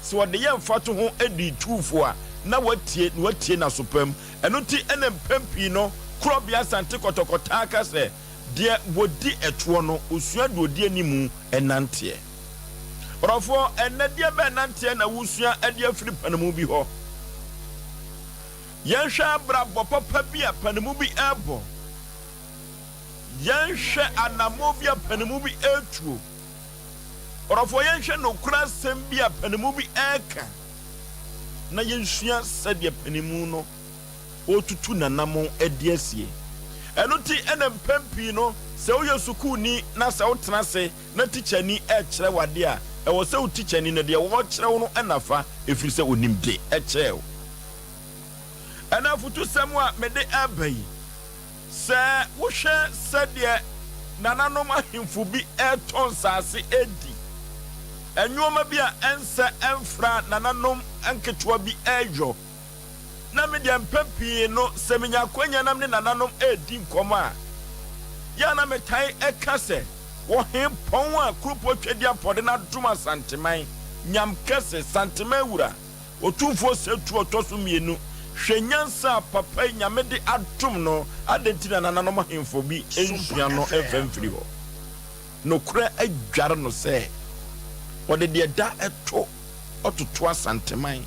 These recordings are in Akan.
so de ye mfa to ho edi tuufo a na watie na sopam eno ti ene mpampi no krobia sante kotokota aka se de wodi eto no osua de odi animu enante orofo enade be enante na wusua ade afiri panamu bi ho yehwa brabo papa bi a panamu bi ebo yehwe anamo bi a panamu bi etuo orofo yehwe no kura sem bi a panamu bi eka na yensua sade panimu no otutu nanamo adiesie eno ti ene mpampi no se wo yesuku ni na se wo tenase na teacher ni e kire wade a e wo se wo teacher ni na de wo kire wo no enafa efiri se onimde e kire wo ana futu semu a mede abai se wo hwe sade nananom ahemfu bi e tonsase edi enwoma bi a ense enfra nananom anketwa bi ejo na me de mpapi no semenya kwanya nam ne nananom edi nkoma ya na metai ekase wo hempon a krupo twedi apode na duma santeman nyam kase santeman wura otumfo setu otoso mienu hwenyansa papa nyame de atum no adenti na nananom hemfo bi ensua no efamfiri ho no kura adware no se ode de da eto ototo asanteman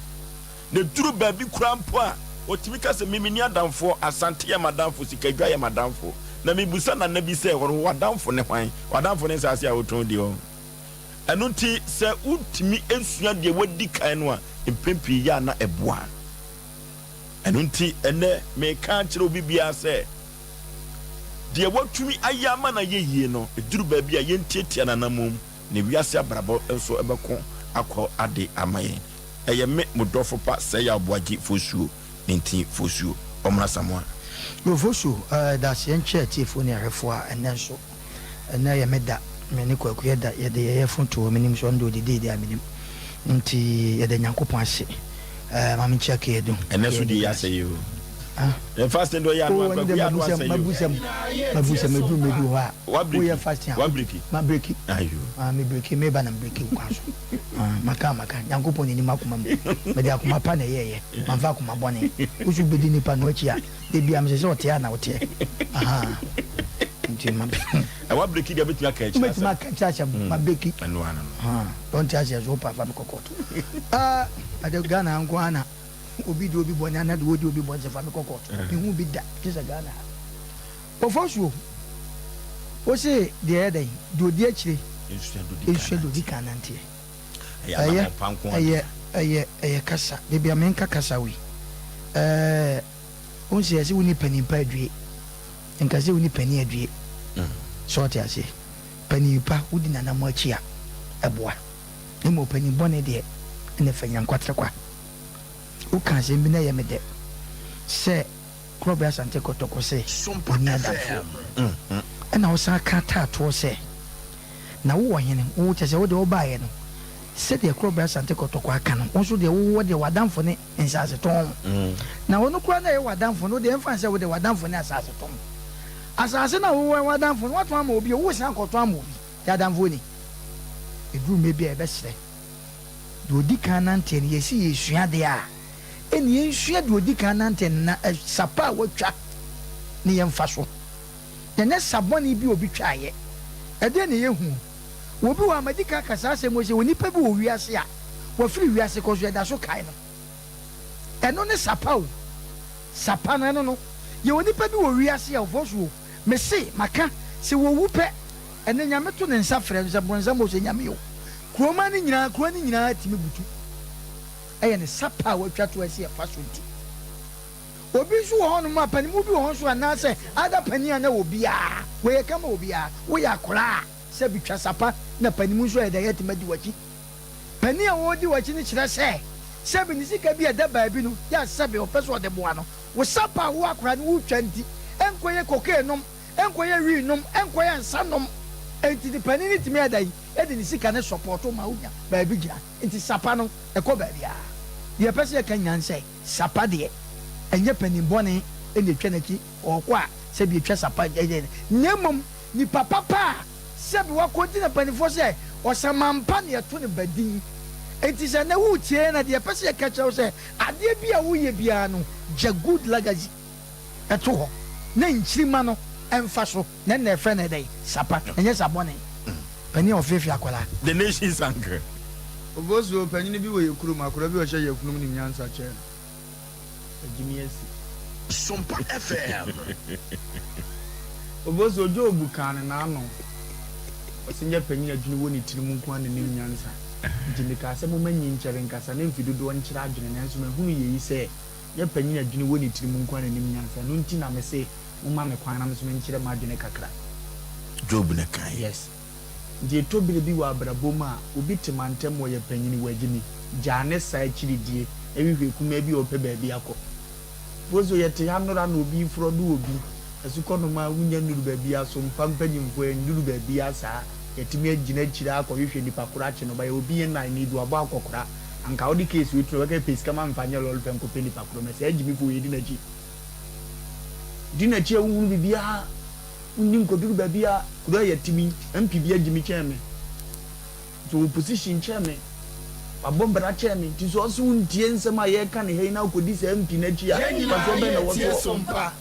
ne duru baabi kurampo a otimi ka se mimini adamfo asante ya madamfo sikadwa ya madamfo na mibusa na nabi se woro wadamfo ne hwan wadamfo ne sase a woton di ho enu nti se utimi esua de wadi kan no a empempi ya na eboa enu nti ene me ka kire obi bia se de watumi ayama na yeyie no eduru baabi a yentietia na namum ne wiase abrabo enso ebeko akọ ade amaye eye me mudofo pa Osei Aboagye Oforisuo nti Oforisuo omra samoa Oforisuo da se enche tifo ne ahefo a enenso na ye meda me ne kwaku ye da ye de ye fonto menim so ndo de aminim nti ye de Nyankopon ase ma me check ye do enenso di ya se yo the first do ya no kwaku ya no ase yo mabusam medu ha wo ye fast ya wa breaki ma breaki ayo me breaki me ba na breaki kwaso maka Nyankopon ni makoma me de akoma pa na ye manfa akoma bone usu bedi nipa no achi a de bia me se ote na ote nti ma wa breaki de betu aka achi me ma ka chacha ma breaki anu ana don't ask zo pa fa me kokoto ade Ghana anko ana obi do obi bonya na do obi bonse fa me kokoto me hu bi da kisa Ghana Oforisuo o se de edai do di akire ensu do di kanante aye kasa de bia menka kasa wi on se ase woni panimpa adue enka se woni pani adue so te ase panimpa wodi nanamo achi a eboa emo pani bone de ene fanya nkwatre kwa o kan se bi na ye mede se krobia sante kotoko se Sompa ni adafo na o san ka tato se na wo hene wo chese wo de wo baaye no se de krobia sante kotoko aka no wo so de wo de wadamfo ne nsase ton na wo no kura na ye wadamfo no de emfa se wo de wadamfo ne asase ton asase na wo wadamfo no wato ama obi wo san koto ama obi ya damfo ni eduru mebi e be sere do di kanante ne yesi yesua de a eni ensua de odi kanante na sapa watwa ne yemfa so ne saboni bi obi twaye ede ne yehu obi wa madika kasa asemo se onipa bi wo wiase a wo firi wiase ko so eda so kai no eno ne sapa o sapa no no ye onipa bi wo wiase a Oforisuo me se maka se wo wupe ene nyame to ne nsa frɛ nsa bonza mo se nyame yo kroma ni nyina timi butu eye ne sapa watwa to asi afa so nti obi so ho no ma pani mu bi ho so ana se ada pani ana obi a we kama obi a we yakora se bitwa sapa na pani mu so e da yeti madi wachi pani a wo di wachi ni kire se bi ni sika bi ada ba bi no ya sabe o peso de boa no wo sapa wo akora ni wo twa nti enkoye kokenom enkoye winom enkoye nsanom enti di pani ni timi ada yi e di ni sika ne support ma unya ba bi gira enti sapa no e ko ba bia ye pese kan nyanse sapa de enye pani bone e ne twa naki okwa se bi twa sapa nemom ni papa se bi wakodi na pani fo se osamampa ne to ne badin It is an old chain at the Apache catcher say, I did be a wee piano, ja good legacy. At all. Name Chimano and Faso, then their friend a day, Sapa, and yes, a bonnet. Penny of Fifiacola. The nation's anchor. Obozo penny bi we kuru ma kura bi o hye yefunu ni nyansa che. Ejimi esi. Sompa FM. Obozo jobu kan na no. Osinye penny adwene woni tirimu nko an ni nyansa. Jimi ka se mo manyi nchere nkasa na mfido do nkyere adwene na nso mahunu yeyi se ye penny adwene woni tirimu nko an ni nyansa no nti na me se mo ma me kwan na me so nkyere ma adwene kakra. Job na kan. Yes. Die tobire bi wa braboma obi temantem wo ye panyini wagimi jane sai chiridie ehwe kuma bi ope ba bi akọ bozo ye te hanora na obi frodo obi asukọ no ma wunya nuru ba bi aso mpampanyimfo nuru ba bi asa yetimi agina chira akọ hwehwe nipa kora che no ba obi na ni du abo akọkora anka odi case we tro ka peska ma mfanya lol pen ko peni pa kora me se agimi fo ye dinachi awunu bibia unim ko duru ba bia kura yetimi mp bia agimi cheme so position cheme abombra cheme ti so so untie nsema ye ka ne he na ko di se mp na chi a pa so be na wo Sompa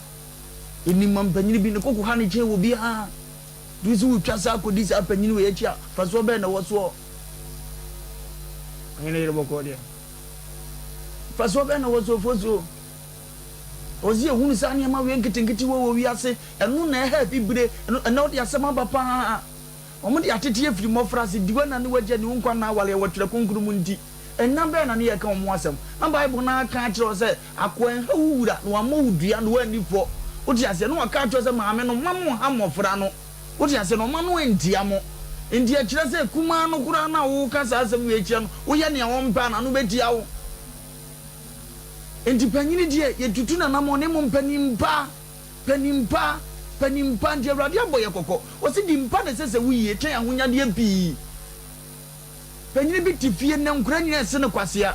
eni mampanyini bi ne kokko ha ne che wo bia du so utwa sa ko di se apanyini we ye chi a pa so be na wo so ene yero boko dia pa so be na wo so fo so ozi ehunu sa ne ma we nketenketi wo wi ase enu na eha bibre enu de asema papa omo de atete afiri mo frase diwa na ne waje ne nkwa na awale wotwere konkuru mu ndi enna be na ne ye ka omo asem na bible na aka kire se akwan hawura na wamo wudua no wani fo oti ase no aka kire se maame no mamo ha mofra no oti ase no mano endia mo endia kire se kuma no kura na wo ka sa asem we kire no wo ye ne wo mpa na no betia wo enti panyini die yetutu na namo ne mo panimpa ndi awrade aboye kokko wosi di mpa ne sese wiye twen ahonya de bi panyini bi tifie na nkura nyina se ne kwasea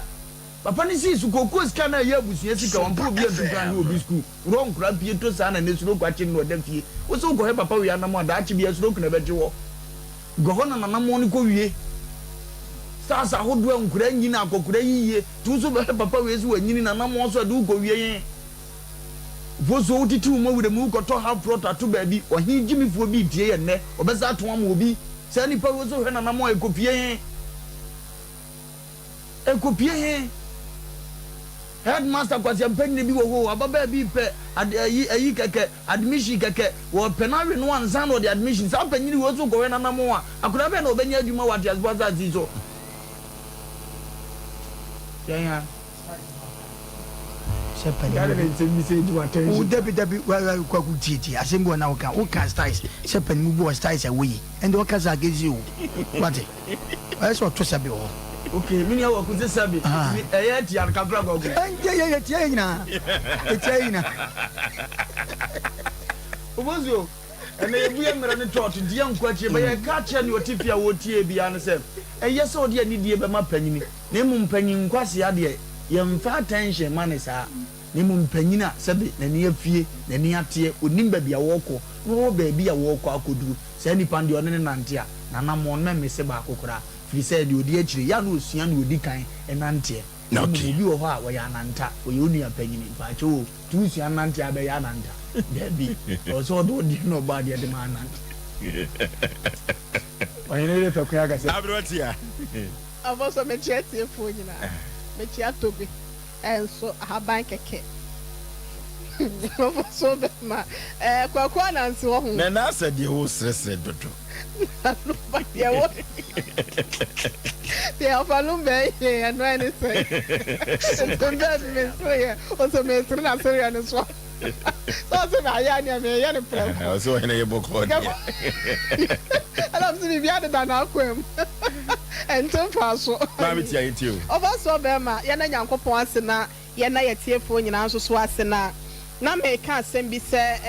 papa ne si su kokko ska na ye abusua sika wampo bi antukan ho bi school ro nkura pie to sa na ne suro kwache no da fie wosi go he papa wi anamo da achi bi suro kuna beti wo go ho na namo ne ko wie sasa hodo nkura nyina akokura yiye tu so be papa we so wanyini na namo so de ugo wie vozo utiti mo wure mu ko to ha prota to ba bi ohin gimifuo bi die ye ne obeza to am obi se ni pa wozo hwe na namo ekopie headmaster kwasi ampanyi bi wo ho ababa bi pe ayi keke admission keke wo penawe no ansa no de admission sa panyi wo so ko hwe na namo a akura be na obenya adwuma wa de asbaza zizo yeah Sepani. Debi kwa kutiti. Asembo na uka styles. Sepani mubo styles away. And the workers against you. What? That's what to be. Okay, mini awo kuze sabi. Ti an kabra go. China. Obozo. Ene ebuye mera ne church die nkwache be ye ka che ne otifia wo tie bia ne se. Eye se odi ani die be ma panyini. Ne mu mpanyin kwase ade ye mfa attention man sa. Ne mu mpanyina sebe na ne afie na ne ate onim ba bia wo ko. Wo ba bia wo ko akoduru. Se ni pande one ne nante a na na mo na me se ba akokora. Fi se de odi akire ya no osua ne odi kan enante. Na obi wo ho a wo ya nanta. Wo ye onu apanyini. Fa che o tu sua nante abe ya nanta. Debi also do di no bad ya de man oyene le kwa ga se abrotia avoso me chete fo nyina me chia tobi enso haban keke avoso be ma kwa na nsi wo hu na na se de ho stress dodo no ba ya wo ya falumbe ya no any say ntunda me so ya o so me sir na sir ya no so so na ya ni me ya ni pre so ene ye boko dia ala msi bi ade da na akwem ento faso na mi tia yitio over so be ma ya na nyankopon ase na ya na yetiefo nyina so so ase na me ka asem bi se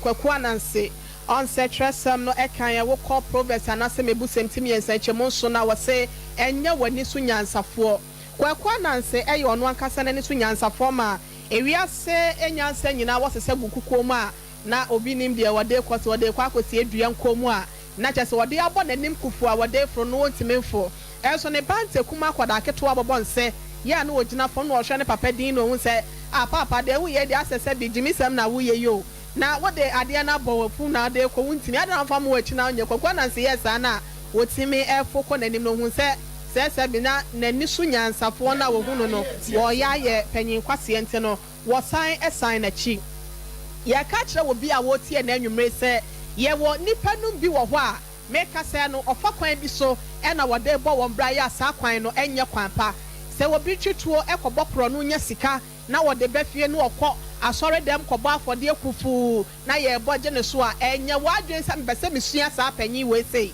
kwaku ananse on setresam no ekan ya wo call proverbs anase mebusem timi ensa chemo so na wo se enya wani so nyansafo kwaku ananse eyo ono ankasa na ni so nyansafo ma ewiase enyansa nyina wosese bukuko mu a na obi nim de wode kwose wode kwa akosi edua nkomu a na kyese wode abo nanim kufu a wode fro no ntimefo ɛso ne bante kuma kwada ketewa bɔbɔnse ya na ogina fo no ɔhwɛ ne papa din no hu sɛ papa de wo ye de asese bi jimisem na wo ye yo na wo de ade na bɔ wafu na de ko wuntimi ade na fa mo wachi na onye kwakwa na nse yes ana wotimi efoko nanim no hu sɛ bi na n'ani so nyansafo na wo hu no wo ya ye panyin kwase ente no wo san esan na chi ya ka kyerɛ wo bi a wo tie na anwumre sɛ ye wo nipa num bi wo hɔ a meka sɛ no ɔfa kwan bi so ɛna wɔde bɔ wɔn bra ya sa kwan no ɛnyɛ kwan pa sɛ wo bi twituo ɛkɔbɔ koro no nya sika na wɔde bɛfie no ɔkɔ asɔre dɛm kɔbɔ afɔde kufu na yɛ bɔ gye ne so a ɛnyɛ wadwen sɛ mbɛsɛ mesua saa panyin wei sei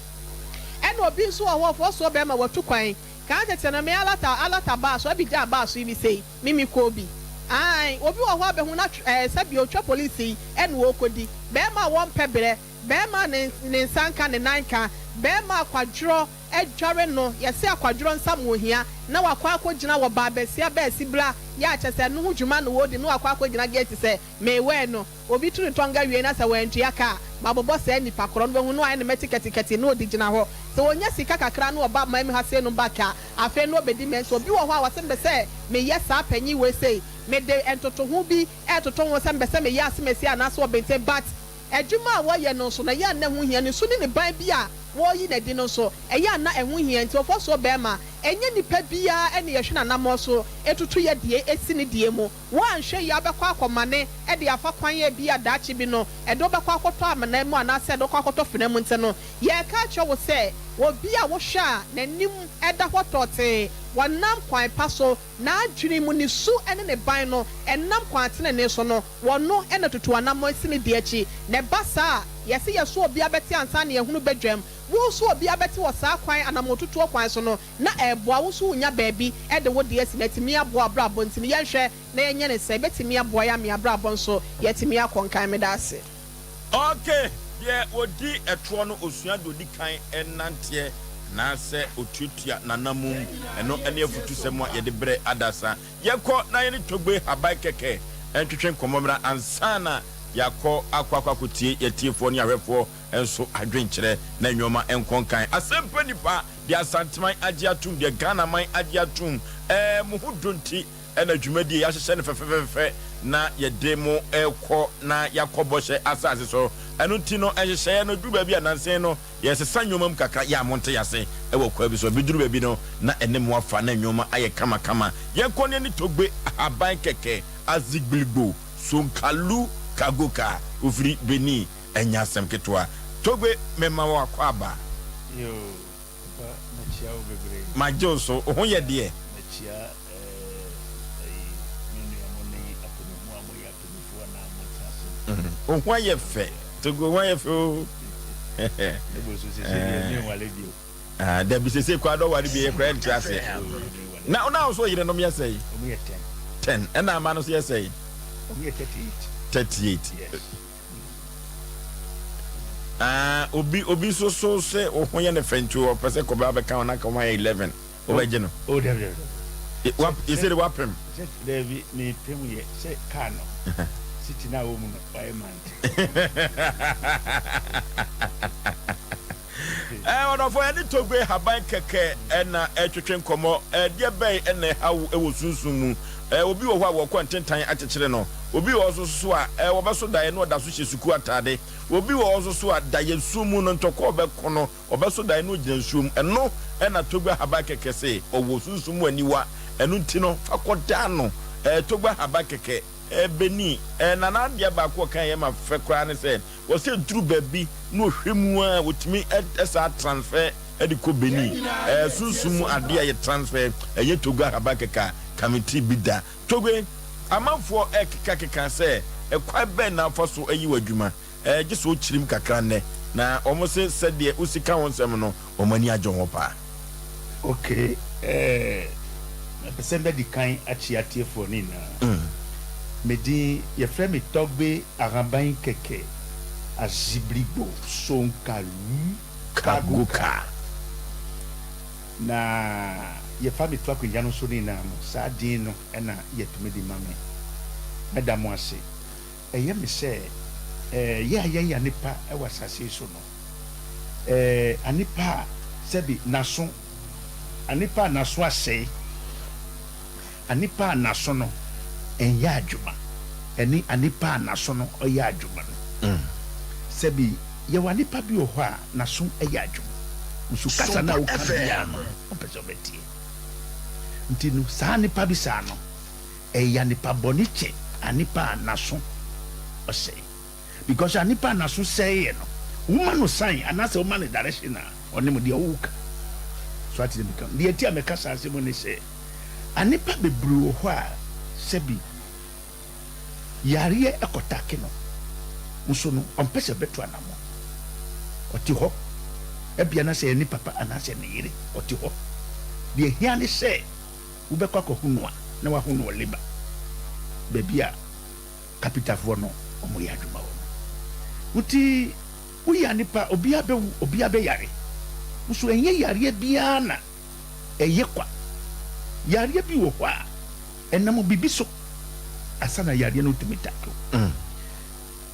ɛna obi nso wɔ hɔ fo so bɛma watu kwan kan tete na me alata ba so abi gya ba so bi sei mimi ko bi ai obi wɔ hɔ abɛhu na sɛ bi otwa police ɛna wo kodi bɛma wɔn pɛbrɛ bɛma ne nsanka ne nanka bɛma akwadworɔ adware no yɛse akwadworɔ nsam wɔ hia na wakɔ akɔgyina wɔ baabesia bɛɛsi bra ya kyɛsɛ no ho dwuma no wodi no wakɔ akɔgyina gate sɛ mewe no obi tunu tɔnga wie na sɛ wantua ka mabobɔ sɛ nipa korɔ no bɛhu no ayɛ ne mɛtiketikɛti no odi gyina hɔ sɛ wonya sika kakra no ɔba ma mi ha se no baka afei no obedi mɛnso obi wɔ hɔ a wɔsɛ mbɛsɛ meyɛ saa panyi wei sei mede ntoto ho bi ɛtoto ho sɛ mbɛsɛ meyɛ asemesi anaasɛ ɔbɛnten but adwuma a wɔyɛ no so na yɛ na ho hia ne so ne ban bi a wɔyi na di no so ɛyɛ na ɛho hia nti ɔfɔ so bɛɛma ɛnyɛ nipa bia ɛne yɛhwe na namɔ so etutu yɛ die esi ne die mu wɔanhwɛ yi abɛkɔ akɔmane ɛde afa kwan yɛ bi adakye bi no ɛde ɔbɛkɔ akɔtɔ amana mu anaasɛ ɛde ɔkɔ akɔtɔ fina mu nti no yɛka kyerɛ wo sɛ obi a wohwɛ a n'anim ɛda hɔ tɔtee wɔnam kwan pa so na adwene mu ne su ɛne ne ban no ɛnam kwan atene ne so no wɔno ɛna tutu anamɔ esi ne die akyi ne ba saa yɛse yɛso obi abɛte ansa ne yɛhunu bɛdwam wo so obi abɛte wɔ saa kwan anamotutuo kwan so no na ɛboa wo so wonya baabi ɛde wo de asi na timi aboa abrabɔ ntimi yɛhwɛ na yɛnyɛ ne sɛ bɛtimi aboa ya me abrabɔ nso yɛtimi akɔnkan me da ase okay ye odi ɛtoɔ no osua de odi kan ɛnanteɛ na sɛ otutua nanamum ɛno ɛne afutu sɛm a yɛde brɛ adasa yɛkɔ na yɛne togbe habai kɛkɛ ɛntwetwe nkɔmmɔmra ansana yakɔ akwakotie yɛtiefoɔ ne ahwɛfoɔ enso adwenkyerɛ na nnwoma enkonkan Asem Mpe Nipa de asanteman agye atum de Ghana man agye atum mo ho donti na dwumadi ya hyehyɛ ne fɛfɛfɛfɛ na yɛde mo ɛkɔ na yakɔbɔ hyɛ asase so ɛno ti no ɛhyehyɛ no duru baabi anansen no yɛsesa nnwoma mu kakra yɛ amonte yase ɛwɔ kwa bi so bi duru baabi no na ɛne mo afa na nnwoma ayɛ kama kama yɛkɔ ne ni togbe aban kɛkɛ azigbilbo sonkalu kagoka ufiri beni enya asem ketwa togbe mema wa kwaba yo ba na chia obebre majo so ho ye de na chia minu ya moni akonomu amoya atonufu na amota so ho ye fe togo ho ye fe o debo so se ni wale bio da bi se kwa do wale bi ye kra ntiase na so yire no me yesai o me 10 and na ma no so yesai o me 38 yes. Obi so se o hoye ne fentu o pese ko ba ka ona ka 11 o ba je no o de what is it wapem David ni pemu ye se ka no siti na wo mu no why man ono fo ani togbe haban keke na etwetwe nkomo de bai na hawo ewo sunsun mu obi wo ho a wo kwantentan akyekyere no obi wo so a wo beso dae no da so hye suku atade obi wo so a dae sumu no ntoko obeko no obeso dae no gyina sum eno na togbe haban keke se owo sunsun mu aniwa enu ntino fakoda no togbe haban keke beni na na dia ba ko kan ye ma fe kra ne se wo se duru babi no hwemu a wotimi esa transfer ediko beni sunsun ade aye transfer eye togbe haban keke committee bida togbe amanfo ekeka se ekwa ben na afaso ayi wadwuma giso chirim kakra ne na omo se de usika wonsem no omani ajo ho pa okay na pesenda di kan achi atiefo ni na medi ye frère mi togbe araban keke aziblibo sonkalu kagoka na ye family to akwanya no so ni na sa din no na ye tumi di mame madam ase eye me se ya nipa e wasase so no anipa sebi naso anipa naso asɛe anipa naso no ɛnyɛ adwuma ɛne anipa naso no ɔyɛ adwuma no sɛbi yɛwɔ anipa bi wɔ hɔ a naso ɛyɛ adwuma nso kasa na woka bia no ɔpɛ sɛ ɔbɛtie nti no saa anipa bi saa no ɛyɛ anipa bɔne kyɛ anipa naso ɔsɛe because anipa naso sɛeɛ no woman no sign anaasɛ woman no direction a ɔne mu deɛ ɔwoka so ati dem kan deɛ ti a mɛka saa asɛm ne sɛ anipa bebree wɔ hɔ a sɛbi yareɛ ɛkɔtake no nso no ɔmpɛ sɛ bɛto anamɔ ɔte hɔ ebia na sɛ ne papa anaasɛ ne yere ɔte hɔ deɛ hia ne sɛ wobɛkɔ akɔhu no a na wahu no wɔ leba baabi a kapitafoɔ no ɔmo yɛ adwuma wɔ no nti woyɛ nipa obia bɛwu obia bɛyare nso ɛnyɛ yareɛ biara na ɛyɛ kwa yareɛ bi wɔ hɔ a ɛnam bibi so asa na yareɛ no tumi tako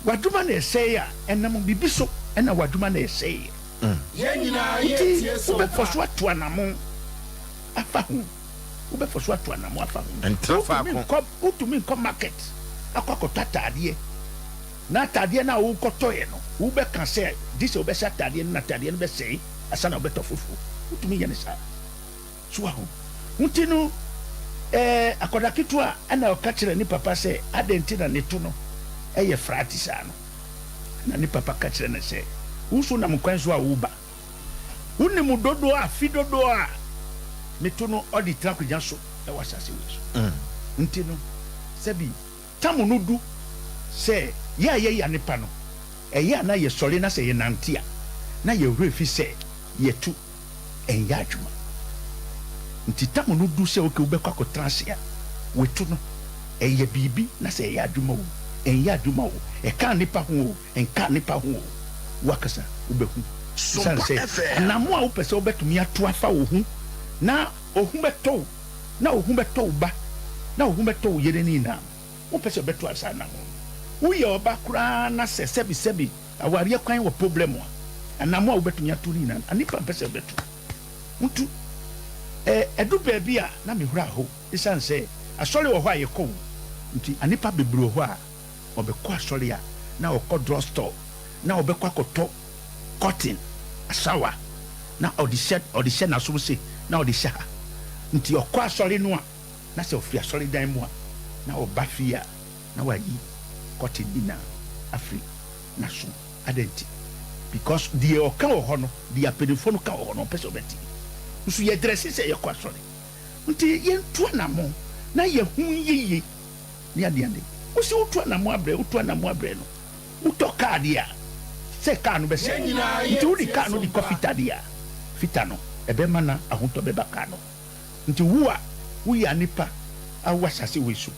wadwuma na ɛsɛe a ɛnam bibi so ɛna wadwuma na ɛsɛe yɛn nyinaa yɛtie so wobɛfɔ so ato anamo afa ho wobɛfɔ so ato anamo afa ho wotumi nkɔ market akɔkɔtɔ ataadeɛ na ataadeɛ no a wokɔtɔeɛ no wobɛka sɛ de sɛ wobɛhyɛ ataadeɛ no na ataadeɛ no bɛsɛe asa na wobɛtɔ foforɔ wotumi yɛ ne saa so aho nti no akɔda ketewa ɛna ɔka kyerɛ ne papa sɛ adɛn nti na ne to no ɛyɛ frati saa no na ne papa ka kyerɛ ne sɛ woso nam kwan so a woba wonim dodoɔ a fi dodoɔ a ne to no ɔde tena akonnwa so ɛwɔ asase wei so nti no sɛbi tamu no du sɛ yɛ a yɛyɛ nipa no ɛyɛ a na yɛsɔre na sɛ yɛnante a na yɛwurɛ fi sɛ yɛtu ɛnyɛ adwuma nti tamu no du sɛ woke wobɛkɔ akɔtena ase a wetu no ɛyɛ biribi na sɛ ɛyɛ adwuma wo ɛnyɛ adwuma wo ɛka nipa ho o ɛnka nipa ho o wakasa wobɛhu san sɛ anamo a wopɛ sɛ wobɛtumi ato afa wo ho na ohu bɛtɔ wo na ohu bɛtɔ wo ba na ohu bɛtɔ wo yere ne nyinaa wopɛ sɛ wobɛto asa anamo woyɛ ɔba koraa na sɛ sɛbi awareɛ kwan wɔ problem a anamo a wobɛtumi ato ne nyinaa anipa mpɛ sɛ wobɛto wotu ɛdu baabi a na mehura ho ɛsiane sɛ asɔre wɔ hɔ a yɛkɔ wo nti anipa bebree wɔ hɔ a ɔbɛkɔ asɔre a na ɔkɔ drug store na ɔbɛkɔ akɔtɔ cotton asawa na ɔde hyɛ n'asom se na ɔde hyɛ ha nti ɔkɔ asɔre no a na sɛ ɔfiri asɔre dan mu a na ɔba fie a na wayi cotton bi na afiri n'asom adɛnti because deɛ ɔka wɔ hɔ no deɛ apɛnifo no ka wɔ hɔ no ɔpɛ sɛ ɔbɛti nso yɛ drɛsi sɛ yɛkɔ asɔre nti yɛntu anamo na yɛhu yeye ne adeade wosi wotu anamo abrɛ no wotɔ kaa deɛ a sɛ kaa no bɛsɛ nti wode kaa no de kɔ fita deɛ a fita no ɛbɛma na ahotɔ bɛba kaa no nti wo a woyɛ anipa awo asase wei so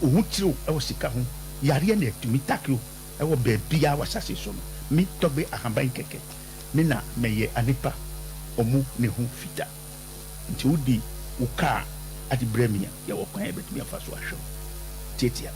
ohu kyerɛw ɛwɔ sika ho yareɛ na atumi takeo ɛwɔ baabi a wɔ asase so no me tɔgbe ahaban kɛkɛ me na mɛyɛ anipa ɔmo ne ho fita nti wodi wo kaa ade brɛ me a yɛwɔ kwan yɛbɛtumi afa so ahwɛ tietia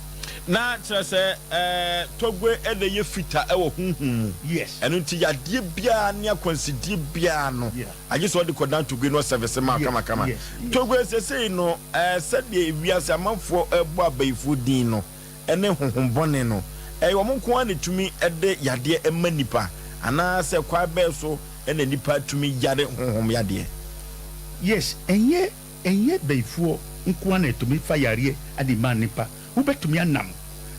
na kyerɛ sɛ tɔgbe ɛna yɛ fita ɛwɔ huhum yes ɛno nti yadeɛ biara ne akwansidie biara no agye sɛ ɔde kɔdan tɔgbe no service ma kamakama tɔgbe sɛsei no sɛdeɛ wiase amanfoɔ ɛbɔ abayifoɔ din no ɛne honhombɔne no ɛyɛ wɔn nko ara ne tumi ɛde yadeɛ ɛma nipa anaasɛ kwa bɛɛ so ɛna nipa tumi yare honhom yadeɛ yes ɛnyɛ bayifoɔ nko ara na tumi fa yareɛ ade ma nipa wobɛtumi anam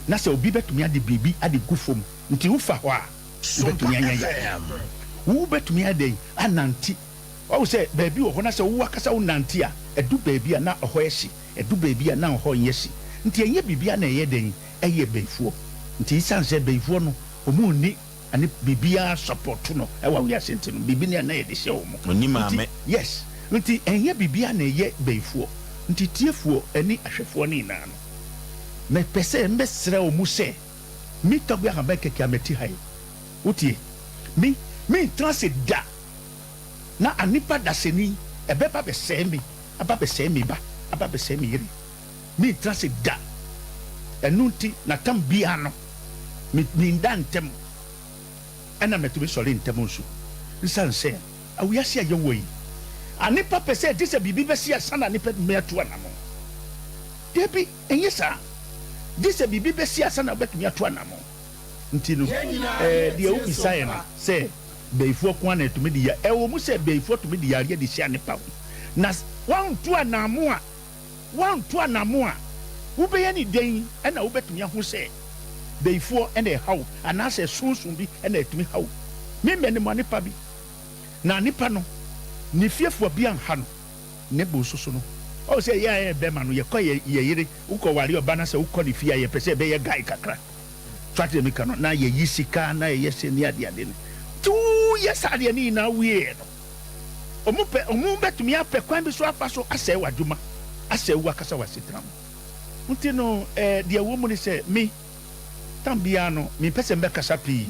na sɛ obi bɛtumi ade biribi ade gu fam nti wofa hɔ a wobɛtumi anya yɛ wobɛtumi ade ananti ɔwo sɛ baabi wɔ hɔ na sɛ wowakasa wo nante a ɛdu baabi a na ɔhɔ ɛhye ɛdu baabi a na ɔhɔ nyɛ hye nti ɛnyɛ biribi a na ɛyɛ den ɛyɛ bayifoɔ nti ɛsiane sɛ bayifoɔ no ɔmu nni ane biribiara support no ɛwɔ wiase nti no biribi ne a na yɛde hyɛ wɔ mu ɔni maame yes nti ɛnyɛ biribiara na ɛyɛ bayifoɔ nti tiefoɔ ɛne ahwɛfoɔ ne nyinaa no mepɛ sɛ mbɛsrɛ wo mu sɛ me tɔgbe ahaba kɛkɛ amɛti ha yi wotie me ntena sɛ da na anipa dasani ɛbɛba bɛsɛe me aba bɛsɛe me ba aba bɛsɛe me yere me ntena sɛ da ɛno nti natam biara no menda ntɛm ɛna mɛtumi sɔre ntɛm nso nsiane sɛ awiase a yɛwɔ yi anipa pese di se bibi be sia sana nipa me ato anamo debi enye sa di se bibi be sia sana betumi ato anamo nti no de o bisaye no se beifo ko na etumi di ya ewo mu se beifo tumi di yare di sia nipa na wan to anamo a wo be yani den na wo betumi aho se beifo ene haw anase sunsun bi na etumi haw me ne mo nipa bi na nipa no ni fiefo bi anha no ne bo soso no o se ya be ma no ye kɔ ye yire ukɔ wari oba na se ukɔ ni fia ye pese be ye guy kakra twate mi kano na ye yisika na ye se ni ade ne tu ye sade ni na wie no omu betumi apɛ kwan bi so afa so asɛ wadwuma asɛ wu akasa wasitram nti no de wo mu ni se mi tambia no mi pese mbe kasa pi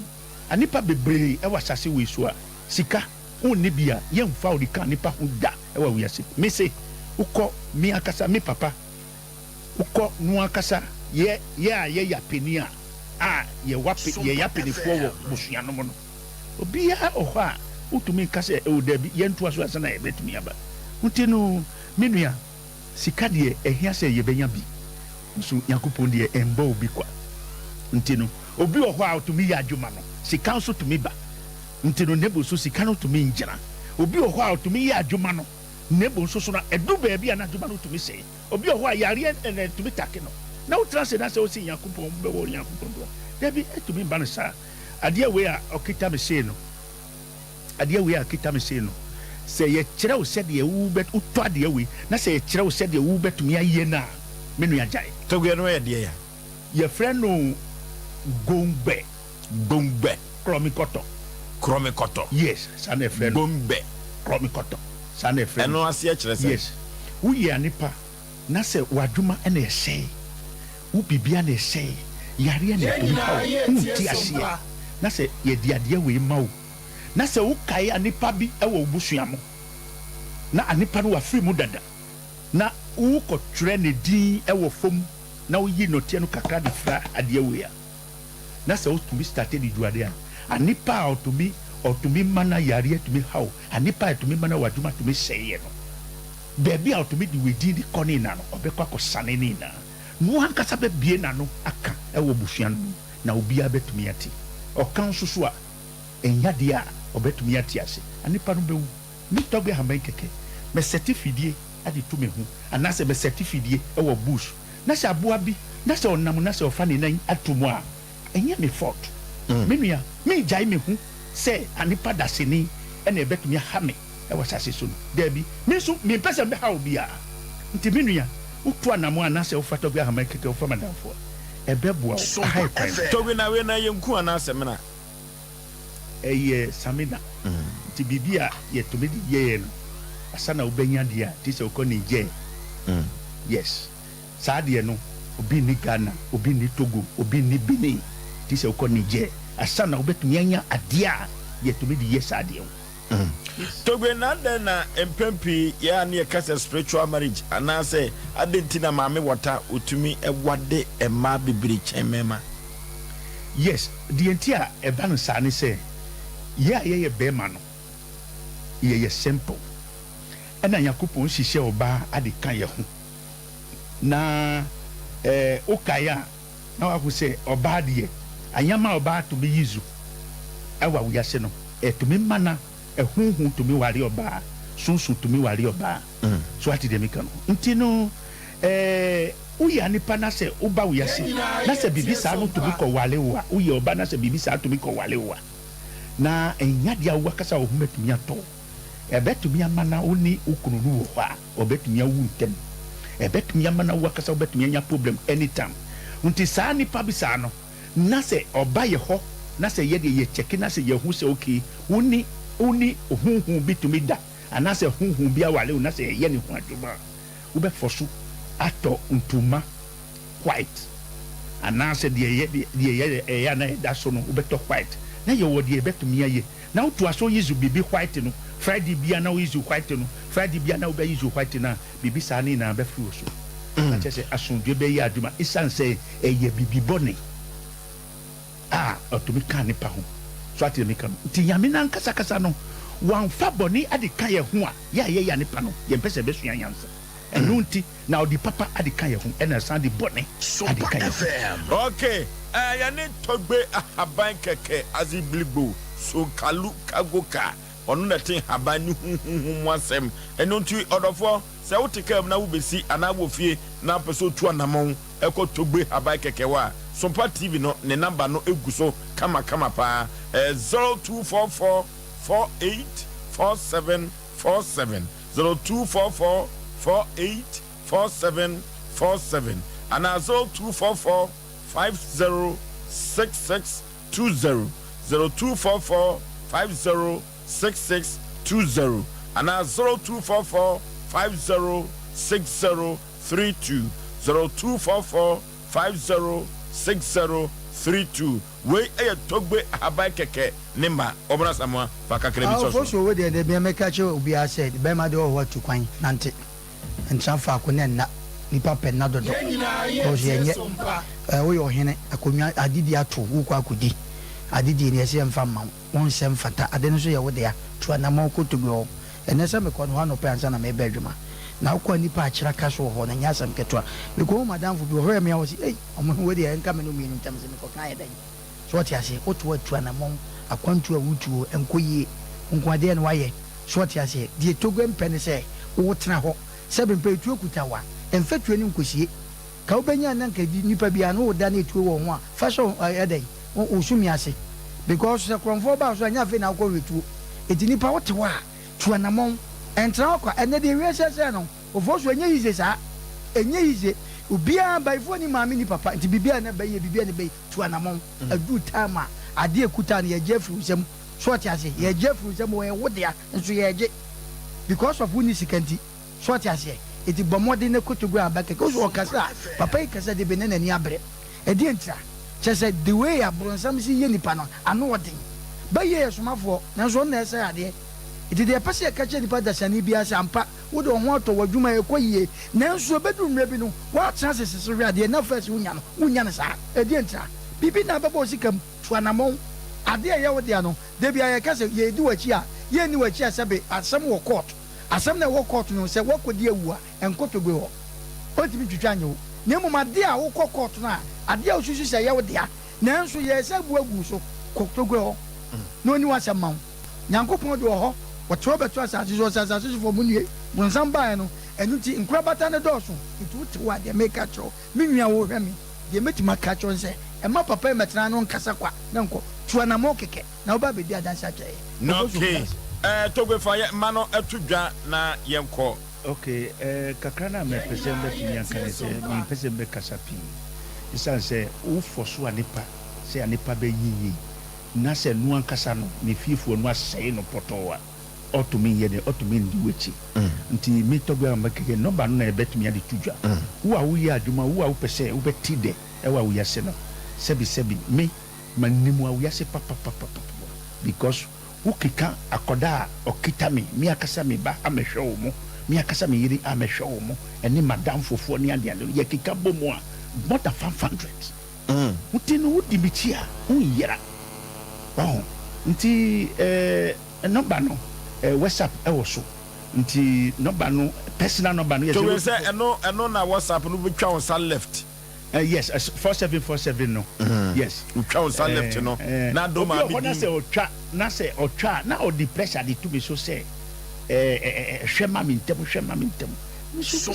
anipa bebree e wasase we so a sika onni bia yemfa odi kan nipa ho da e wa wiase me se ukɔ mi akasa mi papa ukɔ nu akasa ye ya penia ye wape ye ya penifo wo busua no mo no obia ohɔ a utumi kasa e o da bi ye nto aso asa na ye betumi aba nti no menua sika de ehia se ye benya bi so yakopon de emba obi kwa nti no obi ohɔ a utumi ya adwuma no sika so tumi ba nti no nebo so sika no tumi ngyina obi ohɔ a tumi yɛ adwuma no nebo so na edu baabi a na adwuma no tumi sɛ obi ohɔ a yare na tumi take no na wotra se na sɛ osi yakopon be wo yakopon do dabi etumi ba no sa adeɛ we a okita me sei no sɛ yɛ kyerɛ wo sɛ de wo bet utɔ adeɛ we na sɛ yɛ kyerɛ wo sɛ de wo betumi ayɛ na me no agyae togwe no yɛ deɛ ya yɛ frɛ no gombe kromikoto yes sana friend bombe kromikoto sana friend eno ase a kyerɛ sɛ yes wo yɛ anipa na sɛ wadwuma na ɛsɛ wo bibia na ɛsɛ yare na ɛtumi ha wo ti aseɛ na sɛ yɛ di adeɛ we ma wo na sɛ wo kae anipa bi ɛwɔ obusua mo na anipa no wafiri mu dada na wo kɔtwerɛ ne din ɛwɔ fam na wo yi note no kakra de fra adeɛ we a na sɛ wo tumi started di duade a anipa otumi mana yare atumi haw anipa atumi mana wadwuma atumi sɛyɛ no baabi a otumi di wedi di kɔne na no ɔbɛkɔ akɔsane ne na no ankasa bɛbie na no aka ɛwɔ busua no na obia bɛtumi ate ɔka nso so a ɛnya deɛ a ɔbɛtumi ate ase anipa no bɛwu me tɔgbe haman kɛkɛ mɛ certificate ade to me ho anaasɛ mɛ certificate ɛwɔ bush na sɛ aboa bi na sɛ ɔnam na sɛ ɔfa ne nan ato mu a ɛnyɛ me fault menua me gyae me hu sɛ anipa daseni ɛna ɛbɛtumi aha me ɛwɔ sase so no dabi me nso mempɛ sɛ mbɛha wo bia nti menua woto anamo anaasɛ wofa tɔgbe ahama kɛkɛ wofa madamfoɔ ɛbɛboa wo aha kwan tɔgbe na we na yɛnku anaasɛ mena ɛyɛ samina nti biribi a yɛtumi de yɛyɛ no asa na wobɛnya deɛ a ti sɛ wokɔ ne gyɛ yes saa deɛ no obi ni Ghana obi ni Togo obi ni Benin ti sɛ wokɔ ne gyɛ asa na wobɛtumi anya adeɛ a yɛtumi de yɛ saa deɛ wo togbe na den na empempi ya na yɛkasa spiritual marriage anaasɛ adenti na maame wata otumi ɛwade ɛma bibiri kyɛmɛma yes deɛ nti a ɛba no saa ne sɛ yɛ a yɛyɛ bɛrima no yɛyɛ simple ɛna Nyankopɔn hyehyɛ ɔbaa ade ka yɛ ho na wokaeɛ a na waho sɛ ɔbaa deɛ anyama ɔbaa tumi yizu ɛwɔ awoyase no ɛtumi ma na ɛhuhu tumi ware ɔbaa sunsun tumi ware ɔbaa so ate deɛ meka no nti no woyɛ nipa na sɛ woba woyase na sɛ biribi saa no tumi kɔ wale wo a woyɛ ɔba na sɛ biribi saa tumi kɔ wale wo a na ɛnya deɛ a wowakasa wo ho bɛtumi atɔ ɛbɛtumi ama na wo ne wo kunu no wɔ hɔ a ɔbɛtumi awu ntɛm ɛbɛtumi ama na wowakasa wobɛtumi anya problem anytime nti saa nipa bi saa no na sɛ ɔba yɛ hɔ na sɛ yɛde yɛ kyɛke na sɛ yɛhu sɛ okay woni huhu bi tumi da anaasɛ huhu bi awale wo na sɛ yɛyɛ ne ho adwuma a wobɛfɔ so atɔ ntoma white anaasɛ deɛ ɛyɛ na ɛda so no wobɛtɔ white na yɛwɔ deɛ ɛbɛtumi ayɛ na wotoa so yizu biribi white no Friday bia na woyizu white no Friday bia na wobɛyizu white no a biribi saa ne nyinaa bɛfiri wo so na kyerɛ sɛ asomdwe bɛyɛ adwuma ɛsiane sɛ ɛyɛ biribi bɔne a ɔtumi ka nipa ho so ate mi ka no nti nyame na nkasakasa no wan fa boni ade kan ye ho a ya nipa no ye mpese be sua yansa enu nti na odi papa ade kan ye ho ena san de boni ade kan ye ho. Okay ya ne togbe ahaban keke aziblibo so kalu kagoka onu na tin haban ni huhuhu asem enu nti odofo se wo tikam na wo besi ana wo fie na peso tu anamon eko togbe haban keke wa Sompa TV no ne number no eguso kama pa 0244 484747 0244 484747 and 0244 506620 0244 506620 and 0244 506032 0244 506032 we togbe abai keke nimba obra samwa bakakre bi so so we dey be make catch obi a said be ma dey what to kwan nante ntrafa ko ne na nipa pen na dodo o je nye we yo hene akonwa adidi ato wo kwa akudi adidi ne se mfa ma won se mfata ade no so ye wo de ya to anama ko to go ene se me ko no no pe ansa na me be adwuma na kwa nipa akira ka so ho na nyasam ketwa because madam fu bi ho me awo si eh omo we de enka me no mi ntam se me ko kan ye dan so what ase otu atu anama akwantu awutuo enkoyie nkwade na waye so what ase die togwe mpene se wo tena ho se be mpe tuo kutawa emfatuo ni nkosie ka obenya na nka nipa bia no da na etuo wo ho a fa so edan o sumi ase because se kronfo ba so anya fe na akọ wetuo eti nipa wo tewa tuanamon entra kwa ene de wiese no ofoso enye yize sa enye yize ubia baifo ni maami ni papa nti bibia na baye bibia ne baye tuanamon adu tama ade ekuta na ye jefru sem so ase ye jefru sem wo wodea nso ye je because of woni sikanti so ase eti bomode ne kotogu abake ko so okasa papa ikasa de benene ni abre edi entra chese the way abronsam si ye nipa no ano odin baye yesomafo nanso na ese ade iti de pese ka che nipa dasani bia sampa wo de ho ato wadwuma ekoyie nanso bedu mre bi no wa chance sese wi ade na first wunya no sa edi entra bibi na babo sikam tuanamon ade ye wo de ano de bia ye kase ye di wachi a ye ni wachi asebe asem wo court asem na wo court no se wo kodi awu a enkotogwe ho otimi twitwa anyo ne mo ade a wo court na ade a osusu se ye wo de a nanso ye se bu agu so kotogwe ho no ni wasem ma nyankopon de ho what beto asase for munue wonsam baa no enu ti nkrabata ne doso itu ti wa de make atro menua wo hwemi de metima ka tro nse e ma papa metena no nkasa kwa na nko tuana mo keke na oba bedi adansa twa okay togwe fa ya mano atudwa na yenko okay kakra na me pese mbe tinyanka ne se mi pese mbe kasapi isan se u foso anipa se anipa be yiyi na se nu ankasa no ne fiefo no asɛe no pɔtɔwa otumi ye de otumi ndi wechi nti mi togbe ambakeke no ba no na ebetumi ade tudwa wo a wo ye adwuma wo a wo pese wo beti de e wa wo yase no sebi me manimu a wo yase papa because wo kika akoda okita mi akasa mi ba amehwe wo mo mi akasa mi yiri amehwe wo mo eni madam fofo ni ade ade ye kika bomu a more than 500 uti no wudi bichi a wo yera nti number no WhatsApp so nti number no personal number no so we say eno na WhatsApp no betwa on sa left yes 4747 no yes betwa on sa left no na do ma bi na say otwa na o the pressure dey to be so say hwema mi ntem so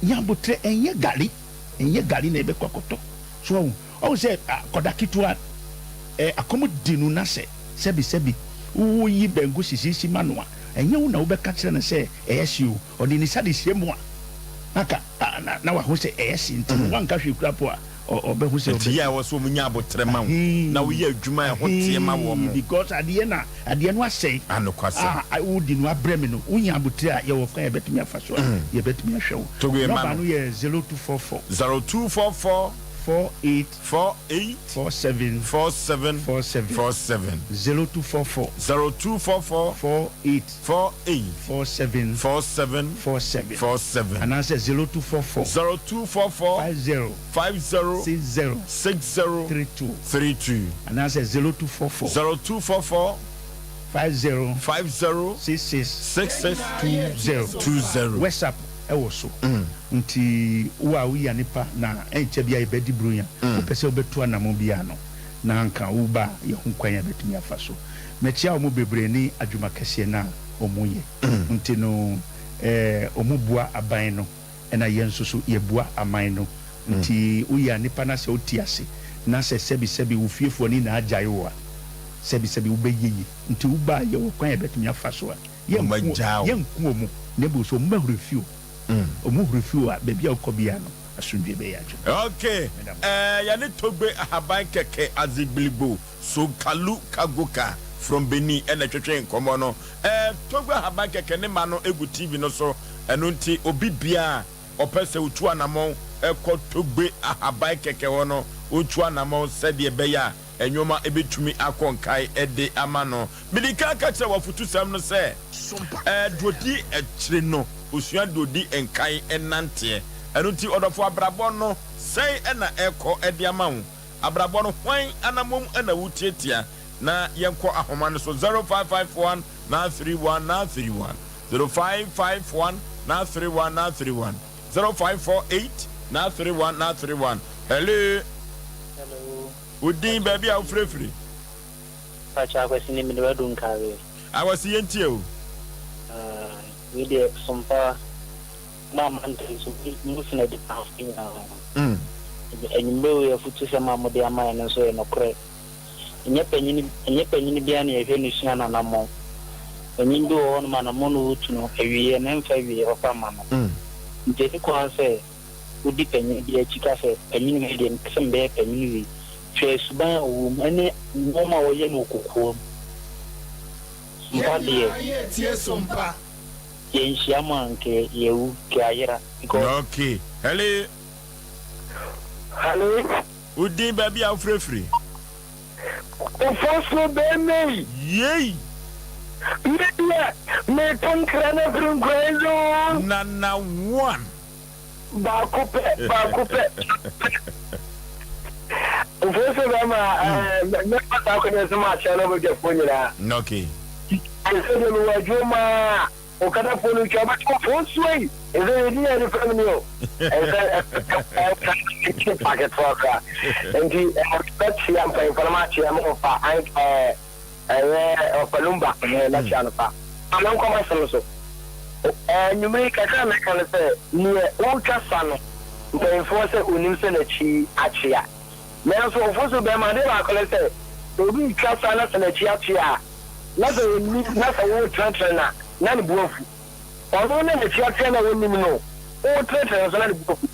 nyambotre enye gali na ebe kwakoto so o say kodakitwa akomodinu na say sebi wo yi bengu sisi manoa enye wo na wo beka kire na se eyesio odi ni sade siemu a aka na wa ho se eyesi nti wanka hwe kurapo a obe ho se obe ya wo so munya abotre ma wo na wo ye adwuma ho tie ma wo mo because ade no asɛe anokwase wo di no abrɛ me no wo nya abotre a ye wo fa ye betumi afa so ye betumi ahwɛ wo togo ma no ye 0244 48 47 0244 47 and answer 0244 50 60 32 and answer 0244 50 50 66 66 20 WhatsApp ewo so nti wo a wo ya nipa na enche bia e bedi brunya wo pese obetu anamo bia no na anka wo ba ye ho kwan ya betumi afa so mechia wo mo bebre ni adwuma kese na omoye nti no omubua aban no ena yenso so yebua aman no nti wo ya nipa na se otiase na se sebi wo fiefo ni na agyaye wo a sebi wo beyiyi nti wo ba ye wo kwan ya betumi afa so a yenku omu nebo so mbahurefio omuhurefio a bebia okobia no asundwe be ya adwuma okay ya ne togbe ahaban keke azibilibo so kalu kagoka from Benin and twetwe nkomo no togbe ahaban keke ne ma no egu TV no so eno nti obi bia opese otu anamon ekọ togbe ahaban keke ho no otu anamon sede be ya enyoma ebetumi akonkai ede amano midika ka kire wafutu sam no se dodi ekire no osua dodi enkai enante eno nti odofo abrabọ no sei ena ekọ ede amawo abrabọ no hwan anamom ena wutietia na yenko ahoma no so 0551 931 0551 931 0548 931 hello Udin baby au free. Pacha kwesi ni midwa dunkawe. Awasi yentie o. We de Sompa mama ntenso musina de pafina. Enyimbe ya futu sama mode ama na so no kre. Enye panyini bia na ehwe ni sua na namo. Enyimbe wo no mana mo no utu no ewiye na mfa wiye ofa mama. Nti ko se udi panyini bia chika se panyini me de msembe panyini Chesba ane mama oye no kokko mbade tie sompa yenshia nke yewu ke ayira okay hello udi baby au free Oforisuo be me yey me tankrana frungwezo nana one ba coupe Oforisuo be ma me pata ko ne sama chana bo je fonyira okay ese de lo wajuma o kada fonu chaba ko Oforisuo eze ni ya ni family o ese packet foka ndi expect ya mpa information am ofa opalumba na chana pa anan ko ma so nyumri kaka na kan se ni o kasa no mpa enforce onim se na chi achia na so Oforisuo be ma de ba kole se obi kasa na se na chi achia na so ni na so wo trantrana na ni buofu ọdún náà lè fi ọtí náà wọ́n ní mi nù ó tẹ̀sán sọ́nà ní gbogbo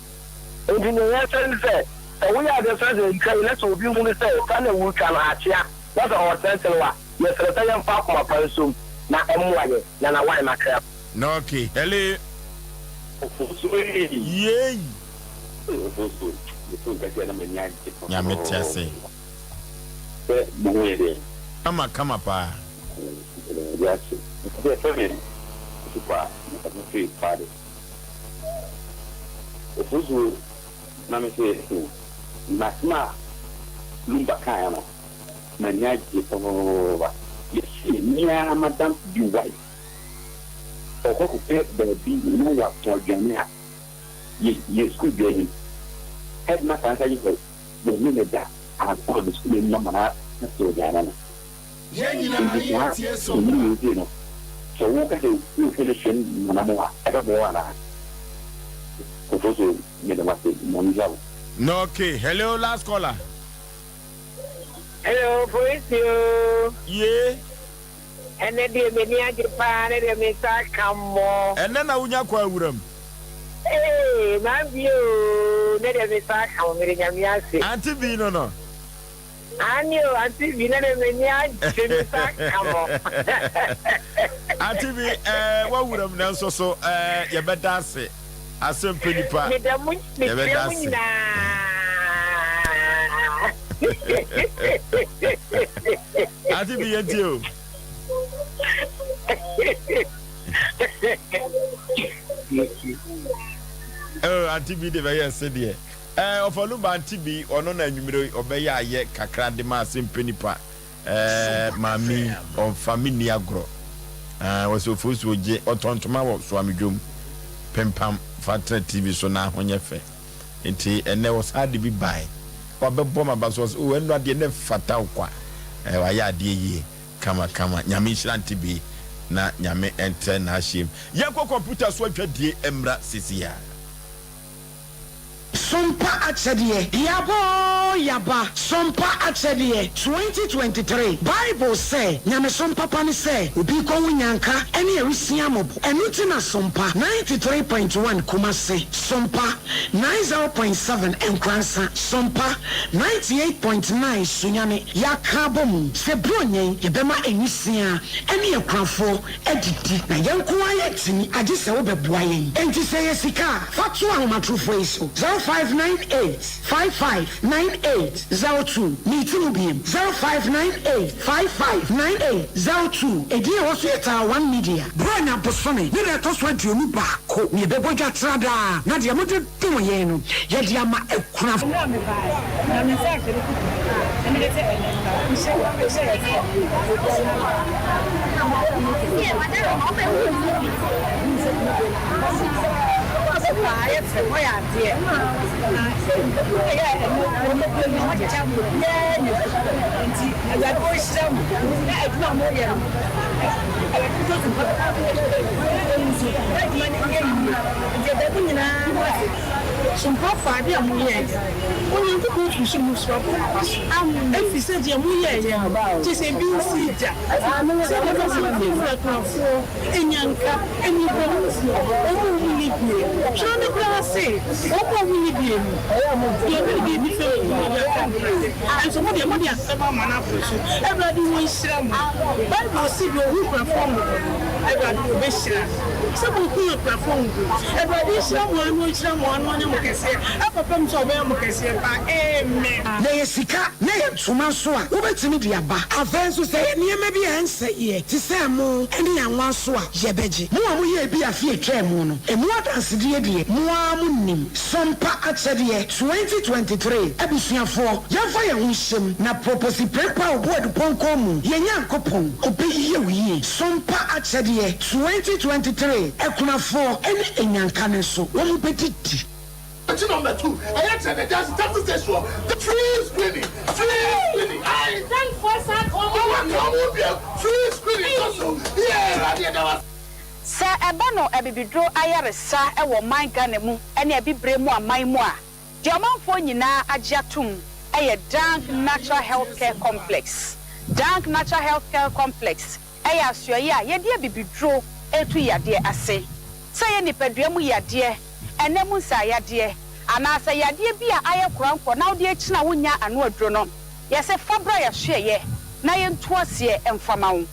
èdè ní ìyẹn sẹ́ni sẹ́ ẹ̀wọ́n yà dé sẹ́ni ìka ìlẹ́sọ̀ òbí ń wúni sẹ́ ọ̀ká náà wú ká náà àkyíá lọ́sọ̀ ọ̀tẹ́ntẹ́n wa yẹ sẹ́rẹ̀ sẹ́ yẹn fa kọ́mà pa nsom na ẹ̀mú wáyé na na wáyé na kẹ́rẹ́. okay hello Oforisuo yey Oforisuo yẹtọ nkasi na mẹ ní àjẹ. nyame tiase bẹ gbogbo yẹ dẹ. kama pa ẹ ẹ fẹ mi super na free party. Oforisuo na me say masma lumba kaya no na nyaje poba yesi nia madam bi wai okoko pe baby no wa tojane ha ye school bi head na kan say ko do mi le da a ko do school ni mama na so jana na ye nyina ye tie sompa no so wo ka se you finish na mo a ka bo ana Oforisuo me da mate mo njao. no okay hello last caller Hello, Oforisuo. yeah Ene de me ni age pa ne de me sa kamo. ene na unya kwa awuram Na bio ne de me sa kamo me nyame ase. anti bi no Anio anti bi ne de me ni age me sa kamo. anti bi wa wuram na so so ye beda ase Asem Mpe Nipa Me da mu na. anti bi yenti o anti bi de be yes de ofalumba anti bi ono na anwumire obeya aye kakra de ma Asem Mpe Nipa mami on family agro was Oforisuo je otontoma wo so amedwom pempam fatra TV so na honye fe enti ene was hard be buy obebo mabaso o enu ade ne fata kwa wa ya ade yi kama nyame hyiranti bi na nyame enter na him yakọ computer so atwadie emra sisia Sompa Achedie, Yaba, Sompa Achedie, 2023. Bible say, Nyame Sompa Pani say, Ubi ko winyanka, eni erisia mobo. Enutina Sompa, 93.1 Kumase, Sompa, 90.7 Nkransa, Sompa, 98.9 Sunyane, Yakabom, Sebronye, Yebema Enisia, eni ekranfo, editi, na yankuwa yetini, adise obe buaye. Enti say yesika, fatwa umatrufo iso, 0598-559802. Meeting BM 0598-559802. Edi also yet 1 media. Brian Aposone, Nina Toswent you back. Ni Beboja Trada, Nadia Moto Tomoyeno, Yadiama Ekraf. Some papa, dear Muye. When you go to some swap, if you said your Muye, just a busy. I'm not in Yanka, and you don't see. Oh, we need you. Show the glass say, oh, we need you. You will be different. And so, what your money has several manapus. Everybody will share. Bible see your who perform. Everybody will be share. Some who perform. Everybody share one, which one. Amen. Sika, ne Sumasua, Ubetimi Diaba, Avensu say, near maybe answer ye, Tisamo, any and one swa, Yebeji, Mua be a fear tremono, and what as dear, Muamunim, Sompa Achedie, 2023, Ebusia 4, Yafaya Wishim, na proposi prepa word Poncomu, Yenya Copon, Obi ye, Sompa Achedie, 2023, Ekuna 4, any Enyankaneso, one petit. Number 2, I answered the station. The free screening. I thank for that. Free screening also. Yeah, Sir Ebano Ebibidro Ayaresa, Ewo my Ganemu, and Ebi Bremo and my moi. Diamant for Nina Ajatum, a Dank Natural Healthcare Complex. Dank Natural Healthcare Complex. Ayasua, Yadia Bibidro, Etu Yadia Ase. Say any pedremu Yadia. And then Musa Yadia, and I say Yadia be a higher crown for now the China Wunya and Wodrono. Yes, a Fabra share ye, Nayan twas ye and Famau.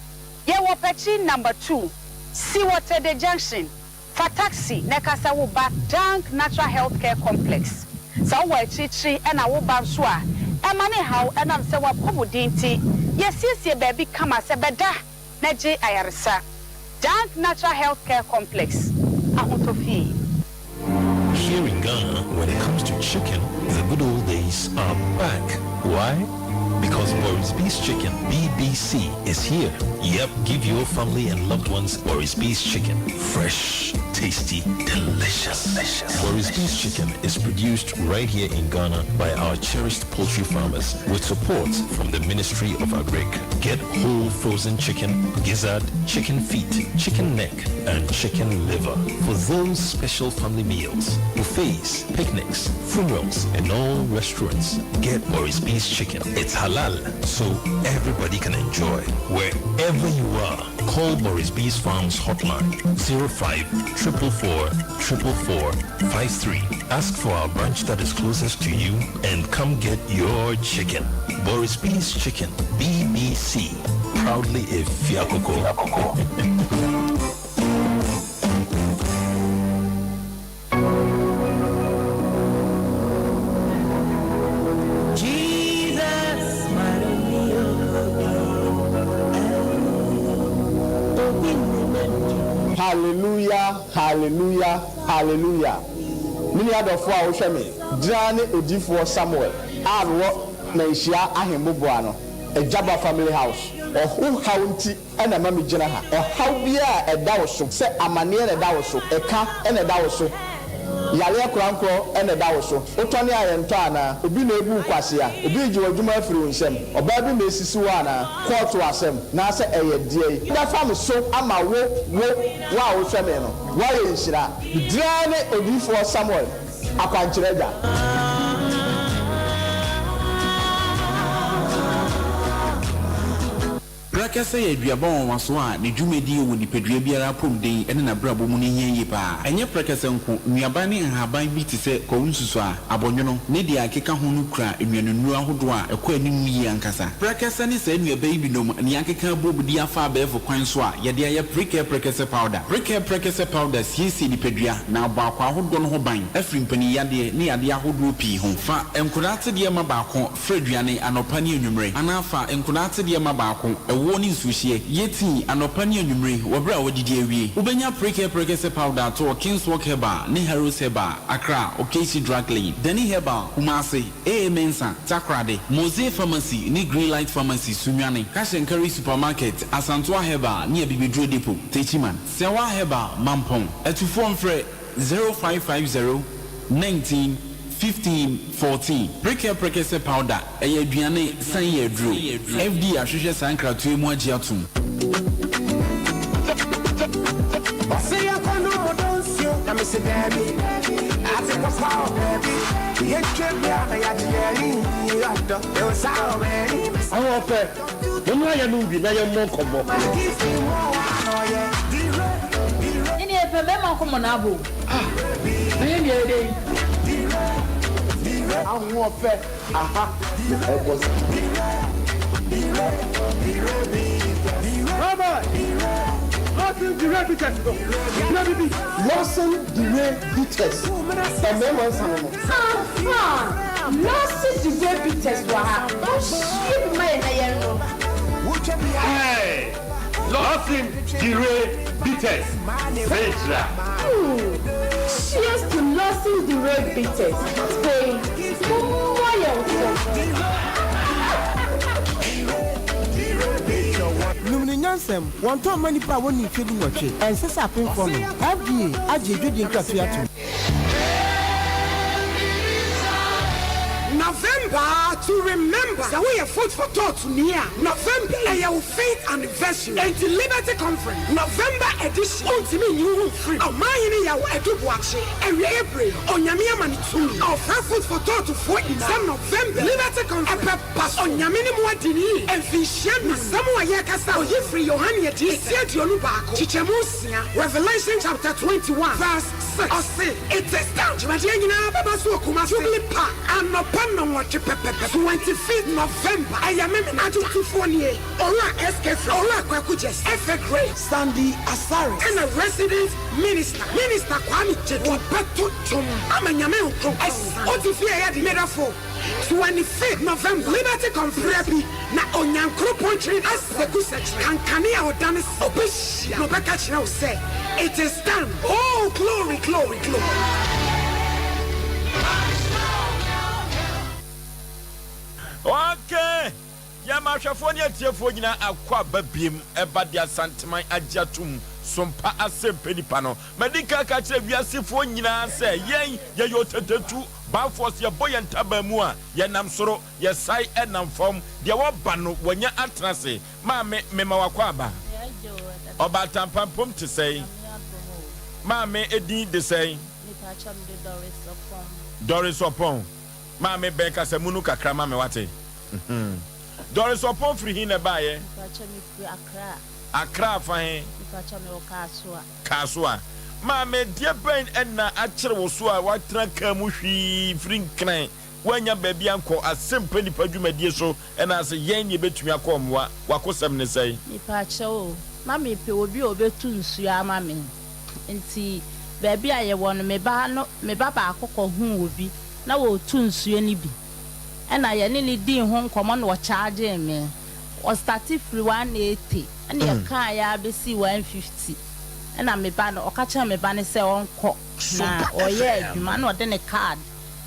Ye were petty number 2. See water the junction. For taxi, Nekasa will back Dank Natural Healthcare Complex. Somewhere Chichi and I will bansua. And money how and I'm so what dinty. Yes, ye baby come as a beda. Neji Ayarisa. Dank Natural Healthcare Complex. Ahotofi. Here in Ghana, when it comes to chicken, the good old days are back. Why? Because Boris Beef's Chicken, BBC, is here. Yep, give your family and loved ones Boris Beef's Chicken. Fresh, tasty, delicious. Boris Beef's Chicken is produced right here in Ghana by our cherished poultry farmers with support from the Ministry of Agric. Get whole frozen chicken, gizzard, chicken feet, chicken neck, and chicken liver for those special family meals, buffets, picnics, funerals, and all restaurants. Get Boris Beef's Chicken. It's halal, so everybody can enjoy. Wherever you are, call Boris Beef's Farms hotline 05-444-444-53. Ask for our branch that is closest to you and come get your chicken. Boris Beef's Chicken, BBC, proudly a Fiakoko. Hallelujah, hallelujah, hallelujah. Many other 4 hours, Johnny Odifo Samuel, Arwo, Naisia, Ahimbuano. Ejaba family house or who county and a mammy general or how be a dawso say a mania and a dawso a car and a dawso Yale Kranko and a dawso Otoni and Tana ubi nebu kwasia ubi juma through him or baby Messisuana call to Asem Nasa a day that family so ama wow femeno why is that drane obi for someone akwanchireda Prakasa ye duabon waso a ne dwumedi wo ni pedua biara pomden ene na brabo mu ne hiye pa enye prakasa nko nuaba ne nhaban bi te se kowunsusu a abonwono ne dia akeka ho no kura enwanunu ahodo a ekọ anim yi ankasa prakasa ne sa nuaba yi binom ne akeka bobudi afa abefo kwan so a ye de ya prakasa powder siesi ni pedua na abakwa ahodo no ho ban afrim pani yade ne yade ahodo pi ho fa enkurate de ma baako freduane anopa ne enwumre anafa enkurate de ma baako woni sushie yeti anopa ne anwumre wobra wodidi awie ubenya prakasa powder to Kings Walk Heba ne Heroes Heba Accra Okesi Drug Lane Deni Heba Kumasi Mensa Takrade Mose Pharmacy ne Green Light Pharmacy Sunwane Cash and Carry Supermarket Asantwa Heba ne Bibidro Depot Techiman Sewa Heba Mampong etufo mfre 0550 19 15-14. Prakasa powder. Eye duane san ye dro. FD ahwehwe sankra to emu agi atum. Say I can do modonsio. Na me say baby. I take a power baby. Ye trip ya na ya dieri. Ya do. Yo sao baby. Awo pe. Mo ya nu bi na ye mo kobo. Ini e pe me ma ko mo na bo. Na ye ni e dey. I'm more fair. Aha. Lawson the Red Beaters. Lawson the Red Beaters. Lawson the Red Beaters. Oh, shit, my Hey, Lawson the Red Beaters. Cheers to Lawson the Red Beaters. Stay. Numiniansem, one time many power when you feeling watch it, and says up in for me. FDA, Ajay, Kafia. November to remember. So we have food for thought near November. Our faith anniversary and the Liberty Conference. November edition. Ultimate new free. Oh my, you are a good watch. Every April on Yamia Manitou. Our food for thought to 14. Some November Liberty Conference. Pass on Yamini Muadini and Fishan. Samoa Yakasa. Oh, you free Yohania. Said Yolubako. Chichemusia. Revelation chapter 21 verse 6. Oh, say it is down. Jimajina Babasu Kumasi Park. I'm not panno watch 25th November. I am in Aju Ola SK Ola Kwakujes F.A. Gray Sandy Asari and a resident minister Kwame Cheto Beto Chum Amanyame Ukro Otifia the metaphor 25th November Liberty Conference na Onyankro Pontry as the Kusach Kankania or Danis Obish no Bakachina say it is done. Oh glory. Okay. Yamashafoni atiefonyina akwa babiem eba dia santeman agiatum Sompa Asem Mpe Nipa no medical ka kire wiasefo nyina se yen ye yotetetu ba force ye boy ntaba mu a ye nam soro ye sai enam fom de wo ba no wonya atrase ma me mema wakwa aba oba tampampom te sei ma me edin de sei Doris Opon ma me beka se munu kakra ma me wate Doris Opon free hin e ba ye Accra fahin Kasua ma me dia ben na akire wo so a watra ka mu hwi frin kran wanya baabi anko Asem Mpe Nipa dwumadie so na ase yen ne betumi akomwa wakosem ne sei nipa chewo ma me pe obi obetu nsu ama me nti baabi aye won me ba akokọ hu obi na wo tu nsu ni bi na ye ne din ho nkomo na wo charge me o start free 180 and ya kan ya be si 150 na me ba no okacha me ba ne se onko na oye adwuma na ode ne card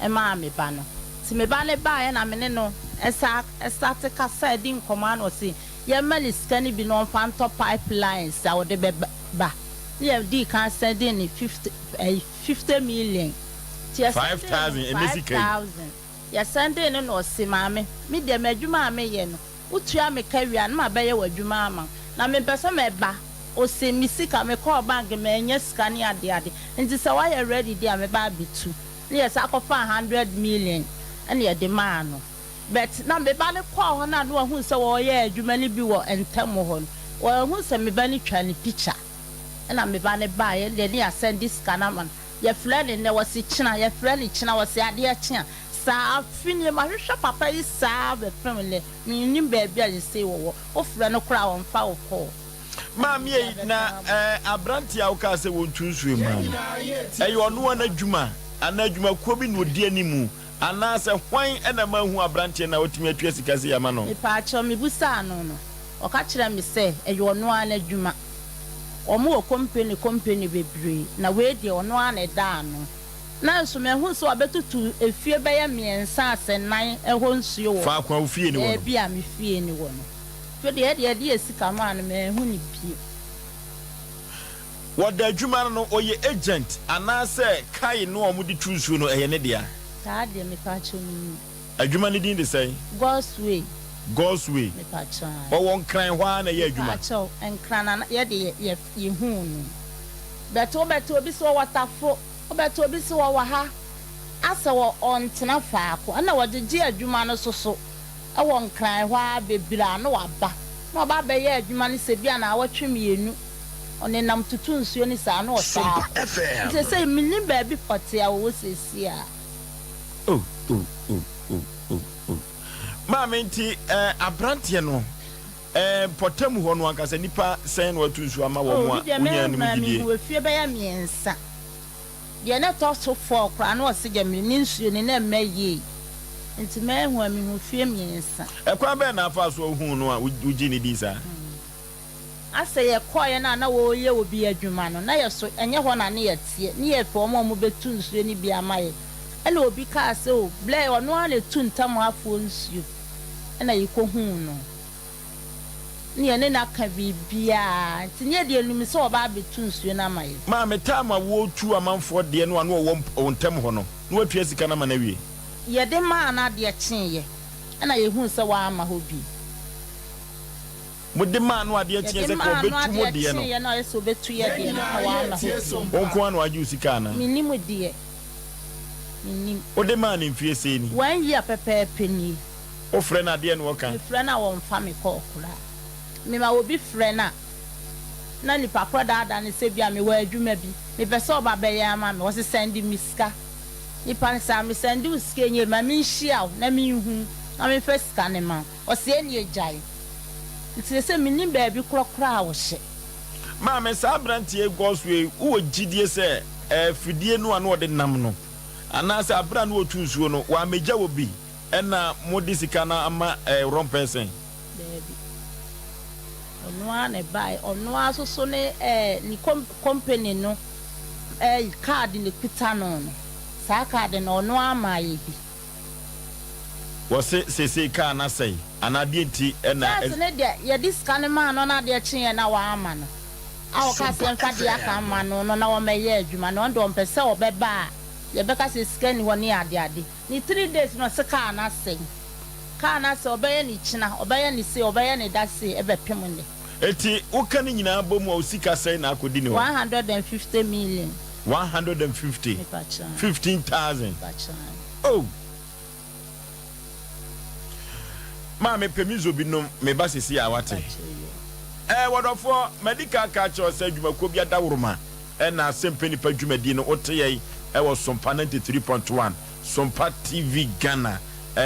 e ma me ba no ti me ba ne ba ya na me ne no Esa te kasa di nkoma no se ye mali scan bi no fanto pipelines a wo de ba ye di kan send in 50 million 5,000 5,000 ye send in no se maame me de madwuma me ye no utua me kawia na ba ye wadwuma ama na me pese me ba o se mi sika me call bank me enye scan ade nti se wa ye ready dia me ba bitu ye sa kofa 100 million and ye demand no but na me ba ne call ho na no hu se wo ye adwuma ni bi wo entem ho no wo hu se me ba ni twa ni picture na me ba ne ba ye le ni send this scanner man ye friend ne was china ye friend china was ade china sa afini ma hwehwe papa yi sa be family me nim ba bia ye say wo o fra no kra won fa wo call Mami na abranti a uka se wontu nsuo mu ayi ono anadwuma anadwuma ko bi no di animu ana se hwan ena mahu abranti na otimi atua sika se yama no me pa acho me busa no no o ka kire me se ayi ono anadwuma omo company bebre na we de ono aneda no na so me hu so abetutu efie be ya miensa asenan ehon nsuo wo fa kwa ofie ni wo no bia me fie ni wo no de esika man me hu ni pie what the adwuma no oye agent ana se kai no omudi tunsuo no eye ne dia ta de me pa cho ni adwuma ni din de say God's way me pa cha o won kran hwa na ye adwuma cho enkran na ye de ye hu no beto bi so watafo beto bi so wa ha asa wo ontena faako na wo de adwuma no so e won kran hwa bebira na waba na ba be ye adwuma ni se bia na awatwemienu one nam tutu nsuo ni sa na osa se se minim ba bi pote a wo sesi a Mama nti abrantie no potamu ho no anka se nipa sen watu nsuo ama wo mo a unya ni mugidie wo fie be ya miensa ye na to so for kra na o se je ni nsuo ni na maye nti me hu ami hu fie miensa ekwa be na afa so hu no a uji ni di sa ase ye koye na wo ye obi adwuma no na ye so enye ho na ne ye tie ne ye fo mo betu nsuo ni bia maye ena obi ka se o ble ono a le tu ntam afo nsuo ena ye ko hu no ne ne na ka bibia nti ne de enum se oba betu nsuo na maye ma metama wo tu amanfo de no ano wo ntam ho no no atua sika na ma na wie ye de ma na de chenye ena ye hu se wa ama ho bi mo de ma no ade chenye se ko betu mo de no ye na ye so betu ye de na wa ama ho onko anu aju sika na minimu de minim o de ma na mfie se ni 1 year pepe ni o frɛ na de no wo kan frɛ na wo mfa me ko okura me ma obi frɛ na ni papa da ni se bia me wa adwuma bi me pese oba be ya ma me wo se send mi ska ni pan sa me send u ska nye ma me nhia na me hu na me first ska ne ma o se ni ejai nti se me nim ba bi krokra a wo hye ma me sa brantie goswe wo gidie se fidie no ano de nam no ana se abra no otu nsuo no wa megya wo bi ena modisika na ama rompesen ono ane bai ono asoso ne ni company no card ni pita no sa card no ono ama ye bi wo se ka na sei anade nti ena yes ne de ye discan man no na de kyen na wa ama no awo ka se mfa de aka ama no na wo meye adwuma no ndo mpese obeba ye beka se scan ni woni ade ni 3 days no se ka na sei kana se obeye ni china obeye ni se obeye ni dase ebe pemune eti uka ni nyina bomu a usika sei na akodi ni 150 million 150 15,000 oh ma me pemizo binom me basisi awate wodofo medical culture say dwumako bia dawroma na Asem Mpe Nipa dwumadi no oteyei wo Sompa 93.1 Sompa TV Ghana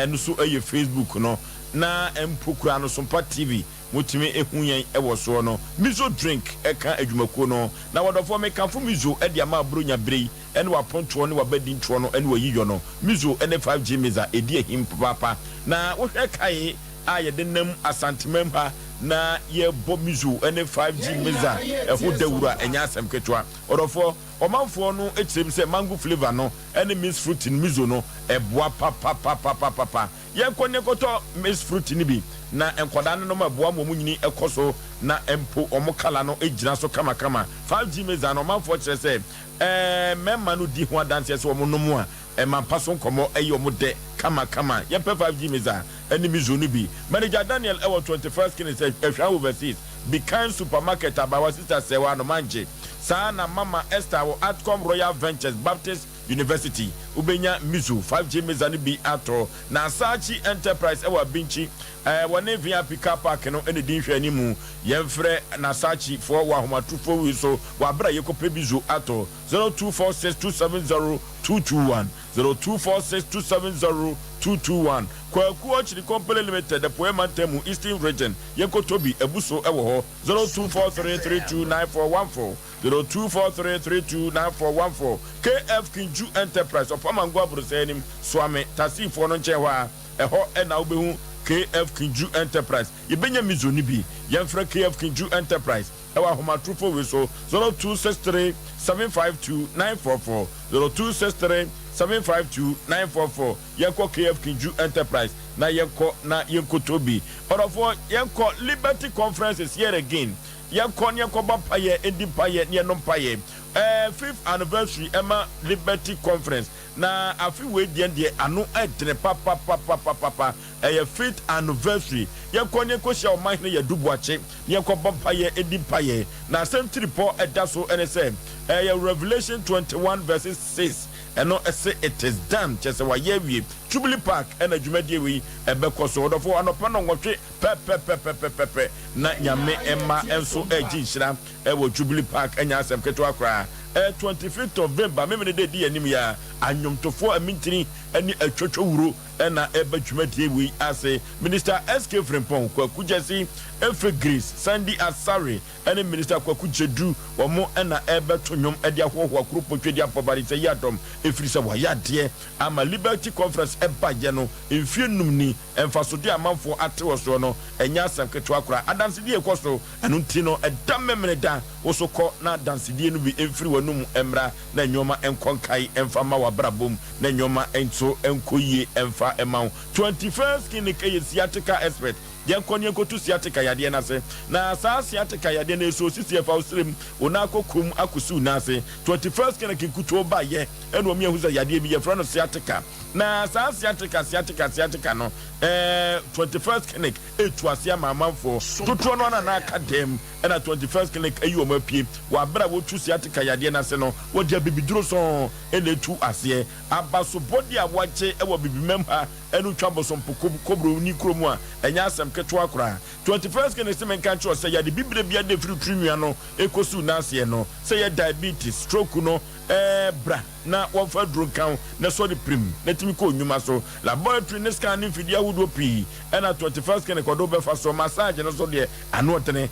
no so eye Facebook no na empokura no Sompa TV mutimi ehunyen wo so no mizo drink eka adwumako no na wodofo me kanfo mizo e dia ma bronya brei ene wa ponto no wa badi ntro no ene wa yiyo no mizo ene 5G meza edi ehim papa na wo hwe kai aye de nam asantemam ha na ye bo mizo ene 5G meza eho dawura enya asem ketwa odofo omanfo no ekyem se mango flavor no ene mixed fruit in mizo no eboa papa yenkonye koto mixed fruit ni bi na enkoda no ma boa mo nyini ekoso na empo omokala no ejina so kama 5G meza no omanfo kyerɛ se memma no di ho adanse se omonomu a man paso komo eyo de kama yempe 5G meza ene mizo no bi manager Daniel ewo 21st kin say ehwa overseas be kind supermarket abawa sister sewa no manje sana mama Esther wo Atcom Royal Ventures Baptist University ubenya mizu 5G mezani bi ato na Sachi Enterprise ewa binchi wane via pick-up park no ene din hwe animu yemfre na Sachi for wa homatufo wi so wa bra yekope bizu ato 0246270221 0246270221 kwa kuochiri company limited the poema temu Eastern region yekotobi ebuso ewo ho 0243329414 0243329414 KF Kinju Enterprise of Amangwa Brusenim Swame Tasi for no chewa eho ena ubehu KF Kinju Enterprise yebenya mizoni bi yemfra KF Kinju Enterprise ewa homa trufo we so 0263752944 0263752944 yenko KF Kinju Enterprise na yenko tobi orofo yenko Liberty Conferences here again yenko bapaye edipaye nenompa 5th anniversary Emma Liberty Conference na afi we die anu edene papa 5th anniversary yenko shia o man ya dubuache yenko bapaye edipaye na century po edaso NSM Revelation 21 verses 6 and no say it is done just wa yewie Jubilee Park and a Jumedie we ebekoso odofo anopano nwotwe pepe na nyame emma enso ejinhira ewo Jubilee Park enya asem keto akra 25th of November memene de di anim ya anyomtofo amintini eni atwotwo wuro na ebe Jumedie we ase Minister SK Frimpong Kwaku Jesse Efe Grace Sandy Asare eni Minister Kwaku Jedu womo na ebe tonyom ede ahoho akro potwedi apobari se yadom efrisa wa yade ama Liberty Conference eba je no emfienum ni emfasode amanfo atewo so no enya asem keto akra adansidi ekoso enu nti no edamemene da osoko na dansidi no bi emfiri wanum emra na nyoma enkonkai emfama wa brabom na nyoma enso enkoyie emfa emaw 21st clinic yesiatica expert yankonye kotu siatica yade na se na sa siatica yade na so sisifa osrem onako kum akusu na se 21st clinic kuto ba ye eno mi ahuza yade bi ye frano siatica na sa siatica no 21st clinic etuasia mamanfo tutu no na academ na 21st clinic ayi o mapie wa bra wo tu siatica yade na se no wo dia bibiduro so ene tu ase abaso body awache ewo bibimemha enu twaboso mpoko kobro ni kromu a enya asem keto akora 21st clinic se menka cho se yade bibire bia de free trinua no ekosu na ase no se ye diabetes stroke no bra na wofa drum kan na so de prim na timi ko nyuma so laboratory ne scanning fidia wudo pi na 21st clinic do be fa so massage no so de anodene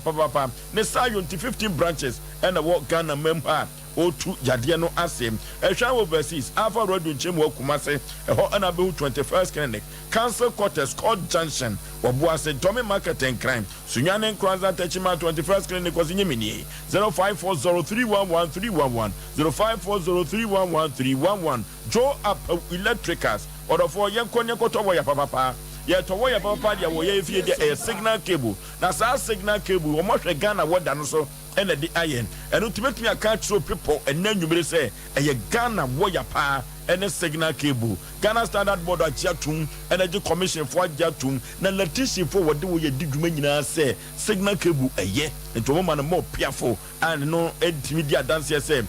papa ne sayon 15 branches na wo Ghana member otu yade no asem ehwa overseas alpha road nchemu akumase eho na be 21st clinic council quarters called junction obuase domi market and crime sunyane kranza techima 21st clinic was nyemini 0540311311 0540311311 Joe up electricals or for yankonye kotowo ya papa ye to wo ya papa dia wo ye fie dia signal cable na sa signal cable wo mo hwe Ghana woda no so ena di iron eno timetumi aka tro people ena nwumire se eye Ghana wo ya pa ene signal cable Ghana Standard Board achiatum Energy Commission for achiatum na electricity for wode wo ye didwuma nyina se signal cable eye ento mo man mo piafo and no entimi dia dance se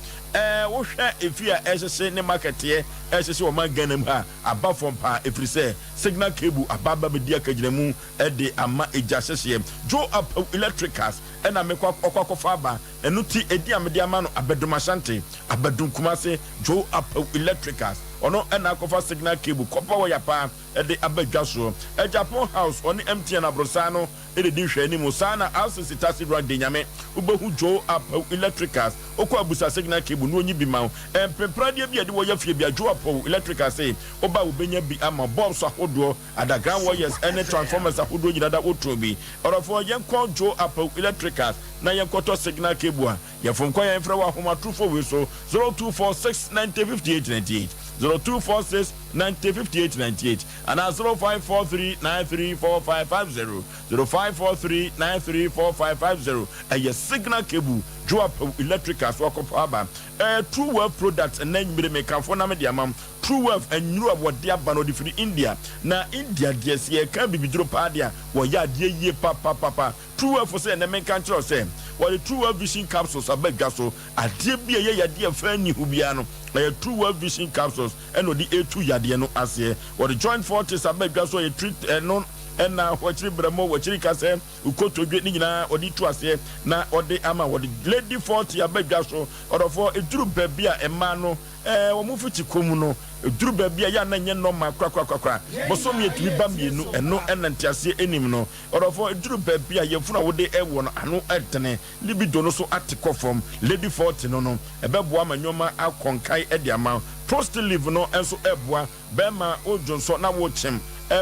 wo hwe efia ehese ne market ye ehese wo man Ghana mu ha aba from pa efrise signal cable ababa be dia kagiramu de ama ejasese Joe up electricals ena mekwa okwakofa aba enu ti edi amede ama no abedum asante abedum kumase Joe up electricals ono ena akofa signal cable kopa wo yapa de abadwa so Japan house oni MTN abrosano e de hwe ani mu sana RCC taxi drug de nyame ubehu jo up electricals okwa abusa signal cable no onyi bi ma pepradie bi de wo ya fie bi ajo up electricals say oba ubenya bi ama bulbs ahodo adagram wires ene transformers ahodo nyina da otro bi orofo yenko jo up electricals na yenkoto signal cable a yefomko yen fra wa homa trufo we so 0246905898 0246905898 and 0543934550 0543934550 a signal cable drop electricals wakopa True Wealth products and then me can for na me diamam True Wealth and new what dia bano di free India na India yes ye can be drop adia wo ya die ye papa True Wealth for say na me kan tro say what the True Wealth vision capsules abega so adie bia ye ya die fa ni hu bia no na True Wealth vision capsules and the A2 yade no ase what the joint fortis abega so ye treat no na wachiri bramo wachiri kase ukoto dwe ni nyina odi tu ase na odi ama odi lady 40 abadwa so odofo eduru babia ema no wo mu futi komu no eduru babia ya na nye no ma kwakwa bosom yetumi ba mienu eno enante ase enim no odofo eduru babia yefuna wode ewo no ano etene libido no so atikofom lady 40 no ebeboa manyoma akonkai edi ama prostate live no enso eboa bema ojonso na wo chem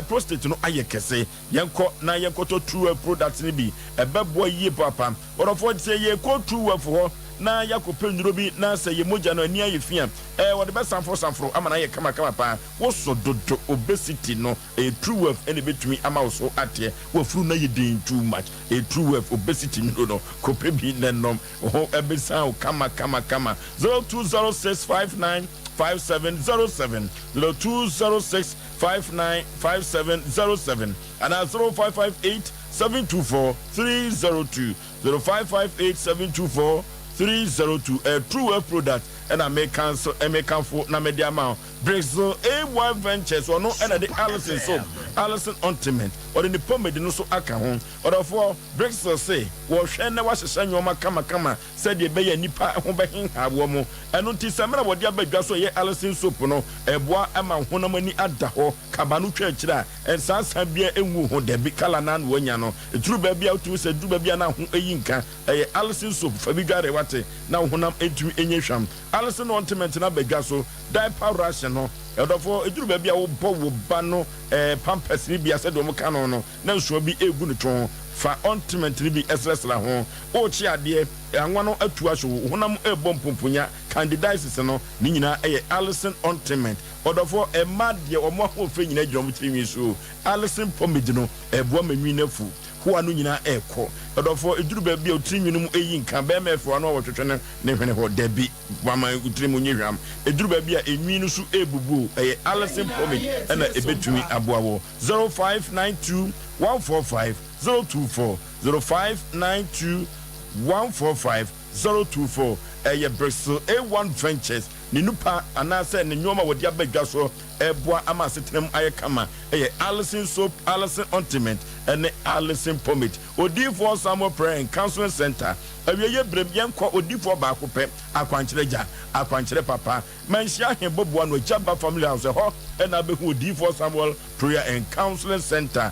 prostate no ayekese yenko na yenkoto True products ni bi ebebo yie papa orofo say ye ko True for na yakope nduro bi na say ye moja no ani ayefia wode be sanfro ama na ye kama pa wo so dodo obesity no True any betumi ama wo so ate wo furu na ye din too much True obesity no kope bi nenom ho ebesa kama 0206595707 0206595707 and 0558-724-302 0558-724-302 True product and I make cancel for na media amount Brexel A1 Ventures or no and the Allison soap Allison Ointment or in the pomade no so aka hon or therefore Brexel say wo hwe na wahye nyoma kama said ye be nipa ho be hin awomo eno ti samra wo dia badwa so ye Allison soap no eboa ama honamani ada ho kaba no twa kira ensansa bia enwu ho de bi kala na no anya no eturu ba bia otu se du ba bia na ho eyinka ye Allison soap fa bi gare wate na honam etumi enye hwam Allison Ointment na badwa so diaper rash no edofo eduru ba bia wo bo wo ba no pampers ni bia se do mo ka no na nsuo bi egu ne ton fa Ointment ni bi esresra ho o chi ade anwa no atu aso honam ebo mpomponya candidiasis no ni nyina Allison Ointment odofo ema de omo ho fe nyina dwom tirimi so Allison pomade no ebo manwi nafu ho anu nyina ekọ odofo eduru ba bia otirimi no mu eyinka be mefo no wotwetwe ne hwene ho dabi wama utirimi nyehwam eduru ba bia enwi no so ebubu Allison pomade na ebetumi aboawo 0592 145 024 0592 145 024 Bristol A1 Ventures ninupa anase ne nyoma wodi abadwa so eboa ama setenem ayekama Allison soap Allison Ointment and Allison pomade odifo Samuel Prayer and Counseling Center awiye brem yenko odifo ba akopɛ akwankyerɛgya akwankyerɛ papa manhia hemboboa no Jaba Family House ho na behu odifo Samuel Prayer and Counseling Center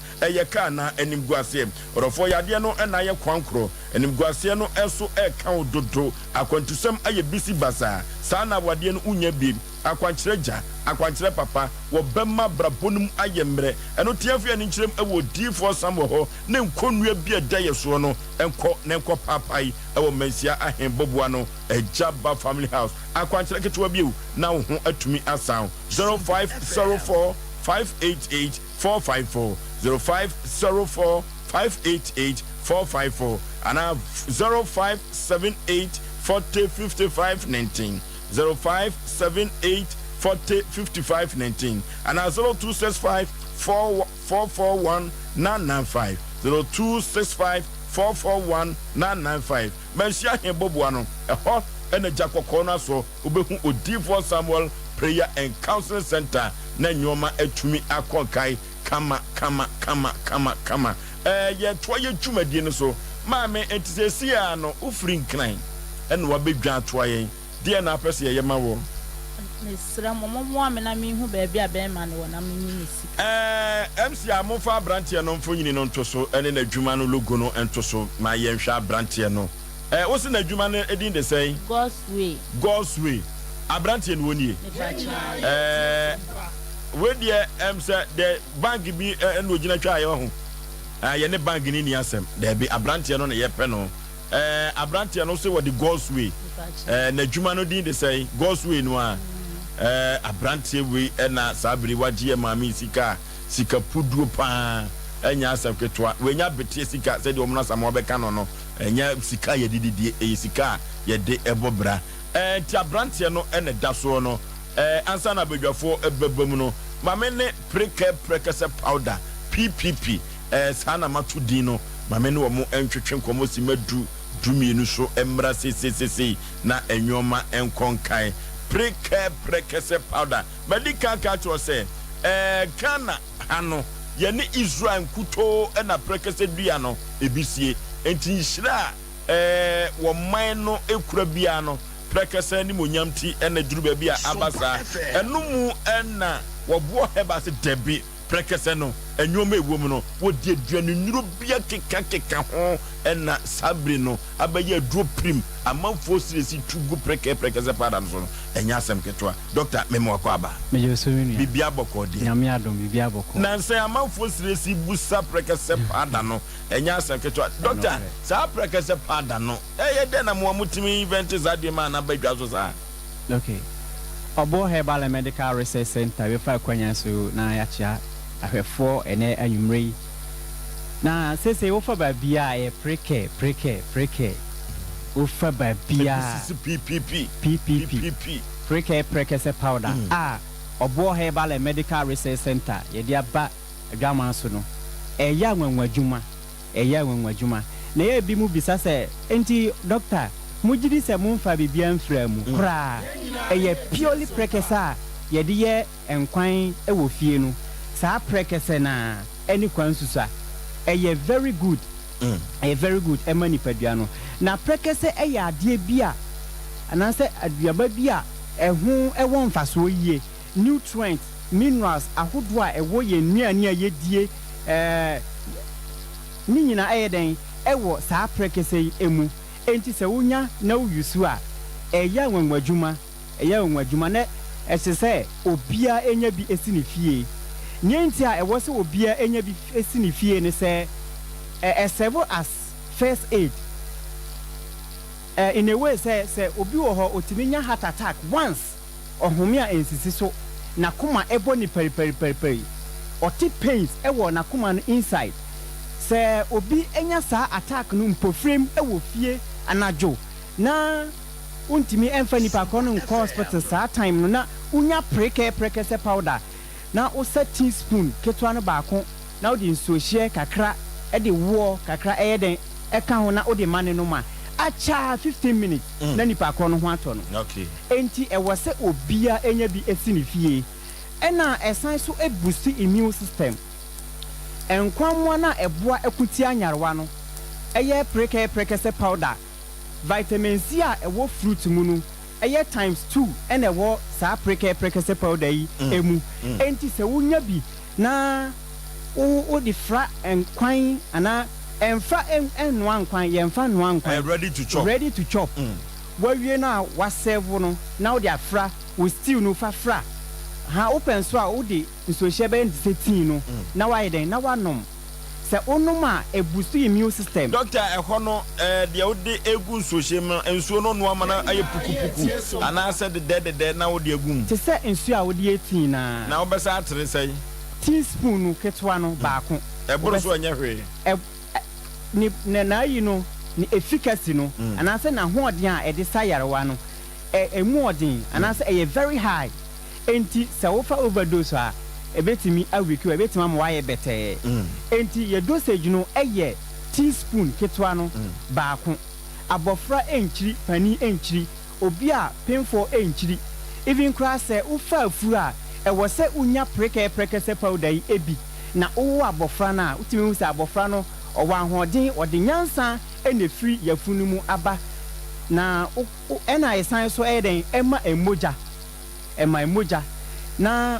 ka na animguase orofo yade no na ye kwankro animguase no eso ka ododo akwantusem aye bisi basa sana wade no unya bi akwankyerɛgya akwankyerɛ papa wo bemma brabonum ayemre eno tiafia ni nkyerem ewo difo Samuel ho ne nkonua bi eda yeso no enko papai ewo mansia ahemboboa no Jaba Family House akwankyerɛ ketwa biu na wo ho atumi asan 0504 588 454 0504 588 454 and 0578 40 55 19 0578 40 55 19 and 0265 441 995 0265 441 995 Mensia hemboboa no eho ene jakoko na so obehu odifo Samuel Prayer and Counseling Center na nyoma atumi akonkai kama ye toye dwumadie no so maame entisesi a no ufri nkran ene wabedwa toye de na apese ye ma wo mesra mo amena me hu ba bia be ma ne wona me ni sika MC amofa abrantie no mfo nyini no ntoso ene na adwuma no logo no ntoso ma yenhwa abrantie no wo se na adwuma no edin de say God's way abrantie no woni we dia say the bank bi ene ogina twa aye ho ye ne bank ni Asem there be abrantie no na ye pe no abrantie no say what the God's way na adwuma no din de say God's way no a abrantie we na sabri wagie mami sika puduo pa enya Asem ketwa we nya betie sika say de omna samo beka no enya sika ye dididie sika ye de ebobra ti abrantie no ene daso no ansa na bedwafo ebebam no mame ne prekese powder PPP sana matudi no mame ne wo mo entwetwe nkomo si madu dumienu so emra sesesese na enwoma enkonkan prekese powder medical culture say Ghana ano ye ne Israel nkuto na prekese dua no ebisie enti nhira wo man no ekura bia no prekese ni monyamti na duru ba bia abasa enumu na wo bo heba se debi prekese no enwoma ewom no wo die duanu nuru bia keka ho na sabri no abaye duro prim amanfo siresi tugu prekese pada no so enya Asem ketwa doctor memo akwaba bibia boko de nyame adom bibia boko na nse amanfo siresi busa prekese pada no enya Asem ketwa doctor sa prekese pada no ye de na mo mutimi event zadie ma na badwa so sa okay Obo Herbal Medical Research Center we fa kwanya so na ya chia ahwefo ene anwumrei na sese wo fa ba bia e preke wo fa ba bia PPP prekese powder Obo Herbal Medical Research Center ye dia ba adwama so no eya nwanwadwuma na ye bi mu bisa se enti doctor mujidi se mumfa bibia mfra mu kra eye purely prekesa ye de ye enkwan ewo fie no sa prekese na any kwan susa eye very good emani padua no na prekese eye ade bia anase aduaba bia eho ewo mfaso yie nutrients minerals ahodo a ewo ye nnuane a ye die ni nyina eye den ewo sa prekese emu enti se wonya na uyusu a eya nwanwadwuma na esese obia enya bi esini fie nyenti a ewo se obia enya bi esini fie ne se serve as first aid in a way say obi wo ho otiminya heart attack once ohome a ensisi so na kuma ebo ni peri oti pains ewo na kuma no inside se obi enya sa attack no mpofrem ewo fie anajo na untimi emfa nipa kono nko hospital sa time no na unya prekese powder na o set teaspoon ketwa no baako na odi nsuo hye kakra e de wo kakra den eka ho na odi mane no ma acha 15 minutes na nipa kono ho ato no okay enti e wose obia enya bi esini fie ena esan so e boost immune system enkwamwa na eboa ekuti anyarwa no eye prekese powder vitamin C a ewo fruit mu no eye times 2 and ewo sa prekese powder yi emu enti se wonya bi na o di fra enkwan ana emfa enwa nkwan yemfa nwa nkwan ready to chop wawie na wa serve no na o di afra we still no fa fra ha open so a o di nsohye be ndise no na wa yeden na wa nom se onuma e boost immune system doctor ehọ no de odi egu nsohye ma ensuo no no amana aye pukupuku ana se de na odi egum te se ensuo a odi 18 na obesa atere sei teaspoon ketwa no baako eboro so anya hwe ni na yi no ni efficacy no ana se na hoodin a e de sayarewa no emu odin ana se e very high enti se wo fa overdose a ebetimi awiki ebetimi am waye bete enti ye dosage no eye teaspoon ketwa no baako abofra enchiri pani enchiri obi a pinfo enchiri even crass ufa afuru a ewo se unya prekese powder yi ebi na owo abofra na utimi hu se abofra no owa hoden odinyansa ene free yafunu mu aba na ena esan so eden ema emoja my moja na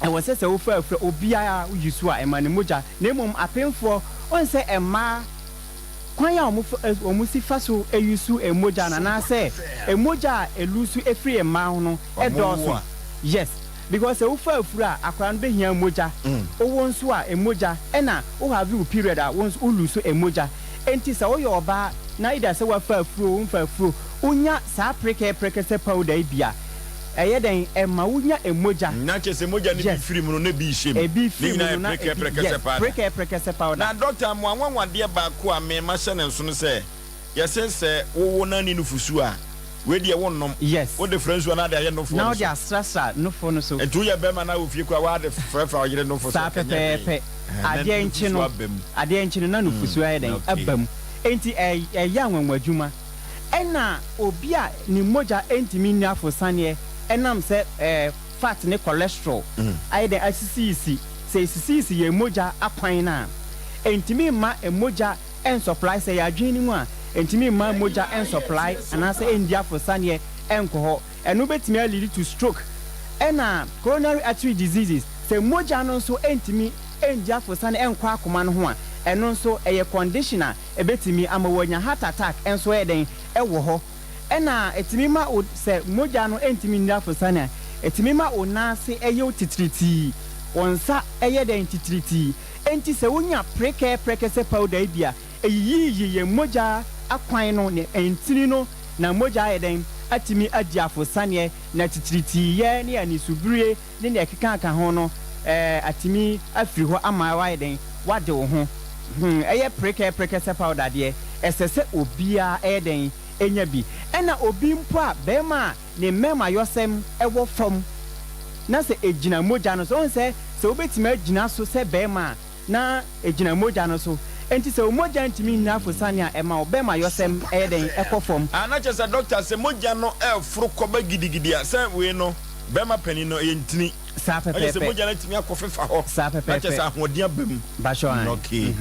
ɛwɔ sɛ sɛ wofa afra obiara yusu a ɛma ne moja na mmom apemfoɔ on sɛ ɛma kwan a ɔmo si fa so yusu emoja na sɛ emoja elusu efiri ɛma ho no ɛdɔɔso yes because wofa afra akwa no behia emoja owo nso a emoja ɛna wo have you period a wo lusu emoja enti sɛ woyɛ ɔba na ida sɛ wafa afro wo mfa afro unya saa preke sɛ powder bia ɛyɛ den ɛma unya emoja na kyese emoja ne bi firi mu no na bi hyem ni na preke sɛ powder na doctor mo anwanwade ba ko a me ma hyɛ ne nso no sɛ yɛsensɛ wo na ni nufusu a we de wonnom yes wo de friends na de ayɛ no fo now they are stressa no fo no so etu yɛ bɛma na wo fie ko a wa de frefa o yere no fo so sa pepe adeɛ nchi no na nufusu ayɛ den abam enti ɛyɛ anwanwadwuma ɛna obi a ne moja entimi ni afosane ɛnam sɛ fat ne cholesterol ayɛ den asisi sɛ sisi yɛ moja akwan na entimi ma emoja en supply sɛ yɛ adwene mu a entimi ma moja en supply anase endi afosane enko ho ɛno betimi lead to stroke ɛna coronary artery diseases sɛ moja no so entimi endi afosane enko akoma no ho a ɛno nso ɛyɛ conditioner ebetimi amawanya heart attack enso ɛden ɛwɔ hɔ ɛna etimi ma sɛ moja no entimi ndi afosane etimi ma onase ɛyɛ titiriti wonsa ɛyɛ den titiriti enti sɛ wonya preke sɛ powder bia eyiyi ye moja akwan no ne entini no na moja ɛden atimi adi afosane na titiriti ye ne ani subrie ne ne ɛkeka aka ho no atimi afiri hɔ ama wa ɛden wade wo ho ɛyɛ preke sɛ powder deɛ ɛsɛ sɛ obia ɛden enya bi ɛna obi mpo a bɛma ne mema yosem ɛwɔ fam na sɛ ejina moja no so on sɛ obetimi agina so sɛ bɛma na ejina moja no so enti sɛ moja ntimi na afosane a ɛma obɛma yosem ɛden ɛkɔ fam ana kyɛ sɛ doctor sɛ moja no ɛforo kɔba gidigidi a sɛ we no bɛma pani no yɛntini sa pepe sɛ moja no ntimi akɔfefa hɔ sa pepe kyɛ sɛ ahoɔden abam basho an okay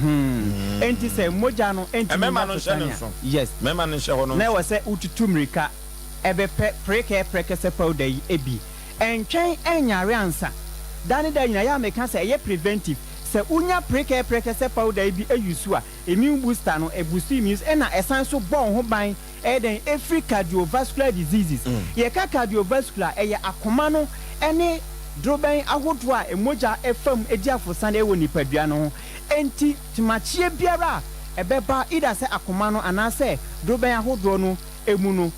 enti sɛ moja no entimi mɛma no hyɛ ne nso yes mɛma no hyɛ hɔ no na wɔ sɛ ututu mrika ɛbɛpɛ preke sɛ powder yi ebi ɛntwɛn ɛnyare ansa dane da nyina yɛ ameka sɛ ɛyɛ preventive sɛ unya preke sɛ powder bi eyusu a immune booster no ebusu immune ɛna ɛsan so bɔ ho ban ɛden every cardiovascular diseases yɛka cardiovascular ɛyɛ akoma no ɛne droben ahodo a emoja efam edi afosane ɛwɔ nipadua no ho enti timachie biara ɛbɛba ida sɛ akoma no anase droben ahodo no emu no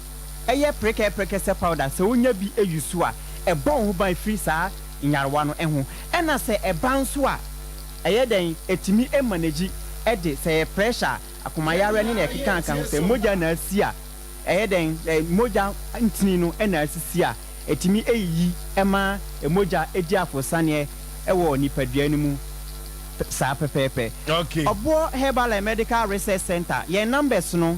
ɛyɛ preke sɛ powder sɛ unya bi eyusu a ɛbɔ ho ban free saa nyarwa no ɛho ɛna sɛ ɛban so a ɛyɛ den etimi emanage ɛde sɛ pressure akoma yare ne na ɛkeka kan sɛ moja na asi a ɛyɛ den moja ntini no ɛna asisi a etimi eyi ɛma emoja edi afosane ɛwɔ nipadua no mu saa pepepe okay Obo Herbal and Medical Research Center yɛn numbers no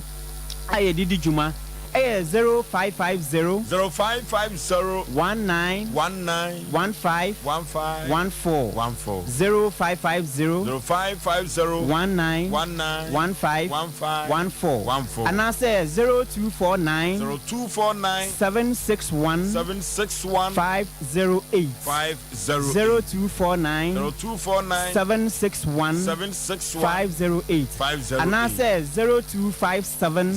ayɛ didi juma ɛyɛ 0550 19 15 14 0550 19 15 and I say 0249 761 508 0249 761 508 and I say 0257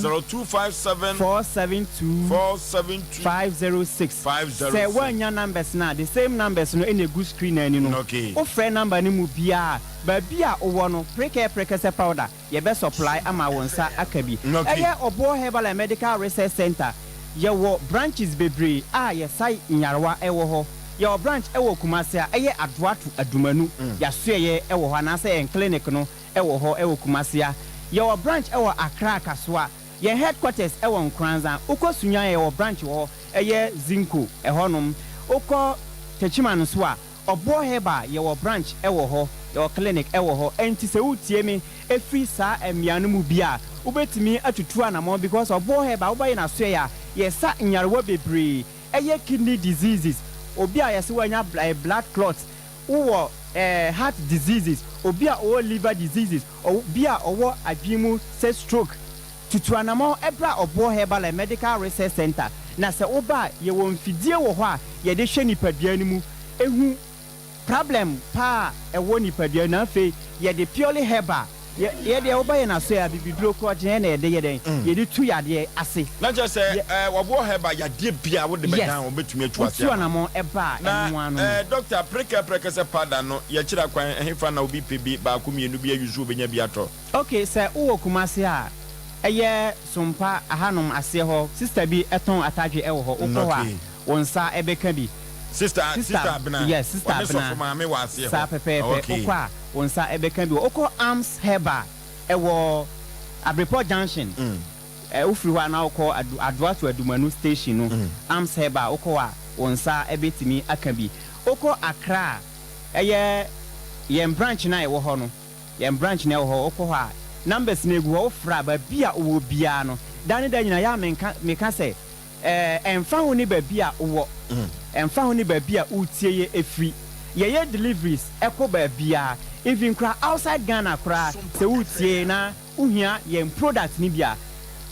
472 506 say one your numbers now the same numbers no in a good screen and you know okay o friend number ni mu bia ba bia o wono preke se powder ye be supply ama wonsa akabi eye Obo Herbal and Medical Research Center ye wo branches bebre a ye sai nyarwa ewo ho ye o branch ewo Kumase a eye adoato adumanu ya so ye ewo ho na say en clinic no ewo ho ewo Kumase a ye o branch ewo Accra Kasoa ye headquarters ewo Nkranza uko sunya ye o branch wo eye Zinco ehonum uko Techimanu so a Obo Herbal ye wo branch ewo ho your clinic ewo ho enti se utie me efri sa emianu mu bia ubetimi atutu anamo because Obo Herbal ubaye na so ya yesa nyarewa bebre eye kidney diseases obi a yesi wanya blood clots wo heart diseases obi a o liver diseases obi a owo adwimu say stroke tutu anamo ebra Obo Herbal Medical Research Center na sɛ woba yɛwɔ mfidie wɔ hɔ a yɛde hwɛ nipadua no mu ehu problem pa ɛwɔ nipadua na afei yɛde purely herbal yɛde woba yɛ naso ya bibiduro kɔ gyene na yɛde yɛde tu yadeɛ ase na kyerɛ sɛ wɔbɔ herbal yadeɛ bia wode bɛdan wɔbɛtumi atu ase na mo ɛba ɛnoa no doctor preke sɛ pada no yɛkyerɛ kwan ɛhefa na obi pɛ bi baako mmienu bi ayusu obɛnya bi atɔ okay sɛ wowɔ kumase a ɛyɛ Sompa ahanom aseɛ hɔ sister bi ɛtɔn atadwe ɛwɔ hɔ wokɔ hɔ a wo nsa ɛbɛka bi sister abena yes sister abena sa pepepe wokɔ a wo nsa ɛbɛka bi wokɔ arms herbal ɛwɔ Abreport junction wofiri hɔ a na wokɔ adoa to adumanu station no arms herbal wokɔ a wo nsa ɛbɛtumi aka bi wokɔ Accra ɛyɛ yɛn branch na ɛwɔ hɔ no yɛn branch na ɛwɔ hɔ wokɔ hɔ a numbers na egu hɔ wofra ba bia wo bia no dane da nyina ya meka sɛ ɛmfa ho ne ba bia wo ɛmfa ho ne ba bia utie ye efri ye deliveries ɛkɔ ba bia even kra outside Ghana kra sɛ utie na uhia ye product ni bia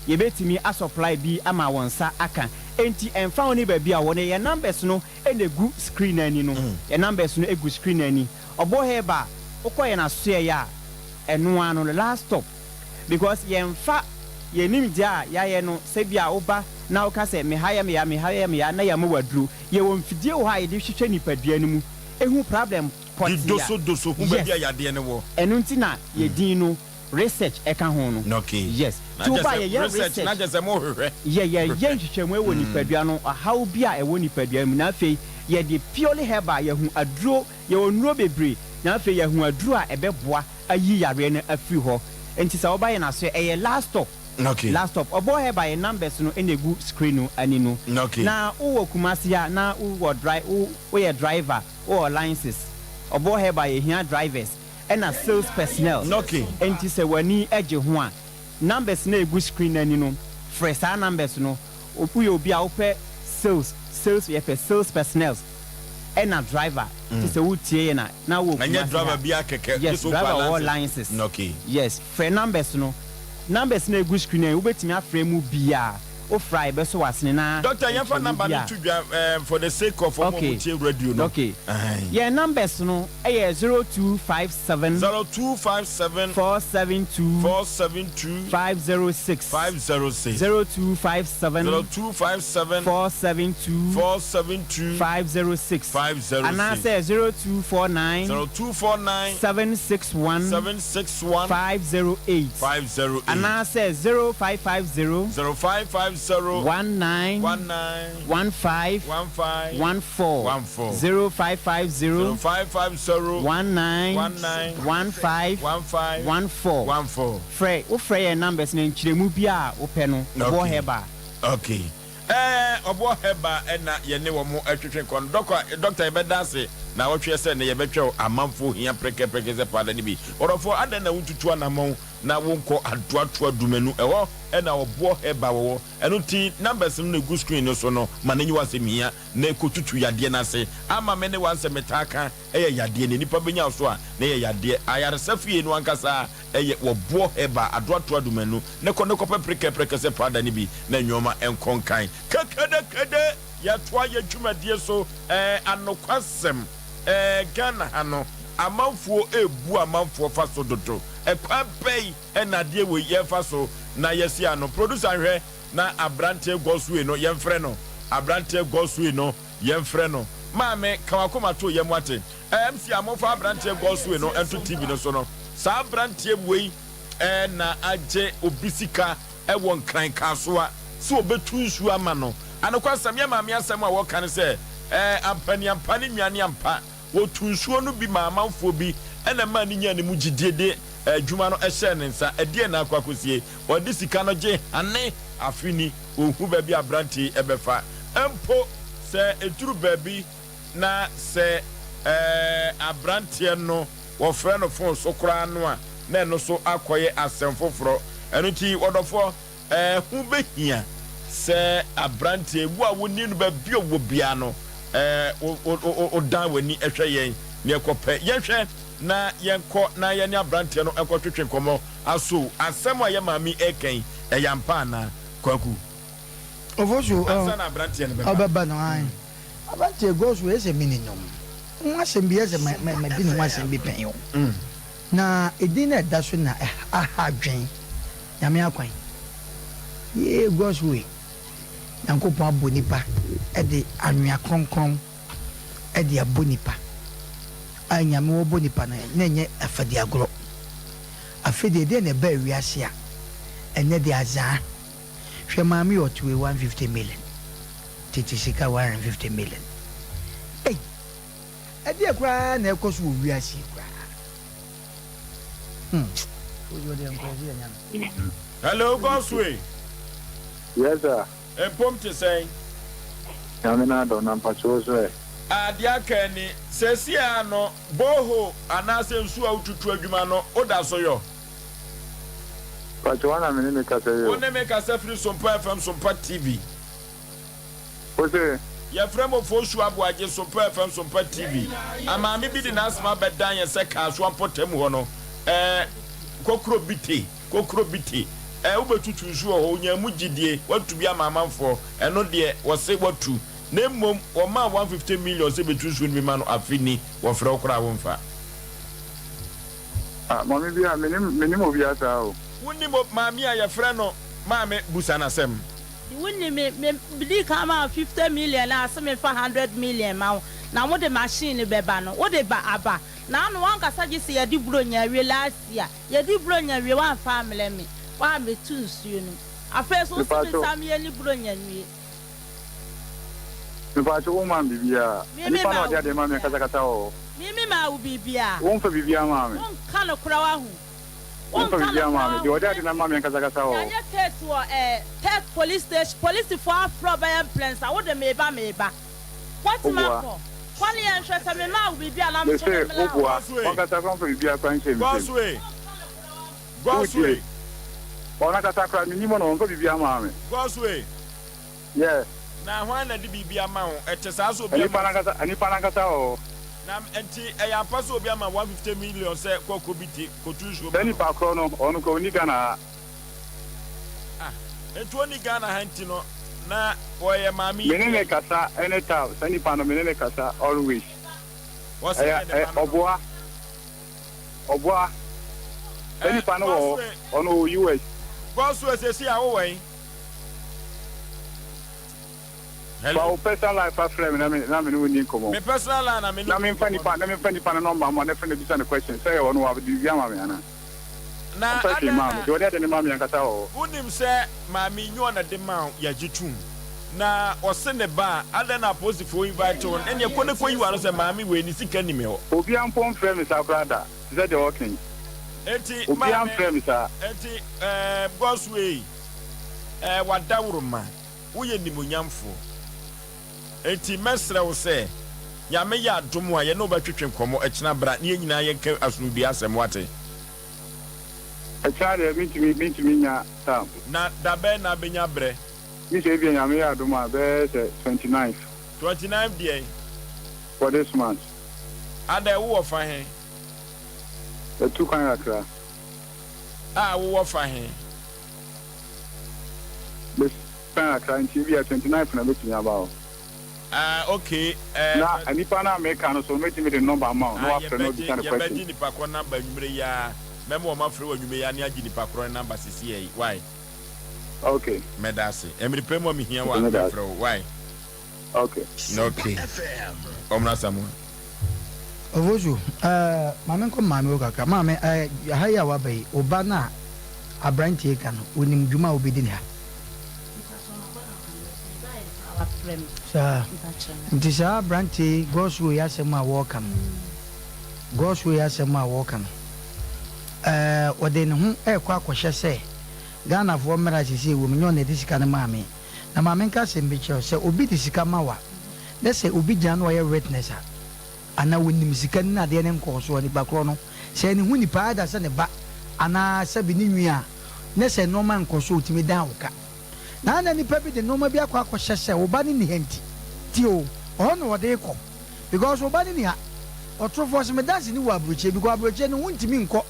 ye betimi a supply bi ama wonsa aka enti ɛmfa ho ne ba bia wo ne ye numbers no egu screen ani no ye numbers no egu screen ani obo heba ukoye na so ya ɛnoa no last stop because yɛmfa yɛnim dia yɛayɛ no sɛ bia woba na woka sɛ mehaya na yɛma waduro yɛwɔ mfidie wɔ ha yɛde hwehwɛ nipadua no mu ɛhu problem doso hu baabi a yadeɛ no wɔ ɛno nti na yɛdin no research ɛka ho no okay yes tuba yɛyɛ research na gyesɛ mo hwehwɛ yɛyɛ nhwehwɛmu ɛwɔ nipadua no ahaw bi a ɛwɔ nipadua mu na afei yɛde purely herbal yɛhu aduro yɛwɔ nnuro bebree na afei yɛhu aduro a ɛbɛboa ayi yare no afiri hɔ enti sɛ woba yɛ naso ɛyɛ last stop okay last stop obo he by numbers no enegu screen no ani no okay na wo kumasi a na wo driver wo licenses obo he by here drivers and a sales personnel okay enti se wani eje ho a numbers na egu screen ani no fresh numbers no opu ye obi a opɛ sales ye pɛ sales personnel and a driver se wo tie na wo kumasi driver bia keke yes driver all licenses okay yes fresh numbers no numbers na egu screen na ubetimi afrɛ mu bia o fry be so wasene na doctor yɛfa number no to for the sake of okay radio no okay yeah numbers no 0257 472 506 0257 472 506 and I say 0249 761 508 and I say 0550 19 15 14 0550 19 15 Frey o frey numbers na nchiremu bia o pɛ no obo heba okay obo heba na ye ne wo mo atwetwe kon doctor ebedase na wo twe se ne ye betwe amanfo hia preke ze pada ni bi orofo ada na wututu anamon na wonko adoato adumanu ewo na obo heba wo eno ti numbers no na gu screen no so no manenyi wasemia na ekotutu yade na se ama me ne wanse metaka yade ne nipa benya so a na yade ayaresafie no ankasa obo heba adoato adumanu ne kope preke se pada ni bi na nyoma enkonkan kakada ya toa ya dwumadie so anokwasem Ghana hano amanfo ebu amanfo fa so dodo ekwa pay na de we ye fa so na yesi ano producer hwe na abrante gosue no yemfre no abrante gosue no yemfre no maame kawakoma to yemwate MC amofa abrante gosue no ento TV no so no sa abrante we na agye obisika won kran kaso a so obetu nsu ama no anokwasam ya maame asem a wo kan se ampani nwane ampa wo tunsuo no bi maamanfo bi ena ma ni nya ne mu gidede adwuma no ehye ne nsa ade na akwakosie odi sika no gye ane afini ohu ba bi abranti ebefa empo se eturu ba bi na se abranti no wo frɛ no fon so kra no a na no so akoye asem foforo eno ti wodofo hu behia se abranti ebu a woni no ba bi owo bia no o dan wani ehwe yen ne ekopɛ yɛhwɛ na yɛnkɔ na yɛne abrante no ekɔtwetwe komo aso asɛm a yɛ maami eken ɛyampa na kwaku Ofosu Asana Branty and Ababa no ai. Abante goes with a minimum. Once and be as a man been once and be paying. Na edina daso na aha dwen. Nyame akwan. Ye goes way. Yankopon abonipa e de anwea kronkron e de abonipa. Anyame wo bonipa na nye afade agro. Afade de na ba wiase a enye de azaa. Hwe maami otuwe 150 million. Titi sika 150 million. Hey. Ade akwa na ekoso wo wiase kwa. Hello, Gosway. Yes, sir. A pump to say. Yamina don't know Adia Kenny says, yeah, no, Boho, and I say, so out to Twagumano, Oda Soyo. But one I mean, make us a free Sompa from Sompa TV. What's it? Your friend of Osei Aboagye Sompa from Sompa TV. And my maybe the Nasma bed down and second one pot him one. Kokro biti. Ube to show Honya Mujidi, what to be a mamma for, and not dear was say what to. Name mom or ma 150 million say between swim man of Fini or Frokra Womfa. Mammy, be a minimum of Yata. Wouldn't you, mammy, your friend, no, mammy, Busana Sem. Wouldn't me come out 50 million, or some 400 million. Now, what the machine bebano, what the ba. Now, no one can suggest you did Brunya real last year. You did Brunya real one family me. Why me too soon? I first was some yearly Brunya. The Pacho woman be here. Mimi, my mammy, Kazakatao. Mimi, my will be beer. Won't for be your mammy. One kind of crow. Won't for be your mammy. Your dad and my mammy, Kazakatao. I just to a tech police station, police for Florida plans. I wouldn't make a what's my for? One year interest, I mean, will be alarm. They say, Gosway. Onakasakra minimum on be your mammy. Gosway. Yes. Now, when the BB amount, it is also be a Panagata. Nam enti eya paso obi ama 150 million say Koko biti kotusho Beni pa krono onu ko ni Ghana etu oni Ghana hanti no na oye mami menene kasa anytime sani pa no menene kasa always oboa beni pa no onu US boss we say a wo wen hello personal life after na me no ni komo me personal life na me no na me fani pa no number mo na friend bi send question say onu wa di bia ma me ana na ada ma do dey ma me nkata o unim say ma me nyu na de ma ya jitum na ose ne ba ada na post for invite on ene ko ne ko yi wa no say ma me we ni sika ni me ho obi am pon friend sa brother say the working enti obi am friend sa enti Gosway wadawruma wo ye nimonyamfo enti mesra wo se ya me ya dom a ye no ba twetwe nkomo akina bra ne nyina ye ka asumbi asem wate achare mitimi nya tam na da be na benya bre mi se bi nya me ya dom a be 29 day for this month ada wo fa he the two kan akra wo fa he this kan akra nti bi 29 na betimi aba okay. Na anipa na America no so metimi the number amount no after no discount question. Ya nipa ko number nwumre ya. Memo ma frɛ nwumre ya ne agi nipa ko number sisi yi. Why? Okay. Medase. Emri pemo mi hia wa frɛ why? Okay. Okay. Omra samu. Ovoju, mame ko mame okaka. Mame ha ya wa bai oba na abrantie ka no onim dwuma obedi ne ha. Nti saa branti Gosway asem a welcome. Gosway asem a welcome. Ode ne ho ekwa akohye se Ghana fo mera sisi wo menyo na disika na maame. Na maame nka sem bi che se obi disika mawa. Na se obi gyan wo ye witness a. Ana wonim sika na de ne nko so ni bakro no. Se ne hu ni pa da se ne ba. Ana se bi ni nwia. Na se no man nko so otimi dan wo ka. Na na nipa bi de no ma bi akwa akohye se wo ba ni ne henti. Tio ono wode kom because obani ni ha otrofo se me dance ni wa abroche because abroche no wuntimi nko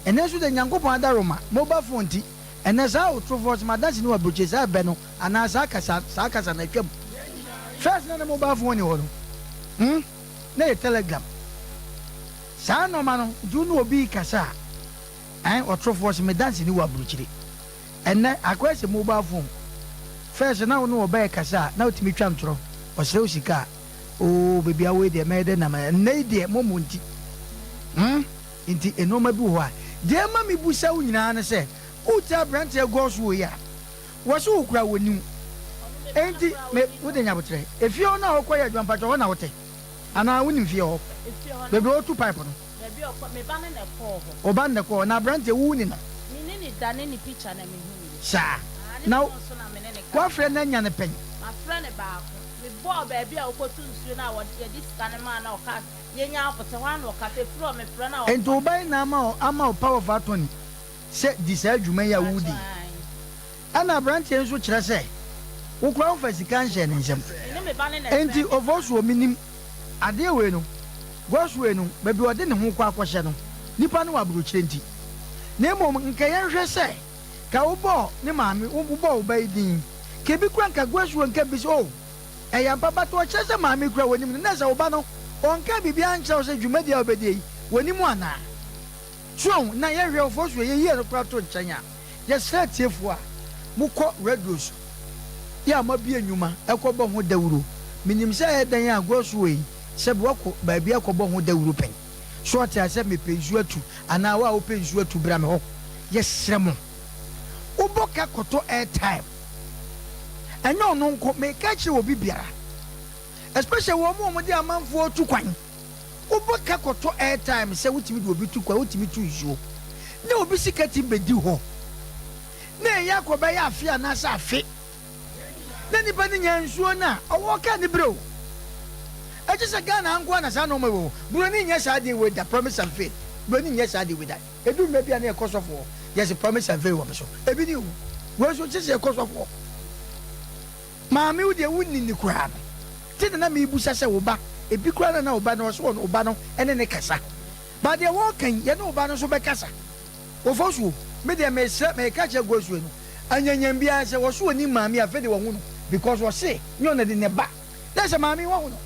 ene so de nyankopon adaroma mobile phone ti And as our true voice, my dancing no abroaches are beno, and as Sakas and I kept first no mobile phone. Nay, telegram. San no man, do no be Cassa. And or true voice, my dancing no abroachity. And then I question mobile phone. First, now no obey Cassa, now to me tramtro, or so sika. Oh, baby, away the maiden, and nay, dear Momunti. Inti enoma bi ho a de ma me busa wo nyina na se uta branch e go so ya wo so ukura wonim enti me wo de nyabotre efi o na okwa ya dwampa to na wote ana wonim fie ho be be o tu pipe no be o me ba na ko ho o ba na ko na branch e wu ni no mi ni da ni picture na me hu sa na kwa friend na nya ne pen ma friend ba ko me bo baby a okotu nsuo na wo de dis kan ma na o ka yenya apote wan wo ka te fro me fro na o ento bai na ama power of attorney se disa adwuma ya wudi ana branch enso kire se wo kura wo fasika nhye ne nsem enti ovosu o minim ade we no gosu we no bebi ode ne ho kwa akwhye no nipa no waburo kire enti na emom nka yenhwe se ka wo bo ne maami wo bo wo bai din ke bi kura nka gosu nka bi so eyampa bato o chese maami kura wonim na se wo ba no onka bibia ncha se dwumadi a obedi wonimu ana so na ye hwe ofosu ye no kura to nchanya ye stratiefo a mukọ radios ya mabi enwuma ekọbọ ho dawuro minim se e dan a gosu yi se bo ko ba bia ekọbọ ho dawuro pen so ata se me pensu atu ana wa o pensu atu bra me ho ye sremo uboka koto airtime enyo no nko me ka chi obi biara especially wo mo de amanfo tu kwan uboka koto airtime se wutimi de obi tu kwan wutimi tu nsuo na obi sikati bedi ho na yakoba ya afia na sa afi na nipa ni nyansuo na owo ka ni bro ejisa Ghana anko na sa no mewo bro ni nya sa de we da promise and faith bro ni nya sa de we da edu me bia na ekosofo yes promise and faith wo so ebi ni wo so chese ekosofo maami wo de wunni ni kura no ti na me ibusa se wo ba ebi kura na wo ba no so no ba no ene ne kasa ba de wo kan ye no ba no so be kasa ofosu me de me se me ka che gosu no anyanyam bia se wo so ni maami afa de wo hu no because wo se nyo na de ne ba na se maami wo hu no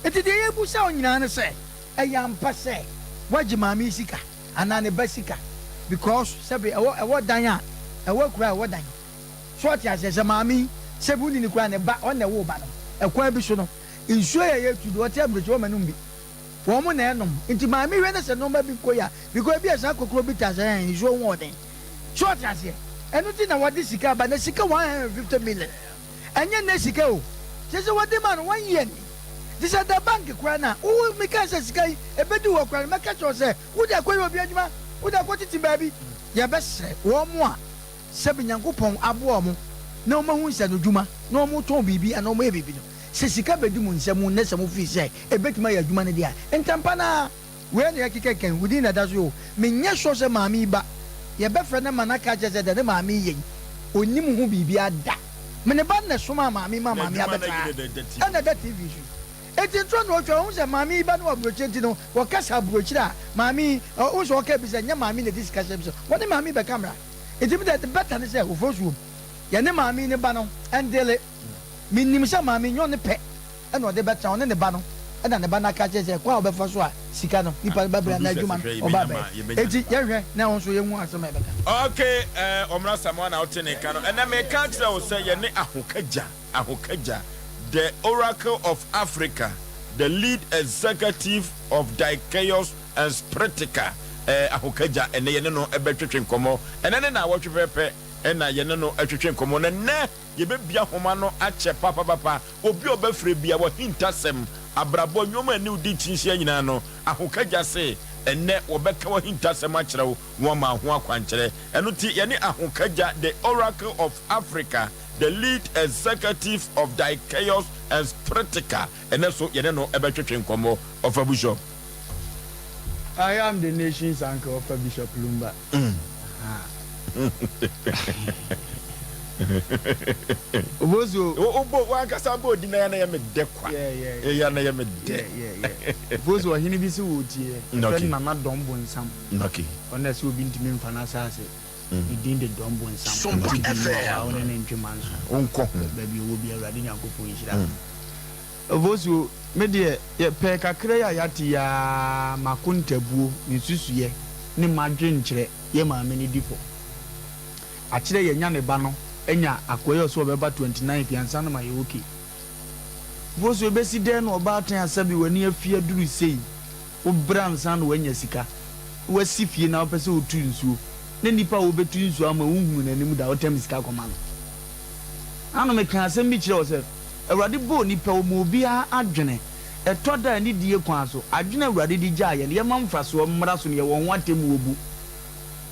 eti de ye busa onyina ne se eyampa se waji maami sika ana ne ba sika because se be ewo dan a ewo kura ewo dan so ati ase se maami se bu ni kura ne ba on na wo ba no ekwa bi so no nsuo ye tu do oti abrochi wo manum bi wo mo na enom nti maami hwe ne se no ba bi koya because bi asa kokoro bi ta se nsuo wo den so ati ase enu ti na wadi sika ba na sika 150 million anya na sika o se wadi man 1 year ni this is the bank kura na o me ka se sika ebedi wo kura me ka cho se wo da koyi obi adwuma wo da kwotiti baabi ya besre wo mo a se binyankopon abo mo na o ma hu nsa no dwuma na o mo ton bibi ana o mo e bibi no se sika bedi mu nsam na se mo fi se ebetima ya dwuma ne dia entampa na we na yakikeken wudi na da so me nya so se maami ba ye befre na manaka je se de ne maami yen onim hu bibi ada me ne ba na so maami abeta ana da tv show eti tro no twa hu se maami ba no abroche ti no wo kasa abroche a maami o so ka bi se nya maami na discussion so what the maami be camera eti me that better ne se ofosuo ye ne maami ne ba no endele minim se maami nyo ne pe e no de better on ne ba no e na ne ba na ka che se kwa obefa so a sika no nipa ba bra na adwuma oba be eti ye hwe na won so ye hu asem e beka okay omra samoa na otene ka no na me ka kira wo se ye ne ahokaja the Oracle of Africa, the lead executive of Chaos and Spretica, ahokaja ene ye no ebetwetwe nkomo ene na awotwe pepe ena ye no etwetwe nkomo ne ye be bia homa no ache papa obi obefre bia wo hintasem abrabo nwoma ani udi chinhia nyina no ahokaja se ene obeka wo hintasem akere wo ma ho akwankere eno ti ye ne ahokaja the Oracle of Africa, the lead executive of Chaos and Spretica, and also ye no ebetwetwe nkomo of a bishop. I am the nation's uncle of Bishop Lumba. Obozo obo wankasa bo di na ya me de kwa ya na ya me de Obozo hini bi se wotie friend mama dombo nsam okay ona se obi ntimi mfa na asase idin de dombo nsam Sompa FM one ne ntweman so onko baabi wo bi awurade nyankopɔn yira Oforisuo me de ye pe kakra ya yate ya makontabuo nsusuye ne madwenkyerɛ ye maame ne difo akyerɛ ye nya ne ba no enya akoye so obeba 29 piansa na ma ye okay Oforisuo besi den no oba atan asabi wani afia duru sei wo bransa no wanya sika wasi fie na opese otu nsuo ne nipa wo betu nsuo ama wunhu nanim da otem sika koma no ano me kan asem bi kyerɛ wo sɛ awurade bo nipa wo mo bia adwene etoda ni die kwan so adwene awurade di gya ye ye mamfa so mmra so ne ye won watem wo bu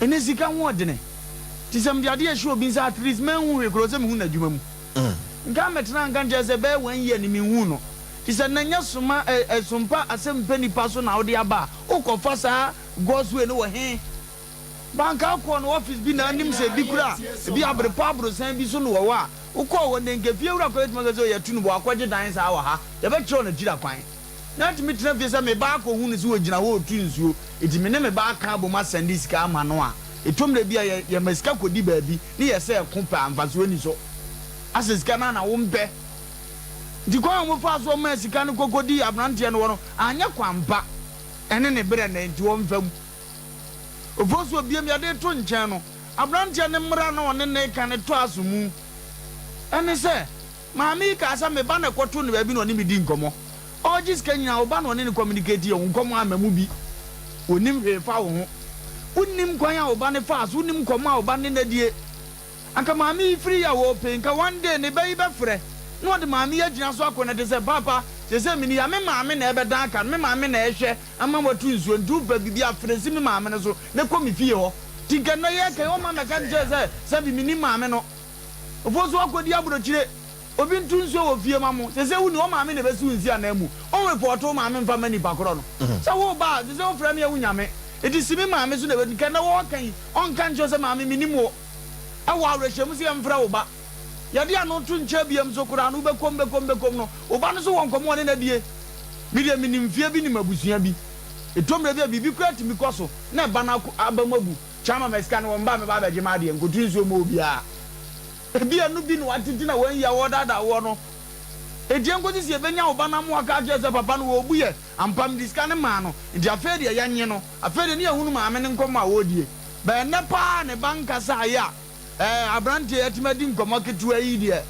ene sika ho odene ti sem de ade ehwe obi nsa at least man hu rekro se me hu na dwuma mu nka metena nka nje se be wan ye ni me hu no ti se nanya soma Sompa Asem Mpe Nipa so na wo de aba ukofa sa goswe no wo he banka ko no office bi na anim se bi kura bi abrepa abrosan bi so no wo wa ukọ wo ne nkefie wura ko etuma so ya tunu bo akwaje dan sa wa ha ya be kiro na gira kwan na timi tena fie se me ba ko hu ne so wo gina wo otu nsuo etimi ne me ba ka bo ma sandi sika ama no a etom de bia ya masika kodi baabi ne ye se kompa amfa so ni so asesika na wo mpe di kwa mo fa so ma sika ne kokodi abrantie no no anya kwampa ene ne bere na nti wo mfam Oforisuo biem ya de to nkyɛn no abrantie ne mmra na one ne ka ne to asomu ene se maami ka asa me ba na kwoto ne baabi no ne medi nkomo ogis kanya oba no ne communicate ye nkomo amamu bi onim hwefa wo ho unim kwan a oba ne fa so unim nkomo a oba ne nadie anka maami free ya wo pe nka one day ne bayi be frɛ no de maami ya gyina so akɔ na de se papa se mini ya me maami na ebe dan kan me maami na ehwɛ ama watu nsuo ndu ba bibi afrɛ si me maami ne so ne kɔ me fie hɔ tinka na ye kan o ma meka nje se bi mini maami no Oforisuo akodi abrochire obi ntu nsuo wo fie mamo se wuni o maami na be su nsi anamu o report o maami mfa mani pakoro no se wo ba se wo frɛ me ya wunyame edi si me maami so na be kan na wo kan on kan nje se maami mini mo awo awrehwemu se mfrɛ wo ba yadi anu tu nche biam so kura anu bekom no oba no so won komo ne na die mi de minim fie bi ni mabusua bi etomre bia bibi kura timi koso na ba na abamabu chama meska no mba me ba ba gema de nkotu nso mo bia ebi anu bi no atiti na wan ya wo dada wo no edie nkoti sie benya oba na mo aka je se papa no wo buye ampam diska ne ma no ndi afede ya nye no afede ne ehunu ma ame ne nkomo a wo die ba ne pa ne banka sa ya abrantie yatimadi nkomo ketua yi de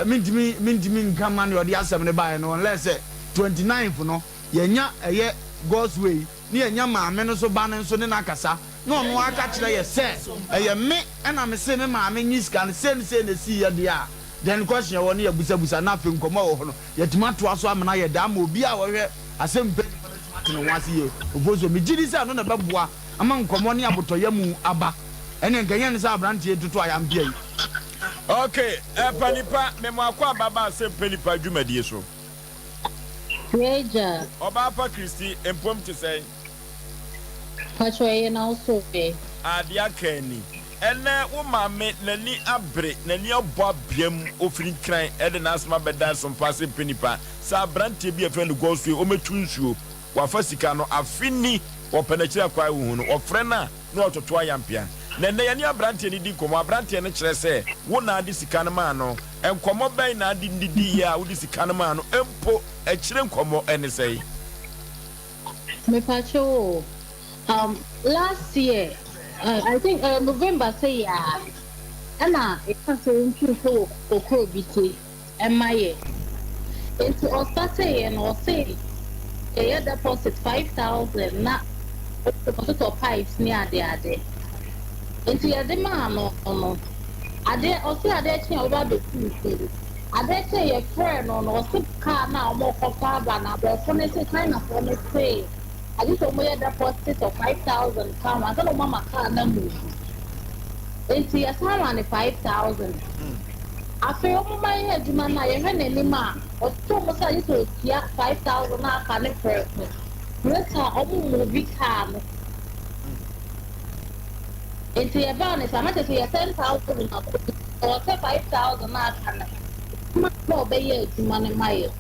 mintimi nkama ne odi asem ne bae no unless 29th no yenya eye God's way ni yenya maame no so ba ne so ne nakasa no no aka kire ye se eye me na me se me maame nyiska ne se ne si ye de a then question wo ne ya busa na fe nkomo wo no yatima to aso amena ye da ma obi a wo hwe Asem Mpe Nipa no wase ye Oforisuo me gidi se no na beboa ama nkomo ne abotoya mu aba ene nkanyen se abrantie tutu ayambia yi okay Panipa me mo akwa baba Asem Mpe Nipa dwumadie so Reja oba pa Kristi empom te sei Pachoye na osobe adia kani ene wo maame nani abre nani obo biam ofiri kran ede na asma beda Sompa Asem Mpe Nipa sa abrantie bi afre no gosue o metu nsuo wafa sika no afini wo penachira kwa hu no ofre na no ototo ayampia na ne yani abrantie ni di komo abrantie ne kire se wo na adi sika no ma no enkomo ben na adi ndidi ya wo di sika no ma no empo e kire nkomo ene sei me pacho last year I think November say ya ana e ka so ntu so okro biti emaye into o start and o say e deposit 5,000 na deposit of pipes ni ade into ya de ma no ade o say ade chen over the two ade say your friend no so car na o ko fa ba na be for ne say kind of for me say I just omo ya deposit of 5,000 come I don't mama car na move into ya say 5,000 after omo my head you man na ye hwe ni ma o to mo say you to 5,000 na ka ne per Reta omo movie car no into your bonus, I might say 10,000 or 5,000 not more bay to money mile.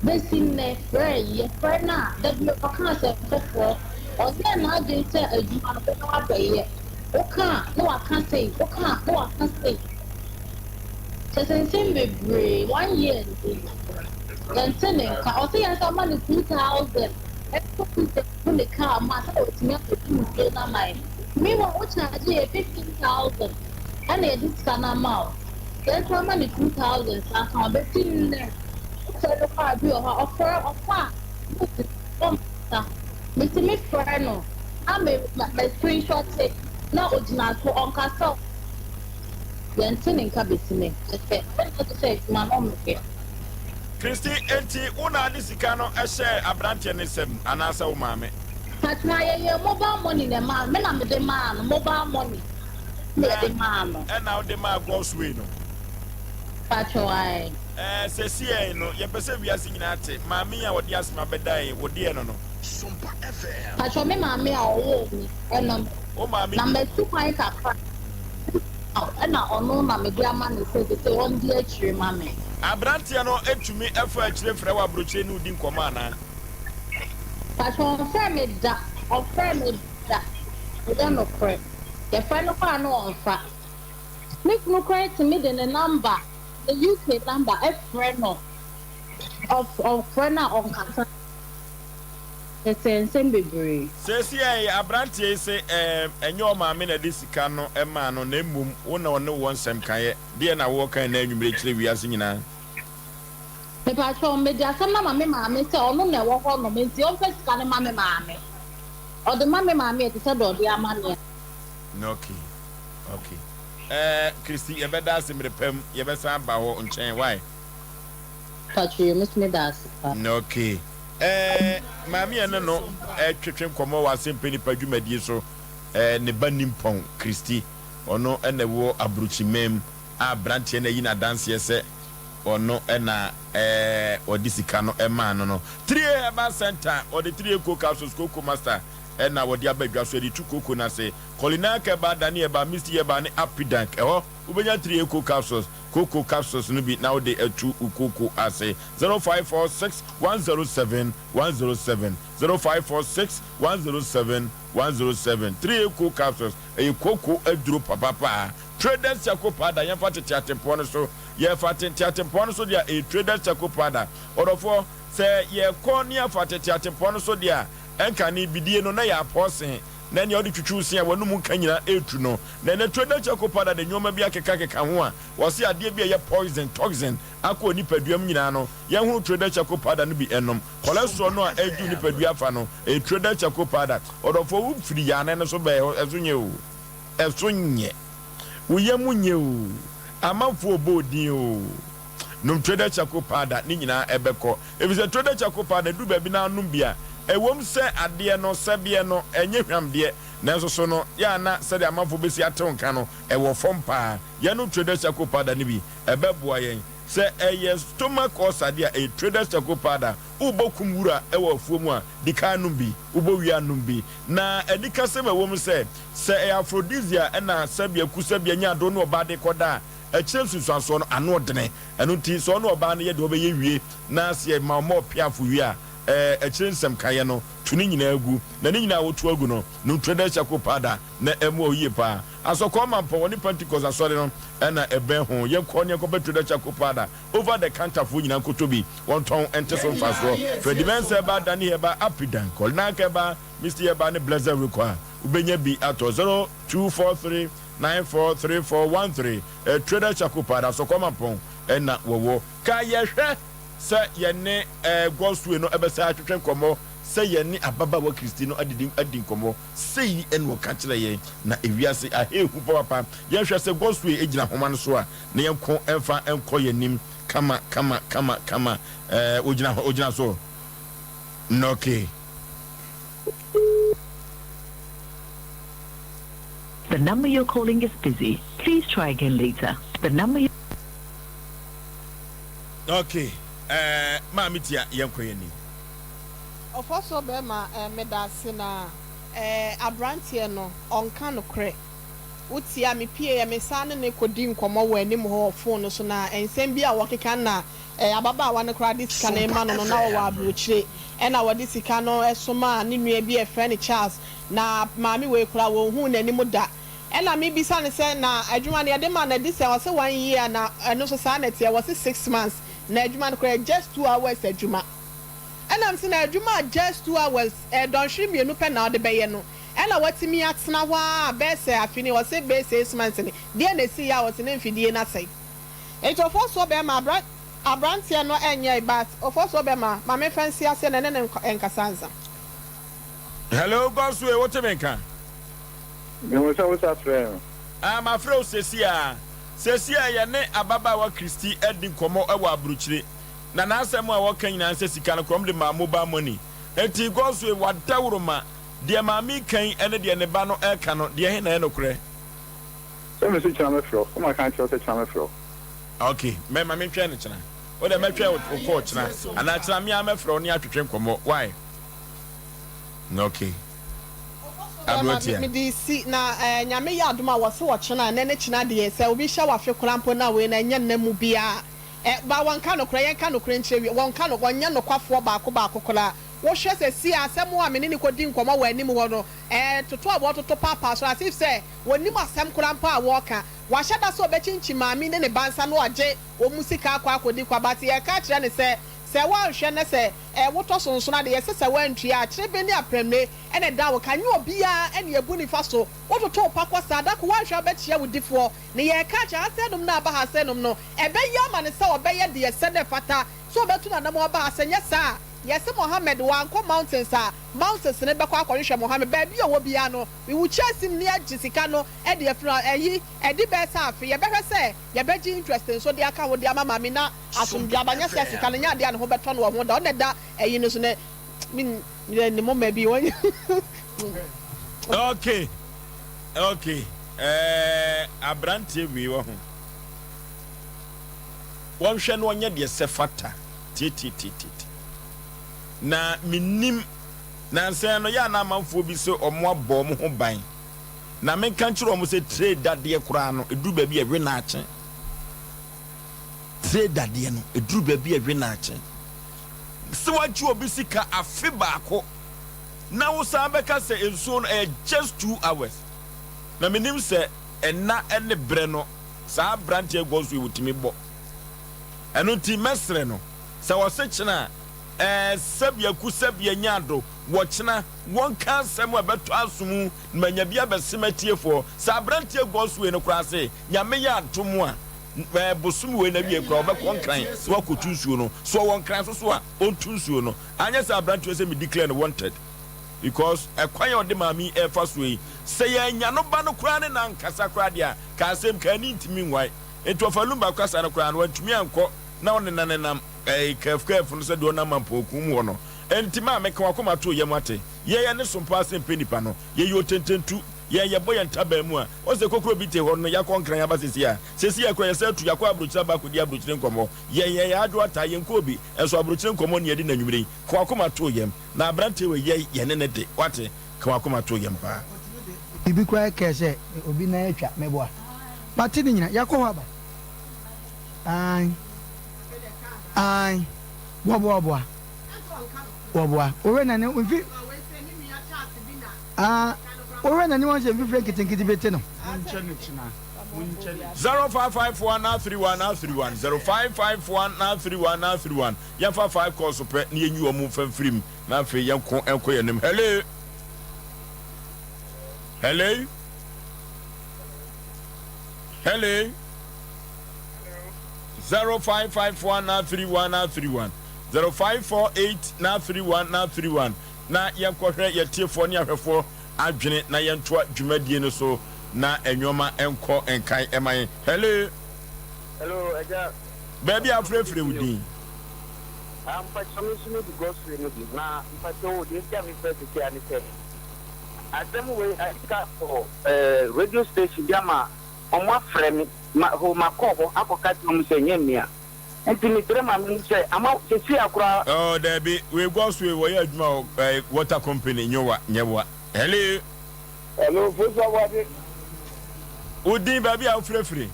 This in the fray, for now, that you can't say for or then I did say a human bay. Okay, no, I can't say. Okay, no, I can't say. Just in same baby, 1 year. Then sending car. I'll say I saw money 2,000. When the car, my house, me up to 2,000. Meanwhile, what charge 15,000. And they just can amount. Then some money 2,000. I can't be seen there. So the car be offer. Mr. Miss Ferno, I'm a screenshot take. Now, original to Uncle So. Then sending cabin. Say, my mom here. Christy, enti, una disikano, share a branch and some, and answer, mammy. But my mobile money, the man, when I'm the man, mobile money. The man. And now the man goes win. But why? Say, no, your person we are singing at it. Mammy, I would ask my bedday, would dear no. But your mammy, oh, and number 2 points are cracked. And I know my grandma said it's one dear tree, mammy. Abrantiano, to me, effort, Frewa Bruchenu, din commander. But on family that, we don't know correct. The final no on fact. Make no correct to me than the number, the UK number, friend of friend on Casa. The same baby. Says ye, Abranti say, and your mamma, this cano, a man on name, one or no one, some kaye, dear, I walk and name you, we are singing. The patron made us some mamma, say, or no, walk on the means the office can mammy mammy. Or the mammy to said, or the money. Okay. Christy, you better ask him the pem, you better say about on chain. Why? But you miss me that. Okay. Mammy, and no, Chicken Como was Asem Mpe Nipa Dwumadi so, ne banim pon Christy, or no, and the war abruchi mem, a branch and a yina dance, yes, or no, and or disicano, a man, no. 3 about center, or the 3 cookouts, cocoa master. And now what the abeg ready to cook na say Colina Keba Dani ba Mr. Yeba Happy Dank ubenya 3 cocoa capsules no be now they 2 ukoko ase 0546 107 107 0546 107 107 3 cocoa capsules e cocoa edro papa traders chakopada yan fatete atempo no so ye fatete atempo no so dia e traders chakopada orofo say ye konia fatete atempo no so dia enka ni bidie no na ya aposen na ne odi twetwu se wonu mu kanyina etu no na ne trader chakopada de nyoma bi akeka ho a wo se ade bi ye poison toxin akọ nipaduam nyina no ye hu trader chakopada no bi enom cholesterol no a eju nipadua fa no e trader chakopada odofo wu firi ya na so be ezunye o ezunye wo ye munye o amanfo obodin o no trader chakopada ni nyina ebekọ ebise trader chakopada du ba bi na anum bia ewom se ade no sebie no enye hwam de nanso so no ya na se de amafo besi atonka no ewo fompa ye no trader chakopada ni bi ebeboa yen se eye stomach osade a trader chakopada ubokum wura ewo afuom a dikanum bi ubowi anum bi na edika se mewom se e aphrodisia na sabia kusabia nya do no obade koda echire susuaso no ano dene eno ti so no oba no ye de obeye wie na se ma mo piafo wie a echire nsem kaye no tuni nyina agu na ni nyina wotu agu no no trader chakopada na emo oye pa asoko mampo woni pentecost asore no na ebe ho ye ko ne ko trader chakopada over the counter fo nyina kotobi won ton ente so faso fredimense ba dani he ba apidan kol na ke ba Mr. Yeba ne blazer require ubenya bi ato 0243 943413 trader chakopada asoko mampo na wowo ka ye hwe se yene goswe no ebesa atwetwen komo se yene ababa wa Kristino adin komo sei enwo ka kire ye na ewiase ahehu papa ye hwe se goswe egina homa no so a na yenko emfa enko yenim kama ogina so no okay. The number you're calling is busy. Please try again later. The number Okay. Mamitia yankoyeni. Ofoso be ma medase na abrantie no onka no kre. Utia me pie ya mesane ne kodi nkomo wa anim ho phone so na ensem bi a wokeka na ababa wa ne kra disika na ma no na wa abrochire e na wodi sika no esoma ne nua bi e friend Charles na maami we kra wo hu na anim da ɛna me bisa ne sɛ na adwuma ne yɛde ma na di sɛ ɔsɛ 1 year na ɛno so saa na ɛteɛ wɔse 6 months na adwuma no koraa just 2 hours adwuma ɛna m sɛ na adwuma just 2 hours dɔnhwere mmienu pɛ na ɔde bɛyɛ no ɛna watimi atena hɔ a bɛsɛ afini wɔse bɛsɛ 6 months ne deɛ na esi ya wɔse ne mfidie na sɛ etofo so bɛma abranteɛ no ɛnyɛ but ofo so bɛma mame fancy ase na ne nkasanza. Hello Goswe, what you make? What's up, friend? I'm afraid Sesia ye ne ababawa Christy Edin komo ewa abruchire. Na na asem a wokan nyina se sika no krom de ma mobile money. Enti Goswe wadawroma de ma mi kan ene de ne ba no eka no de he na e no kure. So me se chama fro. Come kan cho se chama fro. Okay, me ma me twa ne chena. O de me twa o ko chena. Ana chena me amefro ne atwetwe komo. Why? Okay. Me di si na nyame ya adoma wo se wo chena na ne chena de se obi hya wa hwe krampo na we na nya na mu bia ba won ka no kra yen ka no kra nchire won ka no nya no kwafo baako kra wo hwe se si asem a me ne ko di nkomo wa anim ho no toto abo toto papa so as if say wonim asem krampo a wo ka wa hya da so obechinchi maami ne bansa no age wo musika akodi kwabate ye ka kire ne se wa hwe ne se woto sonso na de ye se wa ntua a kire be ni apremne ene da wo kan yo bia ene ebu ni fa so woto to pakosa da ko wa hwe be chia wudifo ne ye ka kire asenum na ba ha asenum no ebe ye ma ne se obeye de ye se ne fata so obetu na nam oba asenye sa yes Mohammed wan ko mountains ne be kwa akɔhwehwɛ Mohammed ba bi owo bia no we wu chase ni agisika no e de afra eyi e di be sa afi ye behwɛ sɛ ye be gi interesting so de aka wo de ama mami na asum bia banya sɛ sika no nya de an ho beto no wo da on da eyi no so ne min ni mo ma bi won. Okay abrante wi wo ho won hwɛ no nya de sɛ fata ti na minim na nse no ya na amanfo bi se omo abɔ mo ho ban na me kan kire omo se trade dade kura no edu ba bi ewe na ache trade dade no edu ba bi ewe na ache se wachi obi sika afi baako na wo sa beka se enso no just 2 hours na minim se enna ene bre no sa branch egos we wutimi bɔ eno ti mesre no se wo se chena sabia ku sabia nyado wochena won kan sem abeto asumu manya bia besematiefo sa brantie goswe no krase nyame ya adomo a bosum we na wie kra obekon kran so wakotu nsuo no so won kran so a ontu nsuo no anya sa brantie se me declare wanted because ekwan ya ode mami efa so yi se ya nya no ba no kra ne na nkasa kra dia ka asem ka ni ntimi nwai etofalumba kwasa no kra no wantumi anko na one nanenam kef no se do na mampokum wo no entima meka wakoma to yem ate ye ne Sompa Asem Mpe Nipa no ye yotententu ye boye ntaba mu a o se kokro bi te ho no ya konkran ya basisi a sesi ya kwa ye se tu yakwa abrochira ba ko di abrochire nkomo ye ado ata ye nkobi enso abrochire nkomo ne ye di na nwumire ka wakoma to yem na abrante we ye ne ne de wate ka wakoma to yem pa bibi kwa ke se obi na atwa meboa mate ni nyina yakwa ba ai wabwa owe na ne mfi owe na ne won se mfi kitinkiti bete no 055131 055131 yafa 5 calls pe ne yenyu omu famfrim na fe yenko enko yenim hello 055131 054831 na yenkohwe yetiefo ne ahwefo adwene na yentoa dwumadie no so na enwoma enko enkan eman hello eja baby afrefre wudi pa chomisumi di grocery no bi na pa to de tia mi first ti ani se Asem we aska for radio station jama omo afre mi ma ko akoka ti mo se nyemia enti mi tre ma mi se ama se si akura oh debi we go so we ya adwuma water company nyewa hello Osei Aboagye udi baby afrefre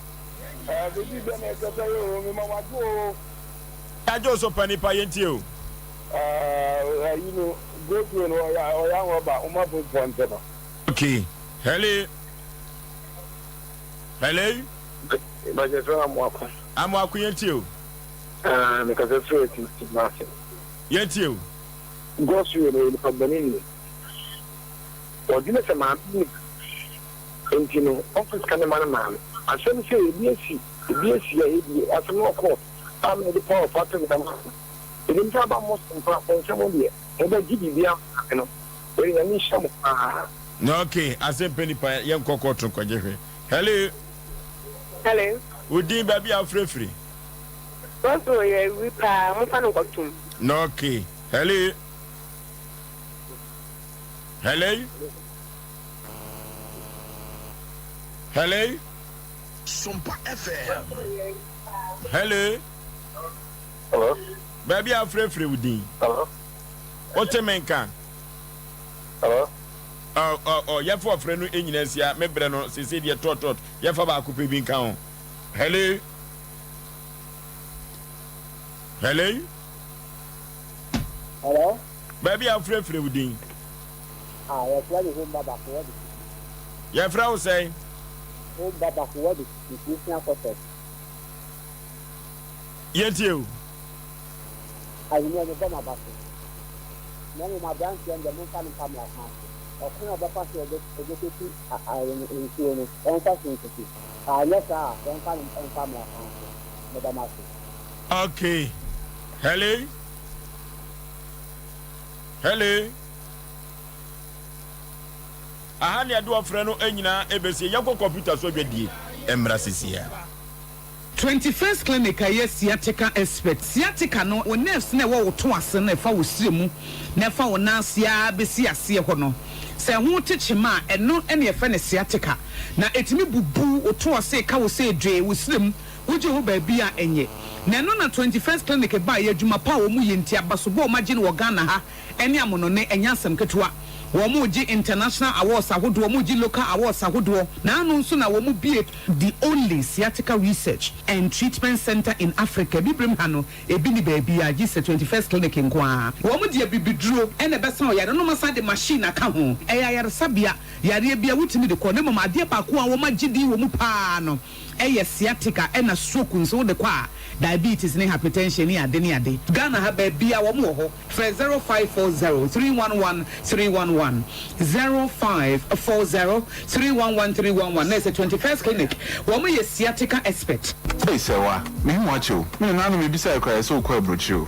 bibi be na se yo mi ma wajo ajo so panipa yenti o you know go to no ya ba uma bo ponte no okay hello Hello? But you're from Wako. I'm walking at you. Because it's really massive. Yet you. Go through the company. Or do you know, man? And you know, office can man. I shouldn't say, BSC, as a more court. I'm the power of part of the man. It didn't have most important someone. And I give you, you know, very unusual. No, okay, Asem Mpe Nipa, young cocoa to Kwajefe. Hello. Hello. Would you be free? What's the we pay? No, okay. Hello. Hello. Hello. Sompa FM. Hello. Hello. Baby, I'm free with you. Hello. What's a man can? Hello. Oh, you have a friend in Indonesia, maybe no, Cecilia Tot, you have a copy being count. Hello. Hello. Hello. Baby, I'm free with you. Yes, what is home back? Your Frau say, home back, what is Christian process? Yet you. I know the bomb about it. None of my branch and the moon family family account. Or can I pass your education? I am in Tune, and facility. Yes, sir, one family account. Madam. Okay. Hello. Hello. Ahani adu afreno enyina ebesi yakọ computer so dwedie emra sisia 21st clinic aye sciatica expert sciatica no wo nerves na wo to ase na fa wo siremu na fa wo nasia besi ase ho no se ho techema eno ene efa ne sciatica na etimi bubu wo to ase ka wo se dwe wo siremu wo je ho ba bia enye na no na 21st clinic ba ye adwuma pa wo mu yenti abaso bo magine wo Ghana ha ene amono ne enyasem ketewa Womuji international awards ahodo womuji local awards ahodo na anu nso na womu be the only sciatica research and treatment center in Africa bibrim hano ebi ni baby a gise 21st clinic nkwa womu de bibiduro ene besa o yare no masa de machine aka ho eya yare sabia yare bia wutimi de ko ne mama de pa ko a wo magidi womu pa no eye sciatica ena stroke nso de kwa diabetes ne hypertension ne ade ne ade Ghana ha ba bia womu ho 0540 311 311 0540-311-311. There's a 21st clinic. Woman is sciatica expert. Hey, Sewa, me watch you. Me nanu me bisa cry so kwa brochu.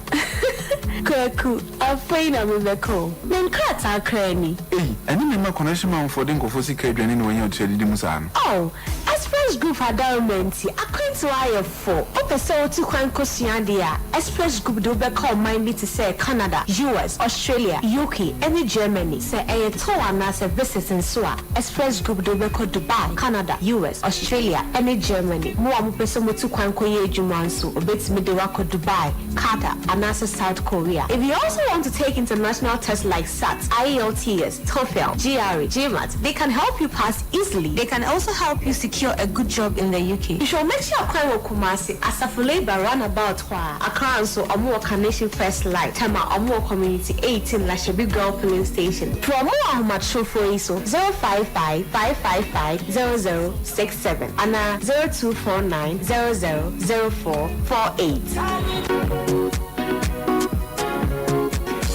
Kwaku, afraid I'm in the call. Then cut our cranny. Hey, and you make connection man for den kofosi kedwan ni when you tell di musan. Oh, Express Group adornment. According to IF4, open so to kwan kosiandia. Express Group do be call mind to say Canada, US, Australia, UK, and Germany. Say a tour and as a visit in Sua. Express Group do be call Dubai, Canada, US, Australia, and Germany. More person to kwan koye jumansu. Obet me de wako Dubai, Qatar, and as South Korea. If you also want to take international tests like SAT, IELTS, TOEFL, GRE, GMAT, they can help you pass easily. They can also help you secure a good job in the UK. You should make sure Akwa Kumasi, Asafule Roundabout, Accra and so Amuwa Carnation First Light, Tama Amuwa Community 18 Lashabi Girl Filling Station. For more Ahmad Shofo 055-555-0067 and 0249-000448.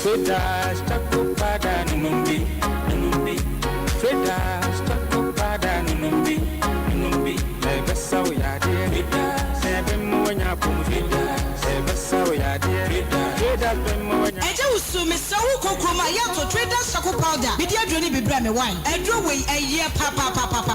Fredas takupada numbi Fredas takupada numbi Ebesa oyade Ebe mwanya pumu Ebesa oyade Fredas bemwanya Eje usume sawu kokroma yato Fredas taku powder Bidi adroni bibra me wine Edro we eye pa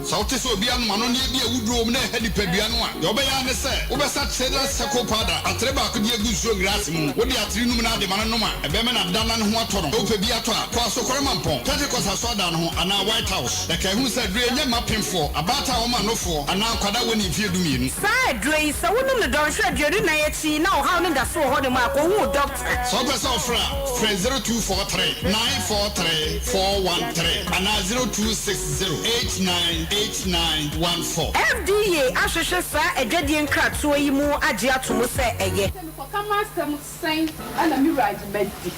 Sauti so bia no mano ne bia wudro ne hedi padua no a yo be ya ne se wo be sa Fredas taku powder atreba akodi agusuo grass mu wo de atri num na de mano no ma ebe me na dana ne ho ato no wo pe bia to a kwa so korema mpon Pentecost asoda no ho ana White House da ka hu se dre nya mapemfo abata wo ma nofo ana kwada woni fie dumienu sa dre so wonu ne don hwe dre na ye ti na o ha ne da so ho de ma ko hu doctor so be so fra 0243 943 413 ana 0260898914 FDA ahwehwe sa adwadie nkratoa yi mu age atomo se eye kama sam sen ana mi right bedi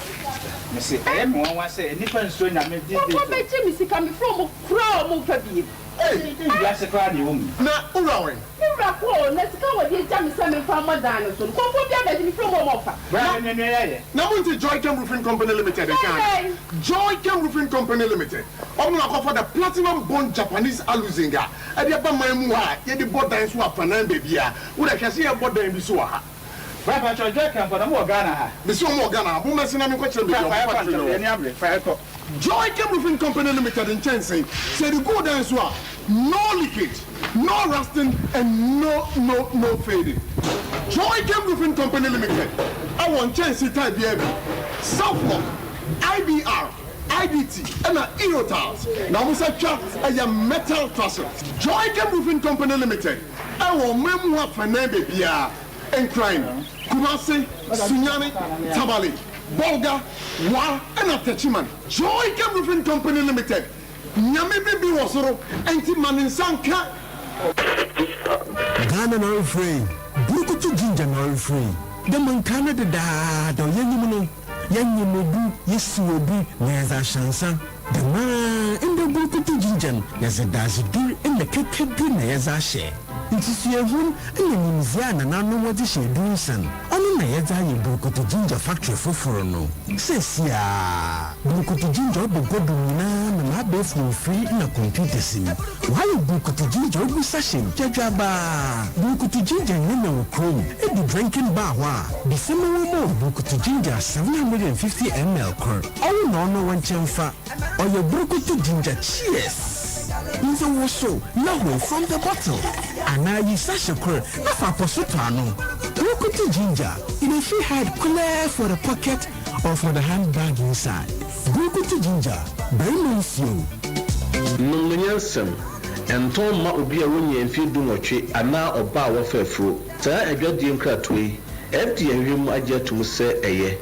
me say I am one say nipa nso na me di ko be ji mi sika mi from kro mo fa bi Hey, that's a crowd you woman. Now, Urawe. Let's go with you, Jamie Simon from Madonna. So, come put your bed in from offer. Now, into Joy Cam Roofing Company Limited. Joy Cam Roofing Company Limited. I'm going to offer the platinum bond Japanese aluzinga. And the Bamamuha, the border swap for 9 baby. Would I see a border in Bisua? Papa Joy Cam for the more Ghana. The so more Ghana, who must not question Joy Cam Roofing Company Limited in Chelsea said the go down swap. No leakage, no rusting, and no fading. Joy Cam Roofing Company Limited. I want Chelsea type BB, Southlock, IBR, IDT, and Erotiles. Now we say chat a metal trusses. Joy Cam Roofing Company Limited. I want Memoir for Nebia and Crime, Kumasi, Sunyani, Tabali, Bolga, Wa, and Atachiman. Joy Cam Roofing Company Limited. Nyame bibi wasoro enti maninsanka Ghana no free bukutu ginger no free the man Canada da do yanyimu yanyimu yesu obi na za shansan the man in the bukutu ginger yes does do in the keke na yaza share nti suehun ene nimzia na nanu wodi she dunsan onu na yaza ye bukutu ginger factory foforo no sesia bukutu ginger obogodu na na be from free na computer sim why bukutu ginger obu session jajaba bukutu ginger na wo chrome e be drinking bar wa the same wo bukutu ginger 750 ml cur all no one chamfa or your bukutu ginger cheers Nze woso na ho from the bottle ana yi sasha kure na fa posutano bukutu ginger in a free hide clear for the pocket or for the handbag inside bukutu ginger very nice you Nunyansem enton ma obi a wonye mfi dumotwe ana oba a wofafuro ta adwadie nkratoi FD enwem agyetum se eye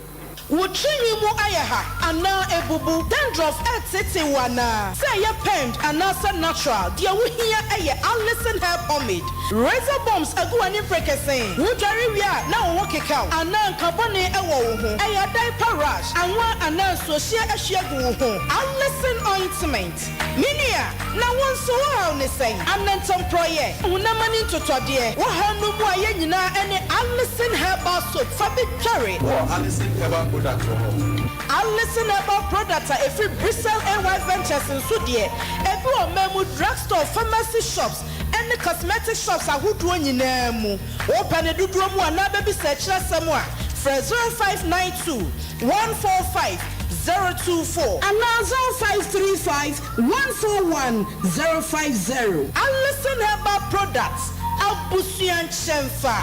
Wuchiri mu ayaha ana ebubu dandruff etete wana say ye pend ana sa natural dia wuhia eye alison hair pomade razor bombs aguani prekesen wudware wia na wo kekao ana nkabone ewo wo ho eye diaper rash anwa ana sosia ehwiagu wo ho alison ointment minia na wonso wo ne say anentom proye unamani totode wo hanu mu aye nyina ene alison herbal soap fabi carry alison herbal Alison about product a free Bristol AY Ventures in Sudie. Every memu drugstore, pharmacy shops, and the cosmetic shops are who do in name. Open a do drum one baby search somewhere. For 0592 145 024 and now 0535 141 050. Alison about products. Abusian Chenfa.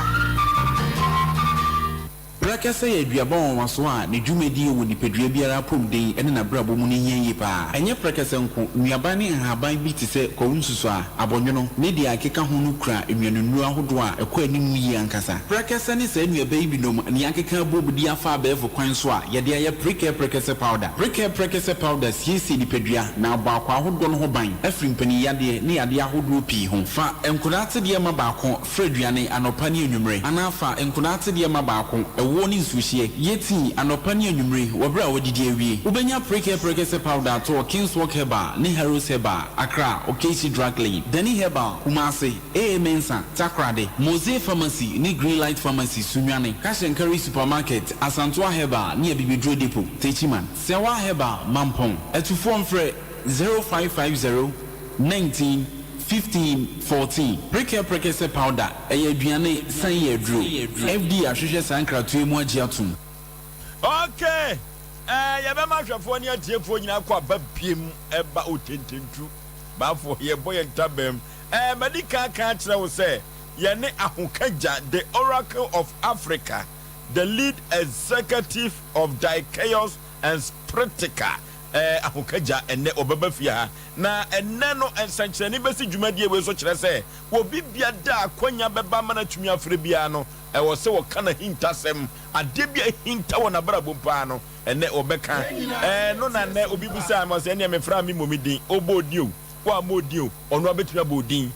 Brakasa ye duabon waso a ne dwumedi wo ni pedua biara pom den ene na brabo mu ne hianye pa enye brakasa nko nuaba ne haban bi te se kowunsuso a abonwono ne dia akeka ho no kura enwenu ahodo a ekwa anim yi ankasa brakasa ne sa nuaba bi nom ne akeka bobudi afa abefo kwan so a ye de aye brakasa powder siesi ni pedua na ba akwa ahodo no ho ban afri mpani yade ne yade ahodo pi ho fa enkunate de ma ba akon fraduane anopa ne enwumre anafa enkunate de ma ba akon woni nsuhie yeti anopa ne anwumre wobra wodidi awie ubenya prekese powder to King's Walk Herbal ne Heroes Herbal Accra Okesi Drug Lane Dani Herbal Kumase Mensa Takrade Mose Pharmacy ne Green Light Pharmacy Sunwane Kashenkari Supermarket Asantoa Herbal ne Bibidro Depot Techiman Sewa Herbal Mampong etufo mfre 0550 19 15-14 prekese powder aduane san ye dro FD ahwehwe sankra to emu agiatum okay ya be ma hwefo ne atiefo nyina kwa babiem eba otententu bafo ye boy ntabem medical kan kire wo say ye ne ahokaja the Oracle of Africa the lead executive of Chaos and Spritica ahokaja enne obaba fia na enne no ensankyerani besi dwumadie we so kyerɛ sɛ wo bibia da akwanya beba mana tumi afre bia no wo se wo kana hintasem ade bia hinta wona brabo pa no enne obeka no na ne obibusa ma se ne me fra mi momidin obodio wa modio ono abetumi abodin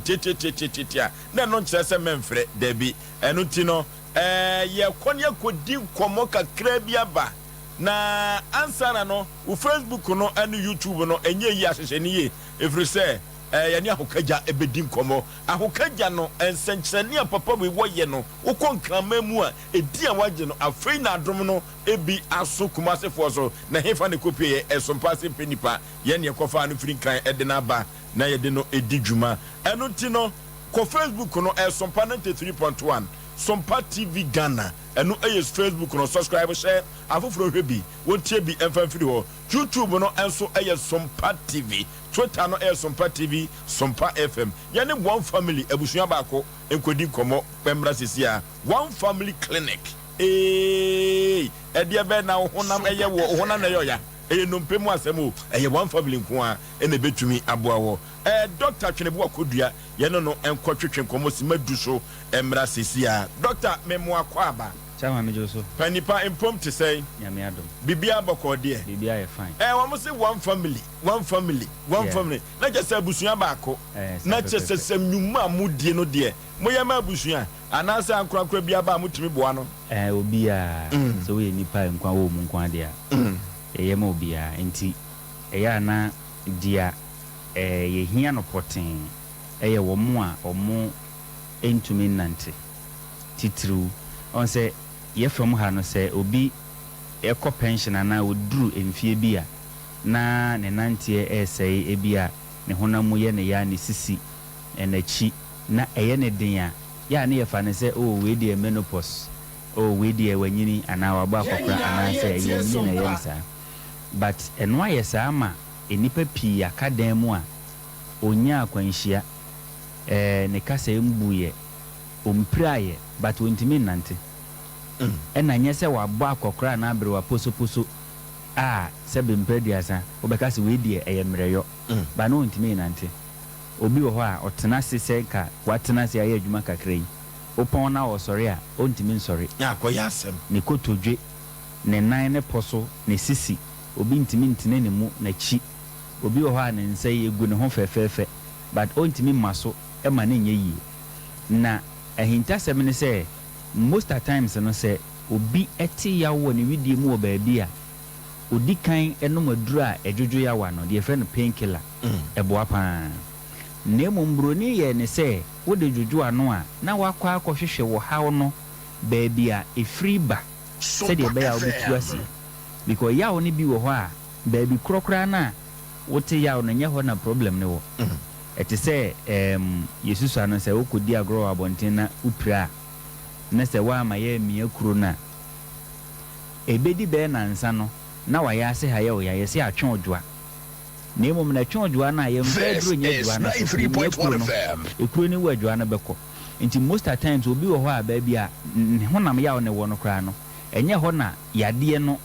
tete na no kyerɛ sɛ memfrɛ dabi eno ti no ye konya kodi komo kakra bia ba na ansana no u Facebook no and YouTube no enye yi ahyehyeni ye efri se yani ahokaja ebedi nkomo ahokaja no ensenkyerene papa we woye no ukonkrama mu a edi a wagye no afei na adom no ebi aso kumasefo so na hefa ne kopie Sompa Asem Mpe Nipa ye ne kofa no firi kan ede na ba na ye de no edi dwuma eno ti no ko Facebook no Sompa 93.1 Sompa TV Ghana eno Facebook no subscribe share afoforo hwebi wontie bi emfamfiri ho YouTube no enso Sompa TV Twitter no Sompa TV Sompa FM yani one family ebusua baako enkodi komo pemra sisia one family clinic ede be na honam wo honam na yoya no mpemu asemo one family nko a ene betumi aboa wo Dr. Twenebu Akodua ye no enkotwetwe komo si madu so emra sisia Dr. Memo Akwaba chama mejoso panipa impom to say nyame adom bibia bokode bibia ye fine we must say one family na just abusua baako na just sem nyuma mudie no de moya ma abusua anasa ankrakra bia ba mutumi boa no obia so we nipa nkwa wo mu nkwa de a ye ma obia enti ya na dia ye hia no poten ye wo mu a omo entumi nante titru on say ye from ha no say obi eko pension na oduru emfie bia na ne nante esei ebia ne honamu ye ne ya ne sisi enachi na eye ne den a ya ne ye fa ne say we dey menopause we dey wanyini ana waba akokra ana say ye ni na ye nsa but eno aye sa ma enipa pii akadan mu a onya akwanhia ne kasa embuye ompraye but wontimi nante ena nyese wa bọ akokra na abere wa poso sebe mpediasa obeka se we die eyemreyo ba no ntimi nante obi wo ho a otena sese ka watena se aye adwuma kakrai opon na osori a ontimi nsori ya koya asem ne kotodwe ne nan ne poso ne sisi obi ntimi ntine ne mu na chi obi wo ho a ne nsa egu ne ho fefefe but ontimi maso e ma ne nyeyi na ahinta sem ne se most at times no say obi eti yawo ne widie mu obaabi a odi kan enom aduru a ejojo yawa no de friend painkiller eboa pa na emombroni ye ne say wo de jojo ano a na wakwa akohwehwe wo hawo no baabi a efri ba se de be ya obetu asi because yawo ne bi wo ho a baabi krokra na wote yawo no nye ho na problem ne wo eti say yesusu ano say okodi agro abonten na upra na se wa ma ye mie kuro na ebedi be na nsa no na wa ya se ha ye o ya ye se atwe odwa na emom na atwe odwa na ye mbedro nye odwa na 93.1 FM ekuro ni wa odwa na beko nti most at times obi wo ho a ba bia honam ya o ne wo no kra no enye ho na yade no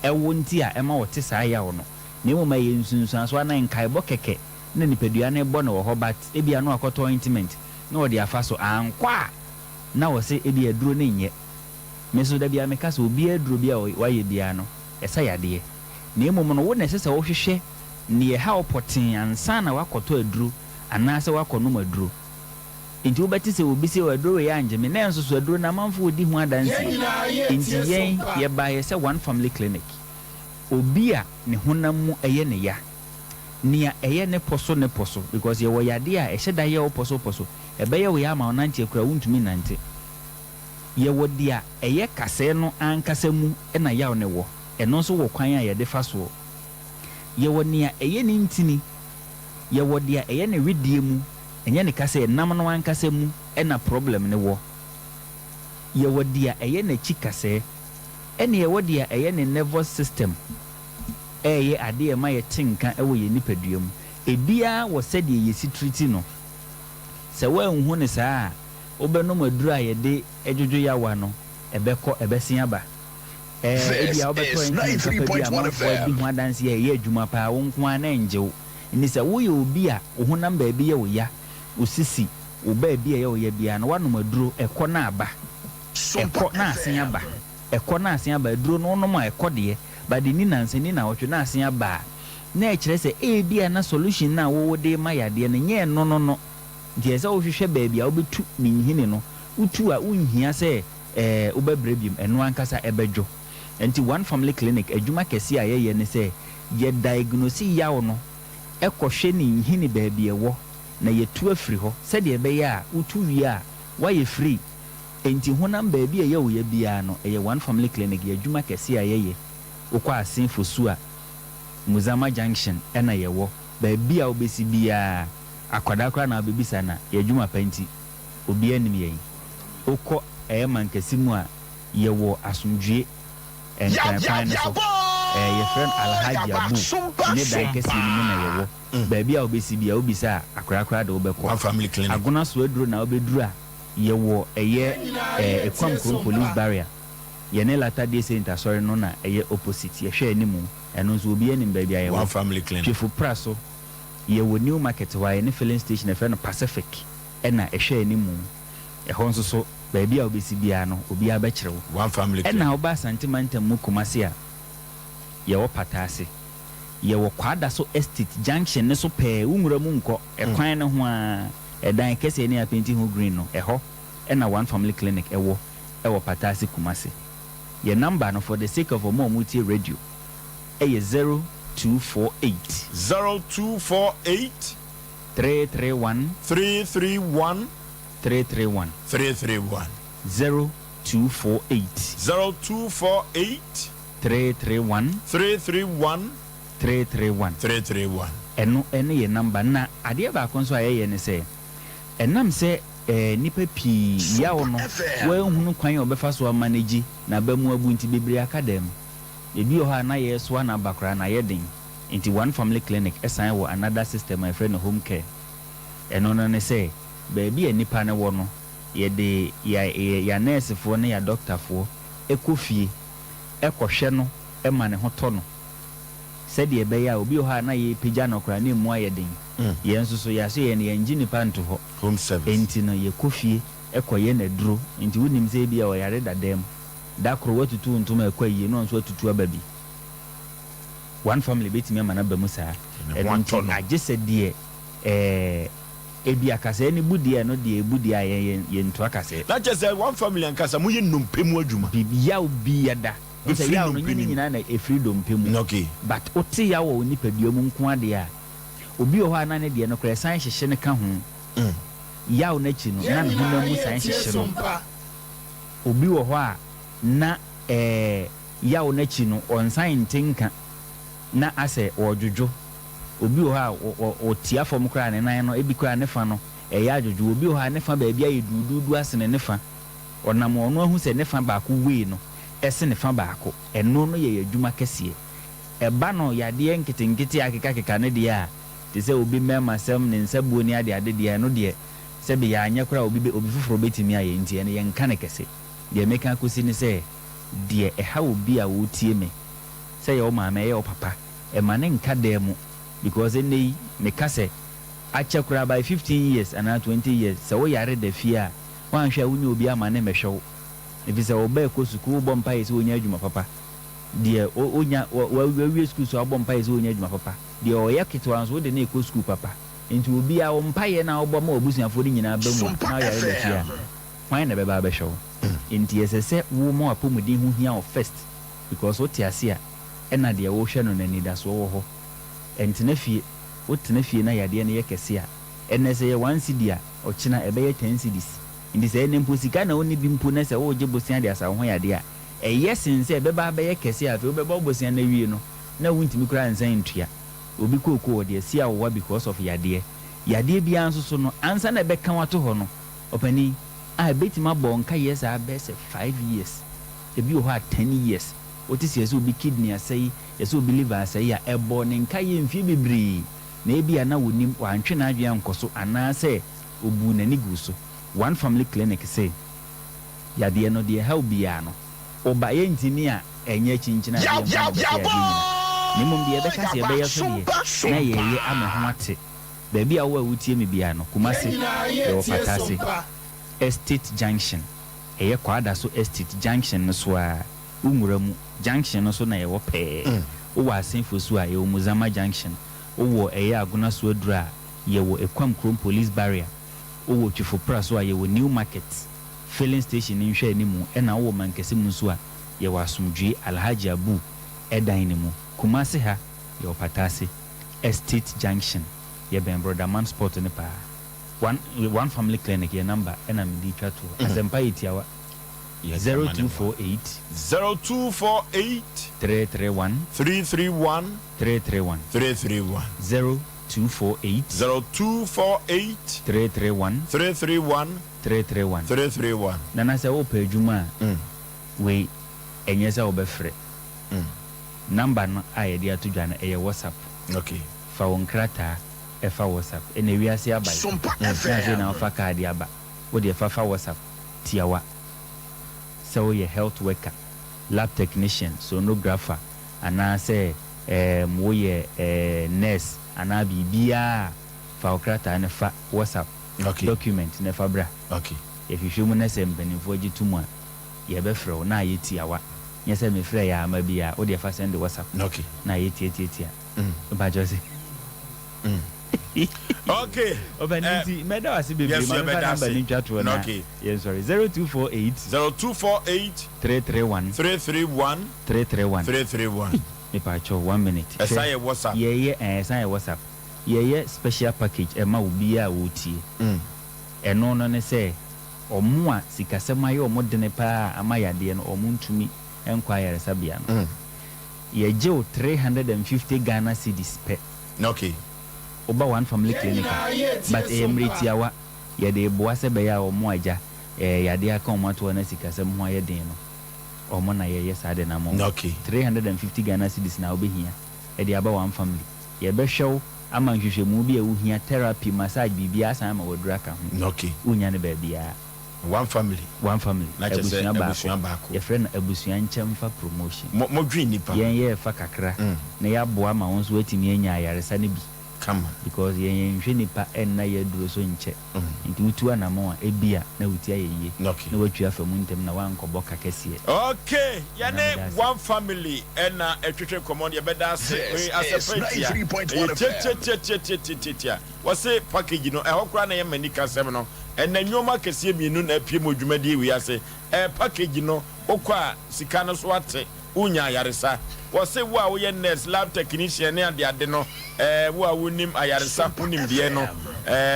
ewo nti a ema wote sa ya wo no na emom ye nsunsun so na nkai bo keke na nipadua na ebo na wo ho but ebia no akoto ointment na wo de afa so ankwa na wo se ebi aduro ne nye meso da bia meka so obi aduro bia waye bia no esa yade na emom no wo na sese wo hwehwe ne ha opotin ansa na wakoto aduro anase wakono maduro enti wo beti se obi se aduro ya anjeme na enso so aduro na manfo odi hu adansi enti yen ye ba ye se one family clinic obi a ne honam mu eye ne ya nia eye ne poso because ye wo yade a ehye da ye wo poso ebe ye wo ya ma onante akura wuntumi nante ye wo dia eye kase no ankasa mu na ya ne wo eno so wo kwan a ye de fa so ye wo nia eye ne ntini ye wo dia eye ne wedie mu enye ne kase nam no ankasa mu na problem ne wo ye wo dia eye na chi kase ene ye wo dia eye ne nervous system eye ade ma ye tinka ewo ye nipadua mu ebia wo se de ye si treat no se wa nhu ne saa obeno maduru a ye de ejojo yawa no ebeko ebesia ba ebia obeto en 93.1 FM bi ho adanse ye adwuma pa wo nko ana njew ni se wo ye obi a wo honam ba bi ye wo ya osisi wo ba bi ye wo ya bia no wano maduru eko na aba eko na asen aba eko na asen aba duro no no ma eko de ba de ni nanse ni na wo twe na asen aba na e kire se bia na solution na wo de ma yade no nye no Jeza wo hwehwe baabi a obetu ne nhine no utu a unhia se obebrebim eno ankasa ebedwo enti one family clinic adwuma kese a ye ne se ye diagnose yawo no ɛkɔhwɛ ne nhini baabi ɛwɔ na yɛtu afiri hɔ sɛdeɛ ɛbɛyɛ a wotu wie a wayɛ free enti honam baabi a ɛyɛ wo yɛ biara no ɛyɛ one family clinic yɛ adwuma kɛse a yɛyɛ wokɔ Asem Fosu a Muzama Junction ɛna yɛwɔ baabi a wobɛsi biara akwadaa koraa na wobɛbisa na yɛ adwuma pa nti obi anim yɛn wokɔ ɛyɛ mankasi mu a yɛwɔ asomdwie ɛnkanpan no so yɛfrɛ no Alhaji Abu ne dan kɛse no mu na yɛwɔ baabi a wobɛsi bia wobisa a akorakora de wobɛkɔ agona so aduro na wobɛduru a yɛwɔ ɛyɛ Ekwam Krom Police Barrier yɛne Latter Day Saint asɔre no na ɛyɛ opposite yɛhwɛ animu ɛno nso obi anim baabi a yɛwɔ twefo pra so yɛwɔ New Market hɔ a yɛne filling station ɛfrɛ no Pacific ɛna ɛhwɛ animu ɛhɔ nso so baabi a wobɛsi biara no obi abɛkyerɛ wo ɛna woba Santimantam mu Kumasi a yɛwɔ Patase yɛwɔ Kwada so Estate Junction ne so pɛɛ wunwura mu nkɔ ɛkwan no ho a ɛdan kɛseɛ ne apenti ho green no ɛhɔ ɛna one family clinic ɛwɔ Patase Kumasi yɛ number no for the sake of ɔmo mutie radio ɛyɛ 0248 331 331 331 0248 331 ɛno ɛne yɛ number na adeɛ baako nso a yɛyɛ ne sɛ ɛnam sɛ nipa pii yawo no wɔahunu kwan a ɔbɛfa so amanage na ba mu abu nti bebree aka dam ebi wɔ hɔ a na yɛ so ana bakora na yɛ den nti one family clinic ɛsan wɔ another system a yɛfrɛ no home care ɛno no ne sɛ baabi a nipa ne wɔ no yɛde ya nursefoɔ ne ya doctorfoɔ ɛkɔ fie ɛkɔhwɛ no ɛma ne ho tɔ no sɛdeɛ ɛbɛyɛ a obi wɔ hɔ a na yɛpagya no koraa ne mu ayɛ den yɛn nso so yɛaso yɛn yɛngye nipa nto hɔ home service enti no yɛkɔ fie ɛkɔyɛ na duro nti wonim sɛ bi a ɔyare dadam da koro watutu ntoma ɛkɔ yie no nso atutu aba bi one family betimi ama na ba mu saa ɛno nti agye sɛ deɛ ebi akasa ne budie no de budie a yɛnto akasa na kyɛ sɛ one family ankasa mo yɛ nnompe mu adwuma bibia obi yɛda sɛ yaw no nyina na ɛfiri dompe mu but wote yaw wɔ nipadua mu nko ade a obi wɔ hɔ a na ne deɛ no korɛ san hyehye ne ka ho yaw no akyi no na ne honam mu san hyehye no obi wɔ hɔ a na yaw no akyi no ɔnsan ntenka na asɛ ɔdwodwo obi wɔ hɔ a ɔtia fam koraa ne nan no ebi koraa ne fa no ɛyɛ adwodwo obi wɔ hɔ a ne fa baabi ayɛ duuduudu asene ne fa ɔnam ɔno ahu sɛ ne fa baako wei no ɛse ne fa baako ɛno no yɛ adwuma kɛseɛ ɛba no yadeɛ nketenkete akeka ne deɛ a te sɛ obi mɛma sɛm ne nsa buo ne ade deɛ no deɛ sɛ bi yɛanyɛ koraa obi foforɔ bɛtumi ayɛ nti ɛno yɛnka ne kɛse deɛ meka kɔsi ne sɛ deɛ ɛha obi a wɔtie me sɛ yɛ wo maame ɛyɛ wo papa ɛma ne nka dɛ mu because ɛnɛ yi meka sɛ akyɛ koraa by 15 years anaa 20 years sɛ woyare da fie a woanhwɛ a wonya obi ama ne mɛhwɛ wo ɛfiri sɛ wɔbɛɛ kɔ sukuu wobɔ mpaeɛ sɛ wonya adwuma papa deɛ wawie sukuu so wobɔ mpaeɛ sɛ wonya adwuma papa deɛ ɔyɛ ketewa nso wode ne ɛkɔ sukuu papa nti obi a wo mpaeɛ na wobɔ ma wabusuafoɔ no nyinaa ba mu a na woyare da fie a kwan na bɛba abɛhwɛ wo nti ɛsɛ sɛ wo ma wapɔmuden ho hia wo first because wote ase a ɛna deɛ wohwɛ no n'anidasoɔ wɔ hɔ ɛntena fie wotena fie na yadeɛ no yɛ kɛse a ɛnɛ sɛ yɛ 1 cedi a ɔkyena ɛbɛyɛ 10 cedis nti sɛ ɛnɛ mpo sika na woni bi mpo na sɛ wogye bosia de asa wo ho yadeɛ a ɛyɛ sen sɛ ɛbɛba abɛyɛ kɛse a afei wobɛba bosia na wie no na wontumi koraa nsan ntua obi kooko wɔ deɛ si a wɔwa because of yadeɛ biara nso so no ansa na ɛbɛka wato hɔ no ɔpani a ɛbɛtumi abɔ nka yɛ saa bɛɛ sɛ 5 years ebi wɔ hɔ a 10 years wote sɛ yɛsɛ obi kidney asɛyi yɛsɛ obi liver asɛyi a ɛbɔ ne nka yɛ mfie bebree na ebi a na wonim wantwe na adwea nkɔ so anaasɛ obu n'ani gu so one family clinic sɛ yadeɛ no deɛ how biara no ɔba yɛ ntimi a ɛnyɛ kyinkyina deɛ ne mmom deɛ ɛbɛka sɛ yɛbɛyɛ so deɛ na yɛyɛ ama ho ate baabi a wo a wotie me biara no Kumasi yɛwɔ Patase Estate Junction ɛyɛ Kwada so Estate Junction no so a unwura mu junction no so na yɛwɔ pɛɛ wowɔ Asem Fosu a yɛwɔ Muzama Junction wowɔ ɛyɛ Agona so aduru a yɛwɔ Ekwam Krom Police Barrier wowɔ Twifopra so a yɛwɔ New Market filling station ne nhwɛ animu ɛna wowɔ Mankɛse mu nso a yɛwɔ Asomdwie Alhaji Abu ɛdan ne mu Kumasi ha yɛwɔ Patase Estate Junction. Ye ben brother man sport ne pa. One family clinic your number and I'm di twa to. Asem Mpe Itiawa. 0248 331 331 331 0248 331 331 Nana say o pa adwuma we enye say obefre number no aye dia to dwan e WhatsApp. Okay. Fa won krata e fa WhatsApp e na wiase abai. Sompa na fa card aba. Wo de fa WhatsApp tiawa. So ye health worker, lab technician, sonographer, and I say we nurse and I be bia for krata and fa WhatsApp. Okay. Document never bra. Okay. If you show me Asem Mpe Nipa you too much, ye be fro na ye tiawa. Yes, me frɛ ya ma bia o de fa send WhatsApp. Okay. Na ye tia. Ba Jose. Okay. Obaniti meda wasi baby number ni twa na. Okay. Yes, sorry. 0248 331 331 Nipa cho 1 minute. Esai WhatsApp. Esai WhatsApp. Ye special package e ma obi a wotie. Eno no ne se omo a sikasema ye omo de ne pa amayade no omo ntumi enquire sabia no. Ye je 350 Ghana cedis pe. Okay. Oba one family clinic but emretiawa ye de boase be ya omo aja ya de aka omo to na sikasem ho ye den no omo na ye sade na mo. Okay. 350 Ghana cedis na obehia e de aba one family ye be hwew ama nhwehwemu bi a wohia therapy massage bibia san ma wodura ka ho. Okay. Unya ne ba bia one family na ebusuan baako ye friend ebusuan nchemfa promotion mo dwi nipa yen ye fa kakra na ya boa ma won so atimi anya ayaresa ne bi come because yen hwe nipa enna ye duro so nche nti utu anamo ebia na uti ayeye na watu afa mu ntem na wankobo kakese. Okay, yane one family enna etwetwe command ye beda ase asepetia wase package no ehokra na ye manika sem no enna nyoma kese mienu na apie modwumadi wi ase package no okwa sika no so ate unya yaresa wase wo a wo ye nurse lab technician ne ade no wo a wonim ayaresa unim de no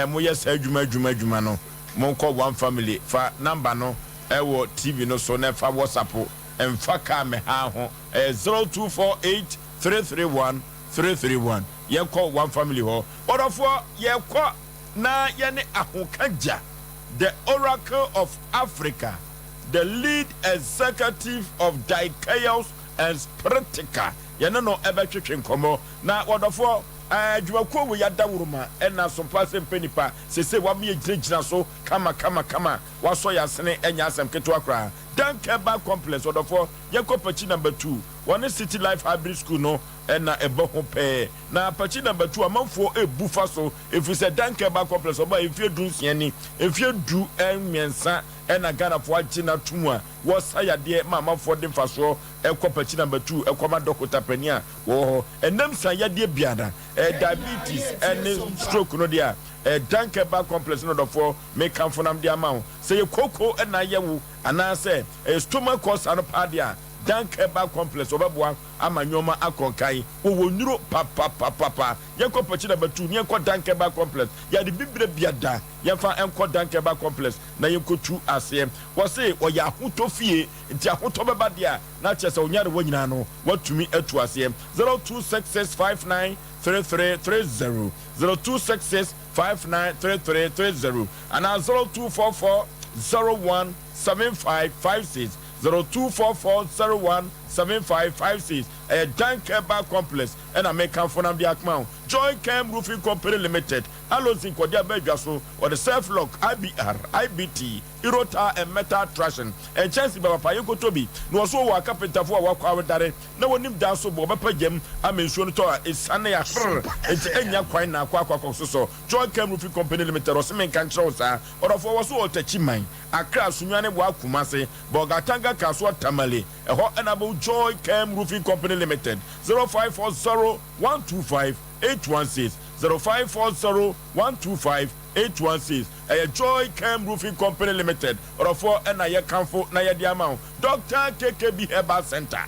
mo ye sa adwuma no mo call one family fa number no wo TV no so na fa WhatsApp emfa ka me ha ho 0248 331 ye call one family ho orofo ye call na ye ne ahokaja the Oracle of Africa, the lead executive of Chaos and Spritica. No ever chicken como na wonderful. Juako we yada uruma ena Sompa Asem Mpe Nipa se wa me gyina so kama waso ya sene enya asem keto akra Dankeba complex wonderful yeko pachi number 2 one City Life Hybrid School no ena ebo ho pe na pachi number 2 amanfo ebufa so if you say Dankeba complex oba efie du nsiani efie du enmiensa ena Ghana fo agina tumu a wo sayade mama fo de faso ekopachi number 2 ekoma dokota pania wo enam sayade biada diabetes and stroke no dia Dankeba complex no for make am for nam dia ma say koko na yewu ana say stomach cause and padia Dankeba complex obabua amanyoma akonkai wo nyuro papa yeko pachi number 2 ne yeko Dankeba complex ya de bibre biada yemfa enko Dankeba complex na yeko tu asem wo say o ya hotofie nti ahoto beba dia na chese onyare wonyina no watumi atu asem 026659 3330 0266593330 and 0244017556 0244017556 Dankeba complex and American Fonam the Akmau Joy Cam Roofing Company Limited Alonso Kodia Begaso or the Self Lock IBR IBT Irota and Metal Trashing and Chelsea Baba Yoko Tobi no so wa carpenter for wa kwa dare na wonim da so bo bapa gem amensuo no to a esane ya enti enya kwan na kwa so Joy Cam Roofing Company Limited o semen kan kire osa orofo wo so otachiman akra sunwane bo akumase bogatanga kaso tamale eho enabo Joy Cam Roofing Company Limited 0540-125-816 0540-125-816 Joy Cam Roofing Company Limited or for Naya Camfo Naya Diamond Dr. KKB Herbal Center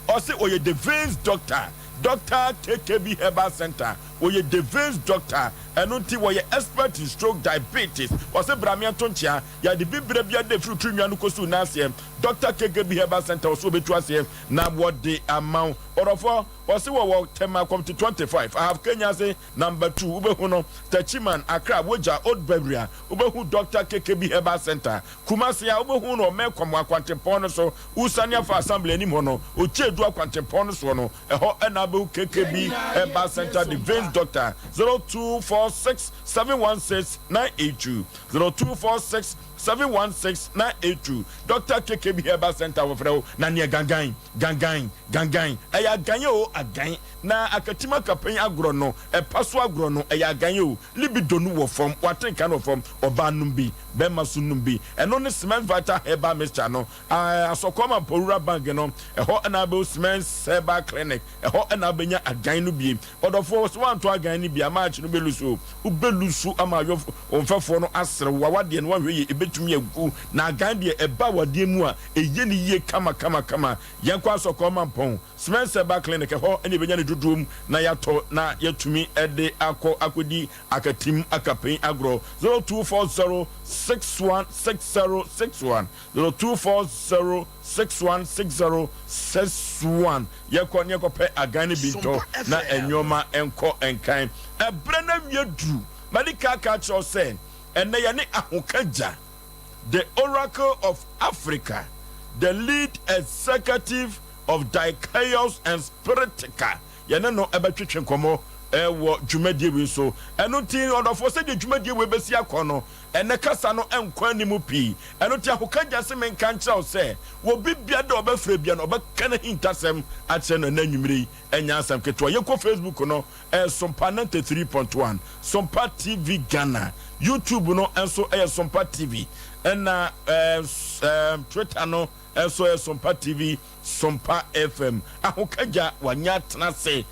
or say oye the veins doctor KKB Herbal Center oye the veins doctor eno nti wo ye expert in stroke diabetes wo se bramia tonchia ya de bibire bia de fruit nwa no kosu na asem Dr. KKB Herbal Center so betu asem na what the amount orofo wo se wo tema come to 25 I have Kenya say number 2 ubehu no Tachiman Accra Woja Old Bebria ubehu Dr. KKB Herbal Center Kumasi ya ubehu no mekom akwantepon so usania for assembly ni mo no ochedu akwantepon so no eho enabe KKB Herbal Center the veins doctor 0246 716 982 0246 716 982 Dr. KKB Herbal Center wofreo na ne gangan eya ganyo agan na akatima kapen agro no paso agro no eya ganyo libido no wo form watenka no form oba numbi be masu numbi eno ne cement vital herbal mixture no asokoma porura bank no eho na be cement herbal clinic eho na benya agan no bi odofo so wanto agan ni bi amachi no belusu ama yo onfefo no asre wawade no wanhwe betumi agu na agan de eba wade mu a eye ni ye kama yankwa asokoma pon cement herbal clinic eho ene benya ne dudum na yato na yatumi ede akodi akatim akapen agro 0240 616061 0240616061 yeko pe agane binto na enyoma enko enkan ebrana wiedu medical culture say ene ye ne ahokaja the oracle of Africa the lead executive of Chaos and Spiritica yene no ebetwetwe nkomo ewo dwumadie we so eno tin odofo se de dwumadie we besi akono ene kasa no enkwa ni mu pi eno ti ahokaja se menka nkyerɛw se wo bibia de obafre bia no obeka na hintasem akyɛ no nanwumire enya asem keto ye ko Facebook no Sompa 93.1 Sompa TV Ghana YouTube no enso Sompa TV ena Twitter no enso Sompa TV Sompa FM ahokaja wanya tena se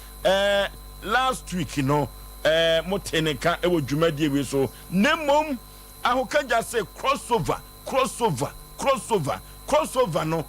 last week no moteneka ewo dwumadie we so nemom ahokaja say crossover no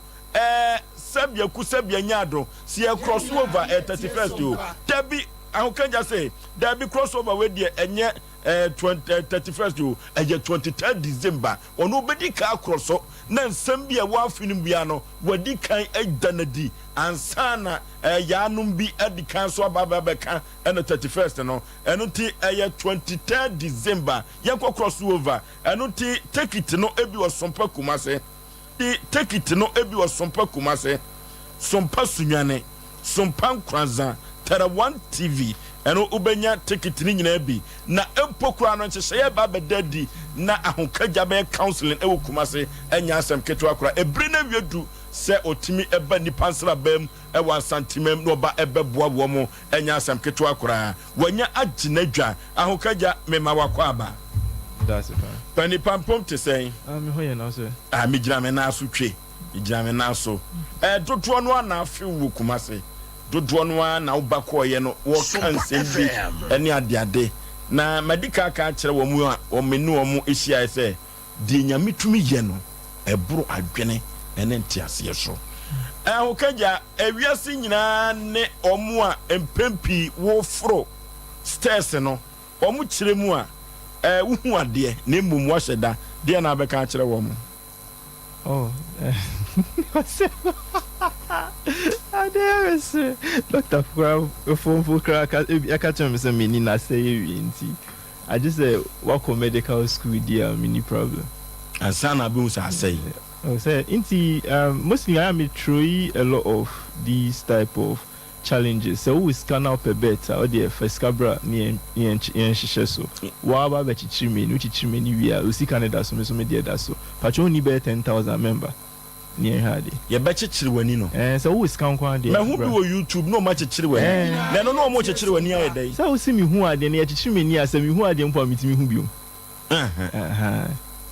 sabia nyado si crossover 31st o dabi ahokaja say dabi crossover we de enye 31st o eje 23 December ono bedi ka crosso na nsem bia wa afinu bia no wadi kan edanadi ansana ya numbi edikan so ababeka eno 31st no eno ti 23 December yakwa crossover eno ti take it no ebi was Sompa Kumase take it no ebi was Sompa Kumase Sompa Sunyane Sompa Nkranza Tera 1 TV eno ubenya ticket ni nyina bi na empokura no nkyehye ba bedadi na ahokaja be counseling ewo Kumase enya asem keto akura ebri na wiedu se otimi eba nipa nsra bam ewo asantimem no ba ebeboa wo mo enya asem keto akura wanya aginadwa ahokaja mema wakwa aba that's it pani pampom te say me hoye na so me gira me na aso twe gira me na so dodo no na afi wo Kumase dodo no na ubako ye no wo kanse bi ene adeade na medical ka kire wo mu a wo menu wo mu ehia se di nyame tumi ye no eburu adwene ene ntiase so ahokaja ewiase nyina ne omu a empempi wo fro stairs no omu kire mu a wuhu ade na mmom wo hyeda de na abeka kire wo mu Dr. Phone crack I catch him some mini na say I just say walk medical school there mini problem. And son abun say inti mostly I am try a lot of these type of challenges. So we scan up a better or the first cabra ni so wa ba be chichimi no chichimi ni wi a o sika ne da so me so me dey da so patron ni be 10,000 member ni hade ye be chichiri wani no so we scan kwa dey me hu bi wo YouTube no ma chichiri wani na no mo chichiri wani aye dai so we see me hu ade na ye chichimi ni asa me hu ade mpo amitimi hu biom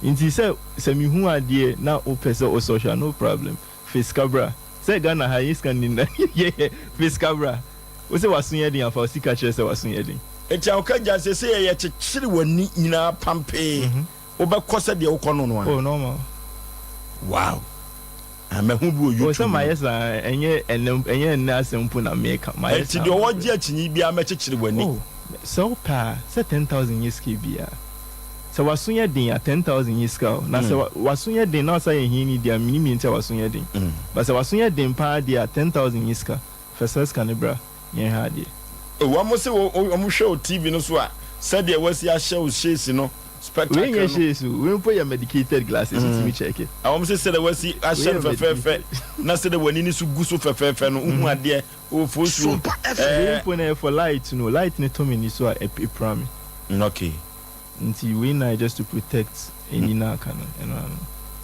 inti se me hu ade na o pese o social no problem face cabra say Ghana ha is can in yeah face cabra we say wasun ye din afa sika chere say wasun ye din eti ahokaja say ye chichiri wani nyina pampe wo be kose de wo kono no oh normal wow amehu bi o YouTube o say my yes enye asem mpo na make my eti de wo je achinyi bia me chichiri wani So pa say 10,000 years kbia. So wasunya den at 10,000 years ka. Na say wasunya den na say he ni dia minimum ntia wasunya den. But say wasunya den pa dia 10,000 years ka. First can bra yen ha dia. Wa mo say o show TV no so a said there was ya show shades no spectacle. We yen shades we put your medicated glasses to me check it. I want to say there was a show fe na say the wani ni su guso fe no hu ade o fosu. We put na for light no light ne to me ni so a prami. Okay. Until we na just to protect any na kana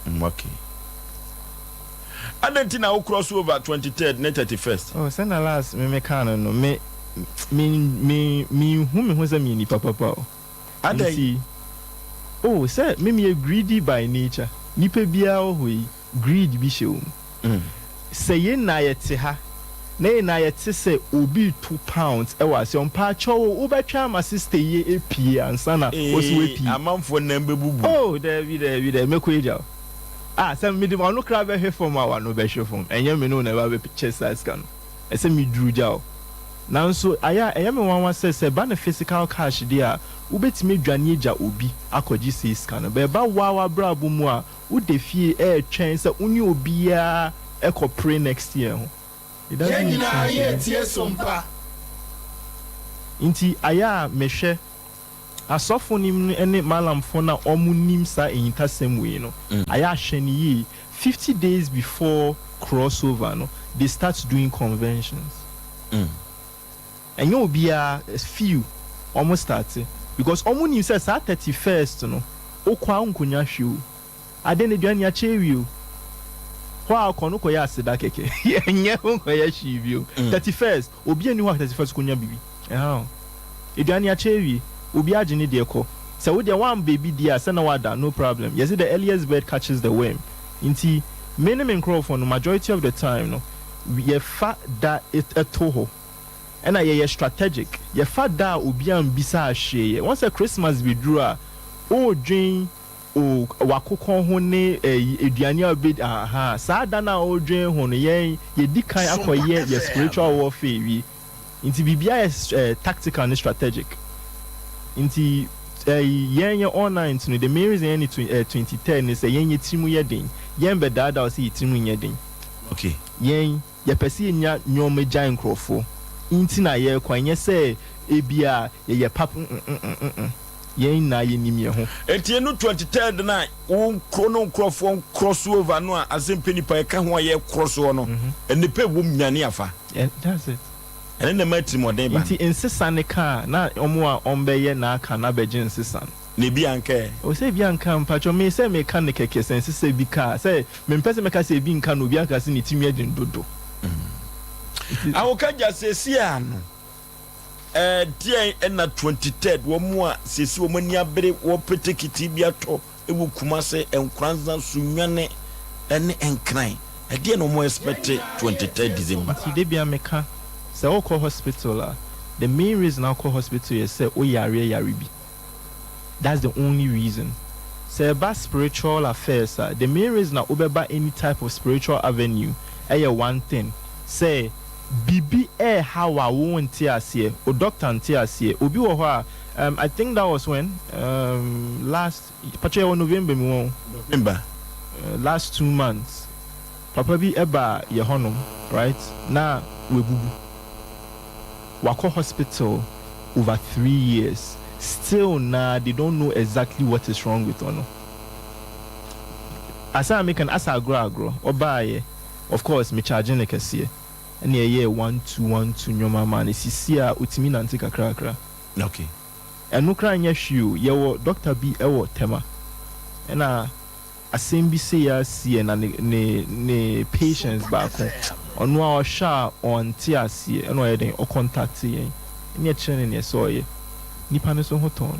you okay. Adentina will cross over 23rd, net 31st. Oh, send a last me kana no me who was a mini papa. Adenti. Oh, sir, me greedy by nature. Nipe bia hui greed bi show. Say ye na yete ha. Na yete say obi 2 pounds e was yon pa cho obetwa ma sister ye epie ansana osi we pi. Amamfo na mbebubu. Oh, there make we jaw. Some me dem no cry be from our no be show from. Enye me no never be chest size can. I say me drew jaw. Now so aya me wan say ba na physical cash there ubetime dwane gya obi akogi say scan be ba wa bra bo mu a wo de fie twen say uni obi a pray next year ho. It doesn't mean tie sompa. Inti aya mehwe asofo nim ene malamfo na omunim sa entasem we no aya hwe ni yi 50 days before crossover no they start doing conventions. And you be a few almost started because almost says 31st no okwa unkunya hwe adene duane a chewiu kwa kono ko ya seda keke yenye unko ya hwiu 31st obi ani ho 31st kunya bibi eduane a chewi obi agene de ko so we dey one baby dia say na wada no problem you see the earliest bird catches the worm inti minimum crop for no majority of the time no we fa that it atoho and I strategic. Your father will be ambisa she. Once a Christmas be drew oh dream oh wakoko hone eduania bid sadana oh dream hone ye dikai akoye your spiritual warfare we inti bibia is tactical and strategic inti yen online to the main reason any 2010 is yen timu yedin yen be dada see timu yedin okay yen ye pesi nya nyome giant crofo intina ye kwanye se ebia ye pap ye na ye nimye ho etie no 23rd na won krono crofo crossover no Asem Mpe Nipa ye ka ho ye crossover no enipa wom nyane afa that's it ene na mati modern ba inti insesa ne ka na omo a ombeye na aka na beje insesa ne bi anka o se bi anka mpacho me se me ka ne keke sense se bi ka se me mpese me ka se bi nka no bi anka se ne timi edin dodo awoka ja sesi ano die na 23rd wo mu a sesi wo mani abere wo petekiti bi ato ewu kumase enkranza sunwane ene enkran die no mo expect 23rd December today bi ameka se wo call hospital the main reason I call hospital is say o yare bi that's the only reason say about spiritual affairs the main reason I obeba any type of spiritual avenue one thing say bibi how I won't ase o doctor ase obi wo ho I think that was when last November last 2 months papa bi eba ye honom right na we bubu wako hospital over 3 years still they don't know exactly what is wrong with ono asa make an asa agro obaye of course me charging like a see and yeah 1212 nyoma man isisi a utimi nante kakra okay and no kra nya hwiu ye wo doctor B ewo tema na asem bi say ya see na ne patients back ono a sha on tiasie eno ye den o contact yen ne chere ne so ye nipa no so hoton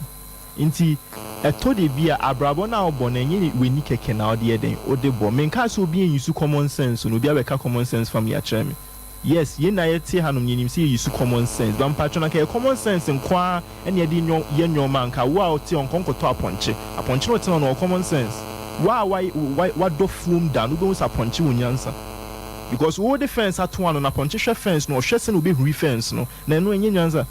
inti eto de bia abrabo na obo na enye weni keke na ode den ode bo menka so bi enyisu common sense no bia be ka common sense family a chere me yes ye na yete hanom nyinim say use common sense don patcho na ke common sense nkwa ene de ye nyoma nka wa oti onkonkoto aponche no te no common sense why do fum down no be aponche wonyansa because wo defense ato ano na aponche hwe fence no hwe se no be hui fence no na no enye nyansa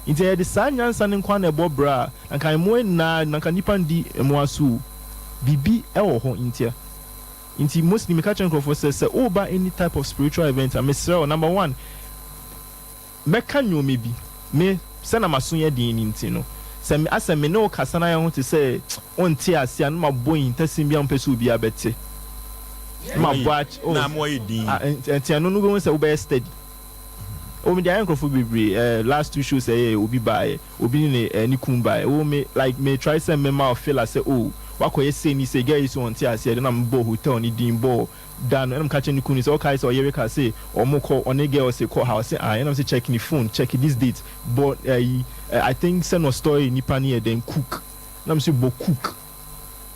Inti e de saa nyansa ne nkwa na ebo bra anka emo na nanka nipa ndi emo asu bibi e wo ho intia. Inti mostly me catch for say over any type of spiritual event I say number 1 meka nyo maybe me say na maso ye din inti no say me asa me no kasa na ye ho te say onti ase an ma boyin tasim bia mpeso obi abete ma watch na mo ye din enti anu no go say we steady o me dey enkrofo bebre last 2 shows say obi buy obi ni kumba o me like me try say me ma feel like say oh wakoye say ni say guys on tia say na mbo hotel ni dimbo dan em catch ni kuni say okay so yereka say omoko one girl say call house say am say check ni phone check this date but I think send no story nipa ni then cook na say bo cook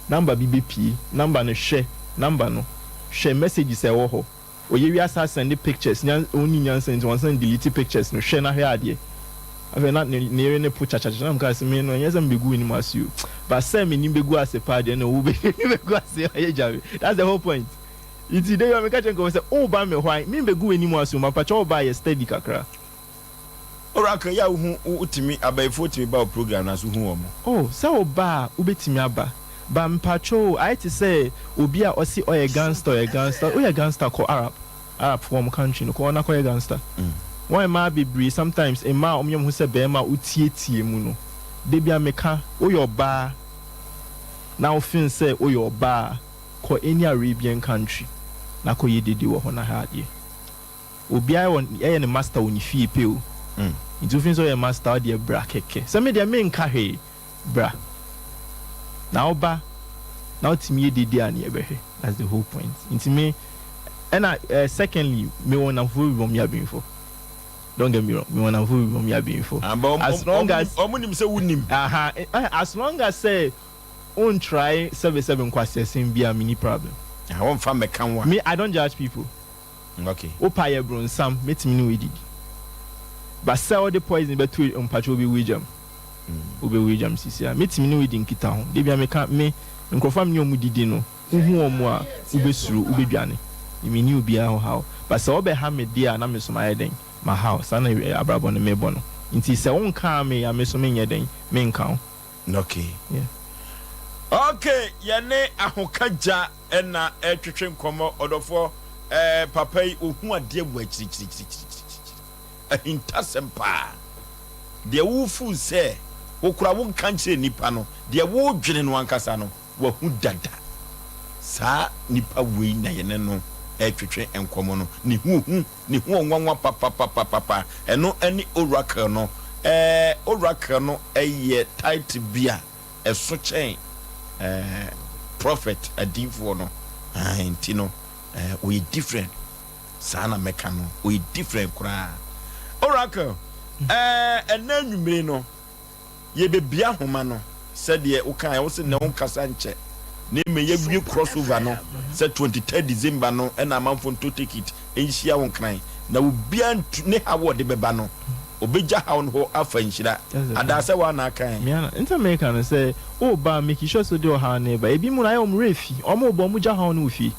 number BBP number no share number no share message say wo ho oyewi asa send the pictures nyan oni nyan send one send delete pictures no share na hwe ade ave na ne ne pu chacha na mka se me no nyeza mbegu ni masu but say me ni mbegu ase pa de no wo be mbegu ase ayejawe that's the whole point it dey you make change go say o ba me hwan me mbegu ni masu ma pa cha o ba ye steady kakra oraka ya hu utimi abaifo utimi ba program na so hu omo oh say o ba ubetimi aba ba mpacho I to say obi a osi oye gangster ko arab from country no ko na ko ye gangster why ma be sometimes a ma omyom hu se be ma utietie mu no de bia meka o your ba now fin say o your ba ko any Arabian country na ko ye dede wo ho na ha de obi a won ye ne master woni fie pe o into fin so ye master de bra keke se me de me nka he bra na oba na otimi ye dede an ye be he that's the whole point into me and secondly me wona fu bi me abinfo. Don't get me wrong. Me wanna avoid me abinfo. As long as as long as say on try 77 questions be a mini problem. I won't find me can one. Me I don't judge people. Okay. Opa ye bro Sam met me no we did. But sell the poison between on patrol be wijam. Obe wijam sisia. Met me no we din kita ho. Dey bia me kan me nkofam ni omu didi no. Uhu omu a ubesuru ubedwane. Me ni obi a how. But so obe ha me dia na me so my den. My house and abrabo no mebo no nti se won ka me ya me so me nyeden me nka okay yeah okay yene ahokaja na etwetwe nkomo odofo papa yi ohu ade bu akiri ahintasem pa de wo fu se wo kura wo nka nche nipa no de wo dwene no ankasa no wo hu dada sa nipa wei na yene no etwetwe enkomo no ni hu onwanwa papa eno ani oracle no oracle no eye title bia eso chen prophet adinfo no enti no we different sana meka no we different kura oracle enanwumre no ye bebia homa no said ye ukan wo se ne wonkasa nche ne me ye crossover no say 23 December no and amanfo to take it enhia won kran na obia ne hawo de beba no obeja hawo no afa nhira ada say wa na kan me na inter America no say o ba make sure so de o ha na ba ebi mu na ye o refi o mo bo mu ja hawo no fi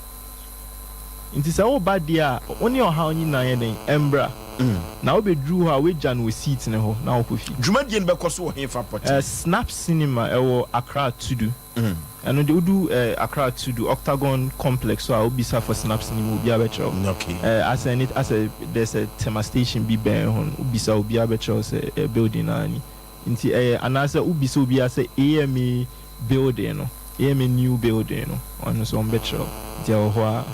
inti say o ba dia oni o ha onyi na ye den embra na obedru ha we jan we seat ne ho na okofi dwumadie ne bekoso wo hefa pot snap cinema ewo Accra Tudu and they do Accra Tudu Octagon complex so I will be for snap cinema will be a better okay as a there's a tema station be ben hon ubisa will be a better a building ani inti anasa ubisa will be as a AMA building no AMA new building no on so better there ho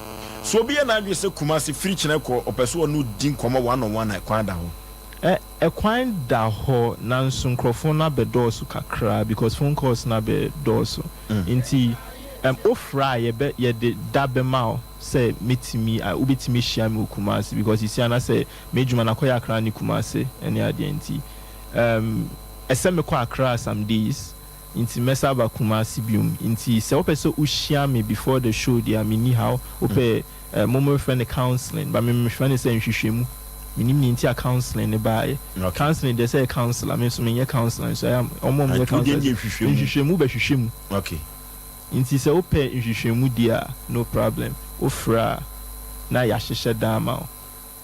so be na adwe se Kumasi free chine ko opeso no din komo 1-on-1 akwan da ho ekwan da ho na nso nkrofo na bedoso kakra because phone calls na bedoso inti ofra ye de dabe ma say metimi ubetimi hia me Kumasi because you see na say mejuma na koya akra ni Kumasi ene ade inti eseme ko akra some days inti mesa ba Kumasi bium inti se opeso uhia me before the show dia me ni how ope momo friend counseling but me friend say nhwehwemu minim ni ntia counseling ne bae counseling they say counselor me so me counseling so am omom me counseling nhwehwemu ba hwehwemu okay inti se ope nhwehwemu dia no problem ofra na ya hyehye dama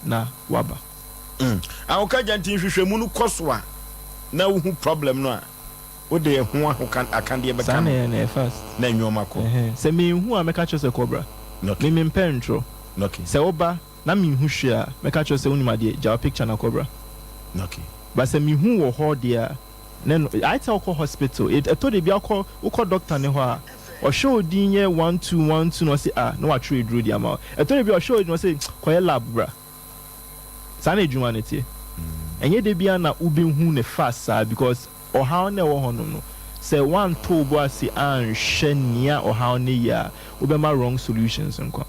na waba awoka janti nhwehwemu no koso a na wo problem no a wo de ho akan de be kan na first na nwoma ko se me hu a meka chose cobra me mpentro okay se oba na me hu hwe a meka chose unima de jaw picture na cobra okay but se me hu wo ho de a then I tell ko hospital it to de bia ko doctor ne ho a o show din ye 1212 no say no wa trade road dia ma to de bia o show no say ko lab bra sana ejuma ne tie enye de bia na ube hu ne fast because o how na wo hono no say one to bo asi an hwenia o how ne ya ube ma wrong solutions nko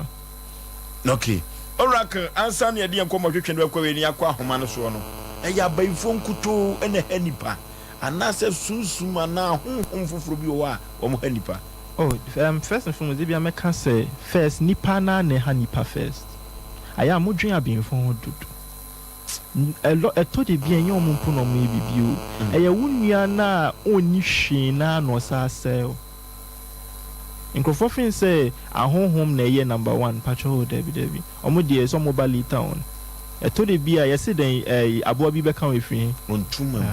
okay oracle answer ne de enko mo twetwe ne kwa we ni akwa ahoma no so no eya baifo nkuto ene hanipa anase sunsum ana honhom foforo bi wo a wo mo hanipa first and foremost bia me can say first nipa na ne hanipa first aya mo dwen abinfo ho dudu to de bien yo mo mpo no me bibio eya wunua na oni hwe na no sa sel Nkrofofin say ahonhom na ye number 1 pacho Debbie omo de so mobile town to de bia yesi den aboa bi be kan efin ontuma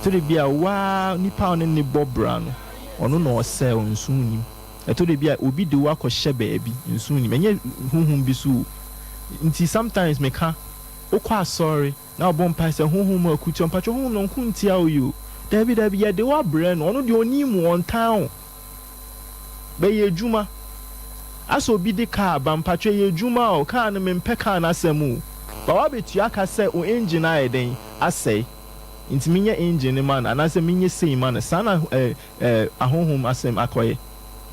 to de bia wa nipa on ne bobra no ono no sel nsunim to de bia obi de wa ko hye baabi nsunim enye honhom bi so nti sometimes me ka okwa sorry na obon pa se honhom akuti on pacho honhom no nkuntia oyo Debbie ye de wa bre no ono de onim on town be ye juma aso bi de car ba mpacho ye juma o car no mempe car na asemu ba wa betu aka se o engine ayeden asai nti minye engine man anase minye sei man sana ahonhom asem akoye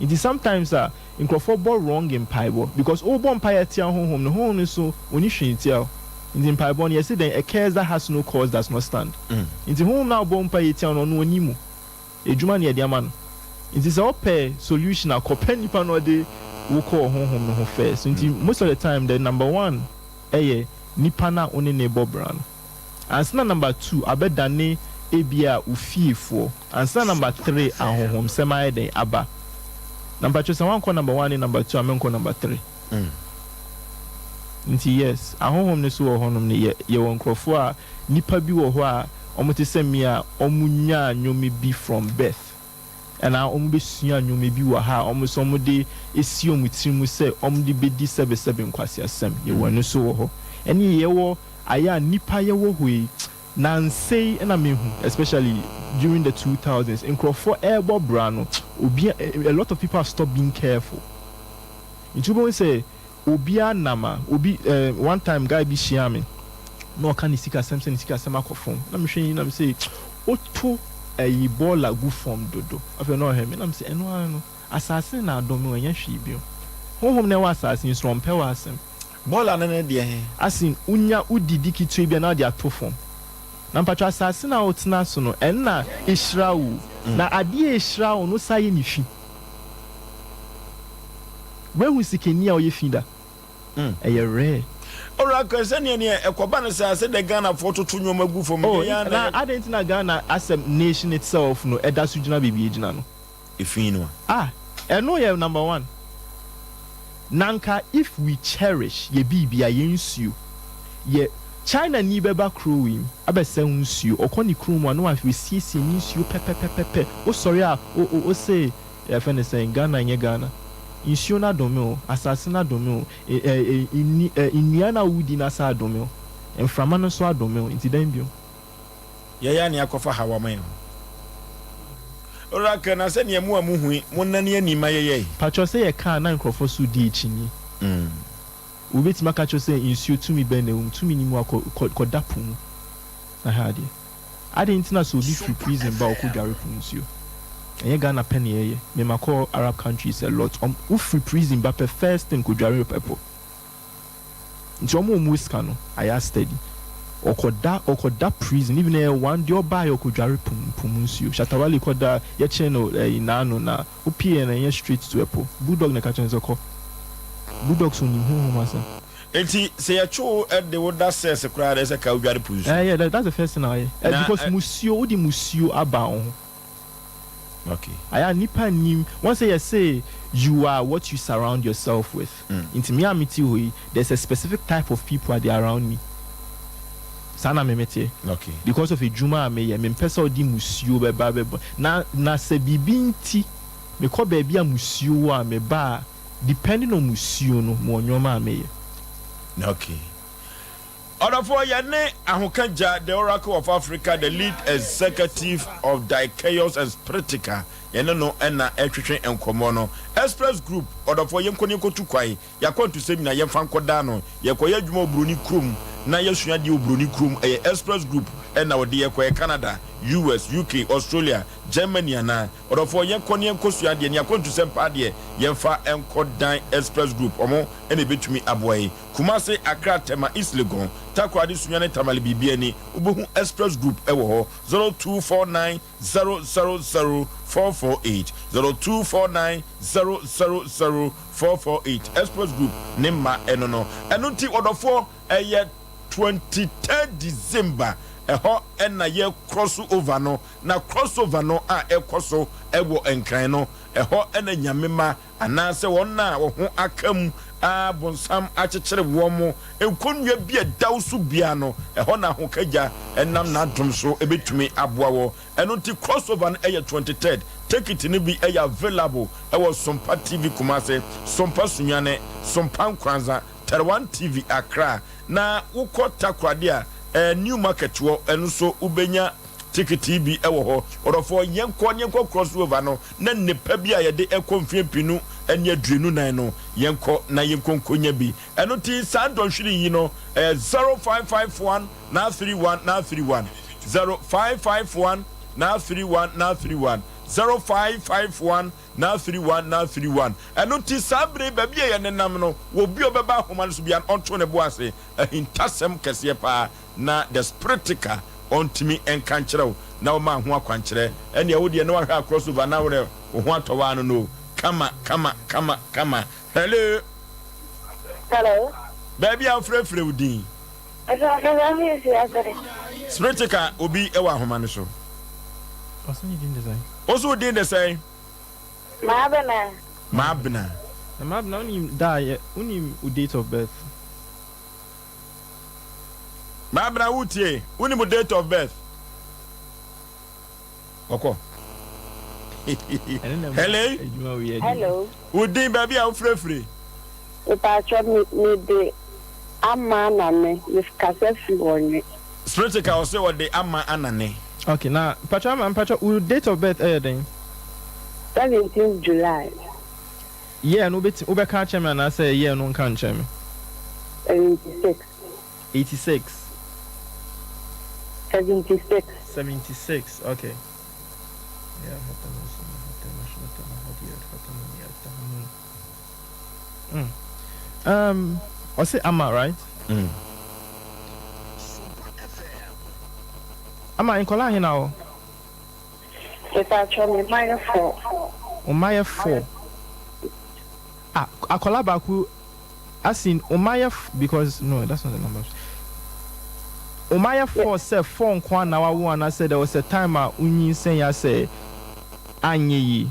nti sometimes nkrofo bo wrong in paibo because o bo mpaye ti ahonhom no hon so oni hwintia nti paibo no yesi den a case that has no cause does not stand nti hon na bo mpaye ti no no onimu ejuma ne dia man nti se ope solution akopa nipa no de wo call honhom no ho first nti most of the time the number 1 nipa na oni ne bobran answer number 2 abedane ebia ufiefo answer number 3 ahonhom sema den aba number 2 someone call number 1 and number 2 amenko number 3 nti yes ahonhom ne so wo honom ne ye won krofo a nipa bi wo ho a omotesemi a omunya nyomi bi from birth and I besua nyome bi wa ha omo de esi omutimu se omde bedi sebe nkwasi asem ye wonu so wo ho eni ye wo aya nipa ye wo hoi nan say na mehu especially during the 2000s nkrofo ebo brano obi a lot of people have stopped being careful intubo say obi anama obi one time guy bi shiame no kan isika asem akofon na me hwen na me say oto a bola gu form dodo afi no he me na me say eno ano assassin na adom we nya hwi bi honhom na wa assassin Sompa wa asem bola na de he asin unya udidi kitu bi na de ato form na mpacho assassin na otena so no enna israu na ade israu no saye ni fi we hu sikeni a oye finda eye rare ora kwese ne ekoba no say the Ghana photo to nyoma gu for me ya na adentina Ghana as a nation itself no eda sujuna bibi ejina no ifino eno ye number 1 nanka if we cherish ye bibia ye nsuo ye China ni beba crewing abese nsuo okoni crew mu no afi siesie nsuo pepepepepe o sorry o say ya fene say Ghana nye Ghana nsuo na domeo asase na domeo iniana wudi na sa domeo enframa no so adomeo intidan bio ya ne akofa hawa man ora kana se ne mu amuhui monane anima ye pacho se ye kan na nkrofo so di echini ubeti makacho se nsuo tumi bene tumi ni mu akodapum na hade ade intina so bi free prison ba okodware pum nsuo enye Ghana penny ye me mako Arab countries a lot free prison ba first thing kodware people nti omo muska no aya steady okoda prison even one dio buy okodware pum nsuo shatawali koda ye cheno inano na opie na ye straight to airport bulldog na kachen zoko bulldog so ni hu masa enti say ya cho de woda says kra dey say ka odware pum nsuo yeah that's the first thing I because musio odi musio aba on. Okay. Aya nipa nim once you say you are what you surround yourself with. Into me amiti hui there's a specific type of people are there around me. sana memete okay because of a juma me ye me pesa odi musuo be ba na se bibinti me ko ba bia musuo a me ba depending on musuo no mo nyoma me ye okay. Odafo Yane Ahukanja, the Oracle of Africa, the lead executive of Chaos and Spritica, Yano Enna Etrichen and Komono, Express Group, Odafo Yankoniko Tukwai, Yakon to Semina Yamfan Kodano, Yakoya Jumo Bruni Krum, Nayasuya Dio Bruni Krum, a Express Group, and our dear Canada, US, UK, Australia, Germany, and Odafo Yankonian Kosuya, and Yakon to Sempa, Yamfa and Kodan Express Group, Omo, and a bit to me Abway, Kumase Accra Tema East Legon. Takwadi Sunyane Tamale Bibiani, Ubuhu Express Group Ewo 0249 000 448 0249 000 448 Express Group Nimma Enono Enunti Odofo eye 23rd December eho enna ye crossover no na crossover no a ekoso ewo enkran no eho enna nyamema anase wonna wo ho akam bonsam achechere womo enkonwa bia dawsu bia no eho na ho kagya enam na drum so ebetumi aboa wo enunti crossover no eye 23rd ticket ni bi eye available ewo Sompa TV Kumase Sompa Sunyane Sompa Nkwanza Terwan TV Accra na wukọ takwade a new market wo enu so ubenya ticket bi ewo ho orofo yenko crossover no na nepa bi a ye de ekonfie pinu enya duenu nan no yenko na yenkonkonya bi enu ti sandon hwiri yi no 0551 na 31 0551 na 31 0551 na 31 enu ti sabre ba bi ye nenam no wo bi obeba homa so bia onto ne bo ase ahintasem kese pa na the Spritica ontimi enkankyerɛw na wo ma ho akwankyerɛ ɛne ɛwo de no ahwa crossover na wo ho atɔwa no kama hello baby am frefre udin Spritica obi ɛwɔ ahoma no so Osei din design oso din design Mabena na unim die unim date of birth Mabra utie unim date of birth Oko Hello Udin baby am frefre Ipacho me de ama nane with kasefi wonye Spritica ose what the ama anane okay now pacha date of birth then 17th July yeah no bit ube ka cheme na say yeah no kan cheme 86 76 okay Osei Ama right Ama in kola hina o It's actually minor 4 Omaya 4 akola baku as in Omaya because no that's not the numbers Omaya 4 say 4 nkwa na wa na said there was a time unyin sen ya say anye yi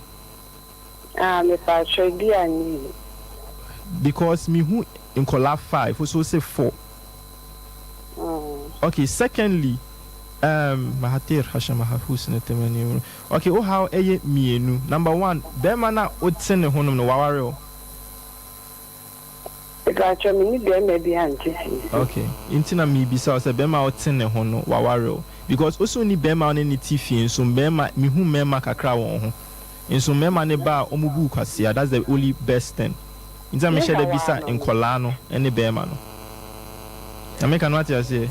me actually di ani because me who in kola 5 so say 4 okay secondly Mahathir Hashama Husna Temani okay oh how eye mienu number 1 bema na otene honum no waware okay intina mi bisa say bema otene ho no waware because also ni bema on ni tifi so bema mi hu mema kakra won ho enso mema ne ba omubu kwase that's the only best thing inta me share the bisa in kola no ene bema no ameka no ati say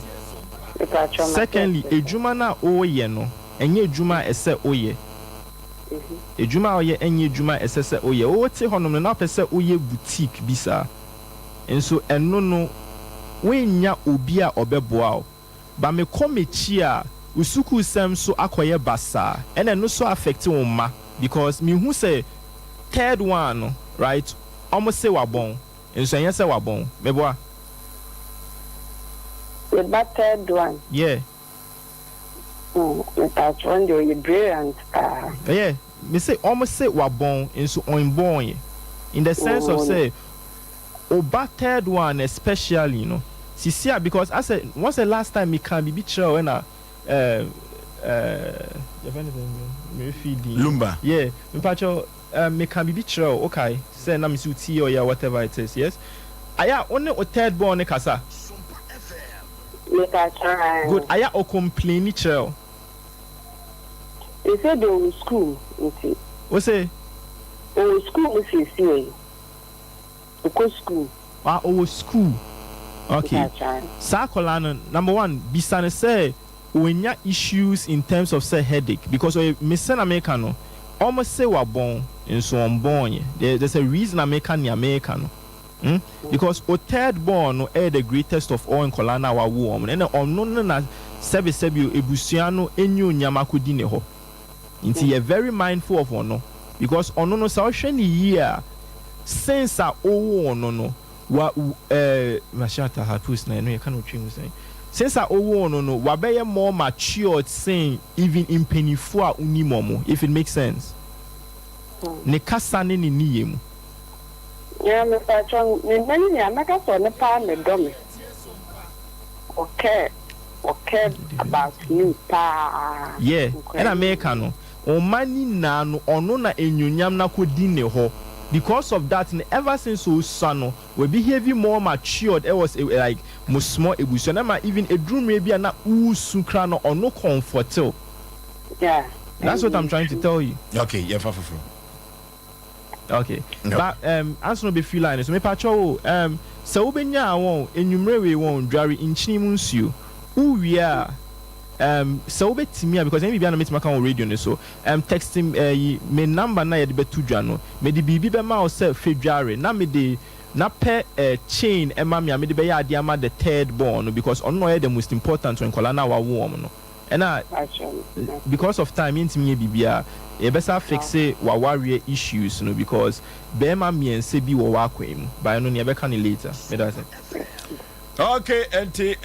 secondly ejuma na oye no enye ejuma ese oye ejuma oye enye ejuma ese se oye o te honom na pese oye boutique bisa enso eno no wenya obi a obeboa o ba me komechi a usuku sem so akoye basa ene no so affect wo ma because me hu say third one right almost say wabon enso enye say wabon meboa the third one. Yeah. That's one you're brilliant. Yeah. Me say almost say wabon into on born in the sense of say oba third one especially Sisia, because I said once the last time me can be chill when Lumba. Yeah, me can be chill. Okay, say na me tea or yeah, whatever it is. Yes, aya only o third born ne kasa. Good. Aya o complain chill. They said they were school. What say? Oh, school is here. School. Ah, oh, school. Okay. Sakolana, number one, bisane say when ya issues in terms of say headache because we Mr. Americano almost say we're born and so on born. There's a reason Americano. Because o third born no the greatest of all in Kolana wa warm and no na sebi ebusiano enyo nyama kudi ne ho. Inti you're very mindful of ono because ono no sa hwe ni year since a owo ono no wa mashata ha post na no you can trim say since a owo ono no wa be more matured saying even in penifo a unimomo if it makes sense. Ne kasa ne ni yemu. Yeah, Mr. Chong, me amaka so ne pa me do me. Okay about me pa. Yeah, and America no. O mani na no ono na enyunyam na kodi ne ho. Because of that, ever since Osano, we behave more matured. It was like most small ebusion. Even a dream maybe na usukra no or no comfortable. Yeah. That's what I'm trying to tell you. Okay, yeah, okay. No. But answer no be feel line. So me pacho so obenya won enumere we won dware inchini mu nsuo. Uwia so betimi because maybe na metima kan radio ne so text him me number na ye de betu dwa no me de bibi be ma o se fedware na me de na pe chain e ma me de be ya ade ama the third born because on no the most important when kola na wa warm no and because of time intimi bibia e besa fix wa warrior issues no because be ma me ense bi wo wa kwem by no ne be kan later me da say. Okay, enti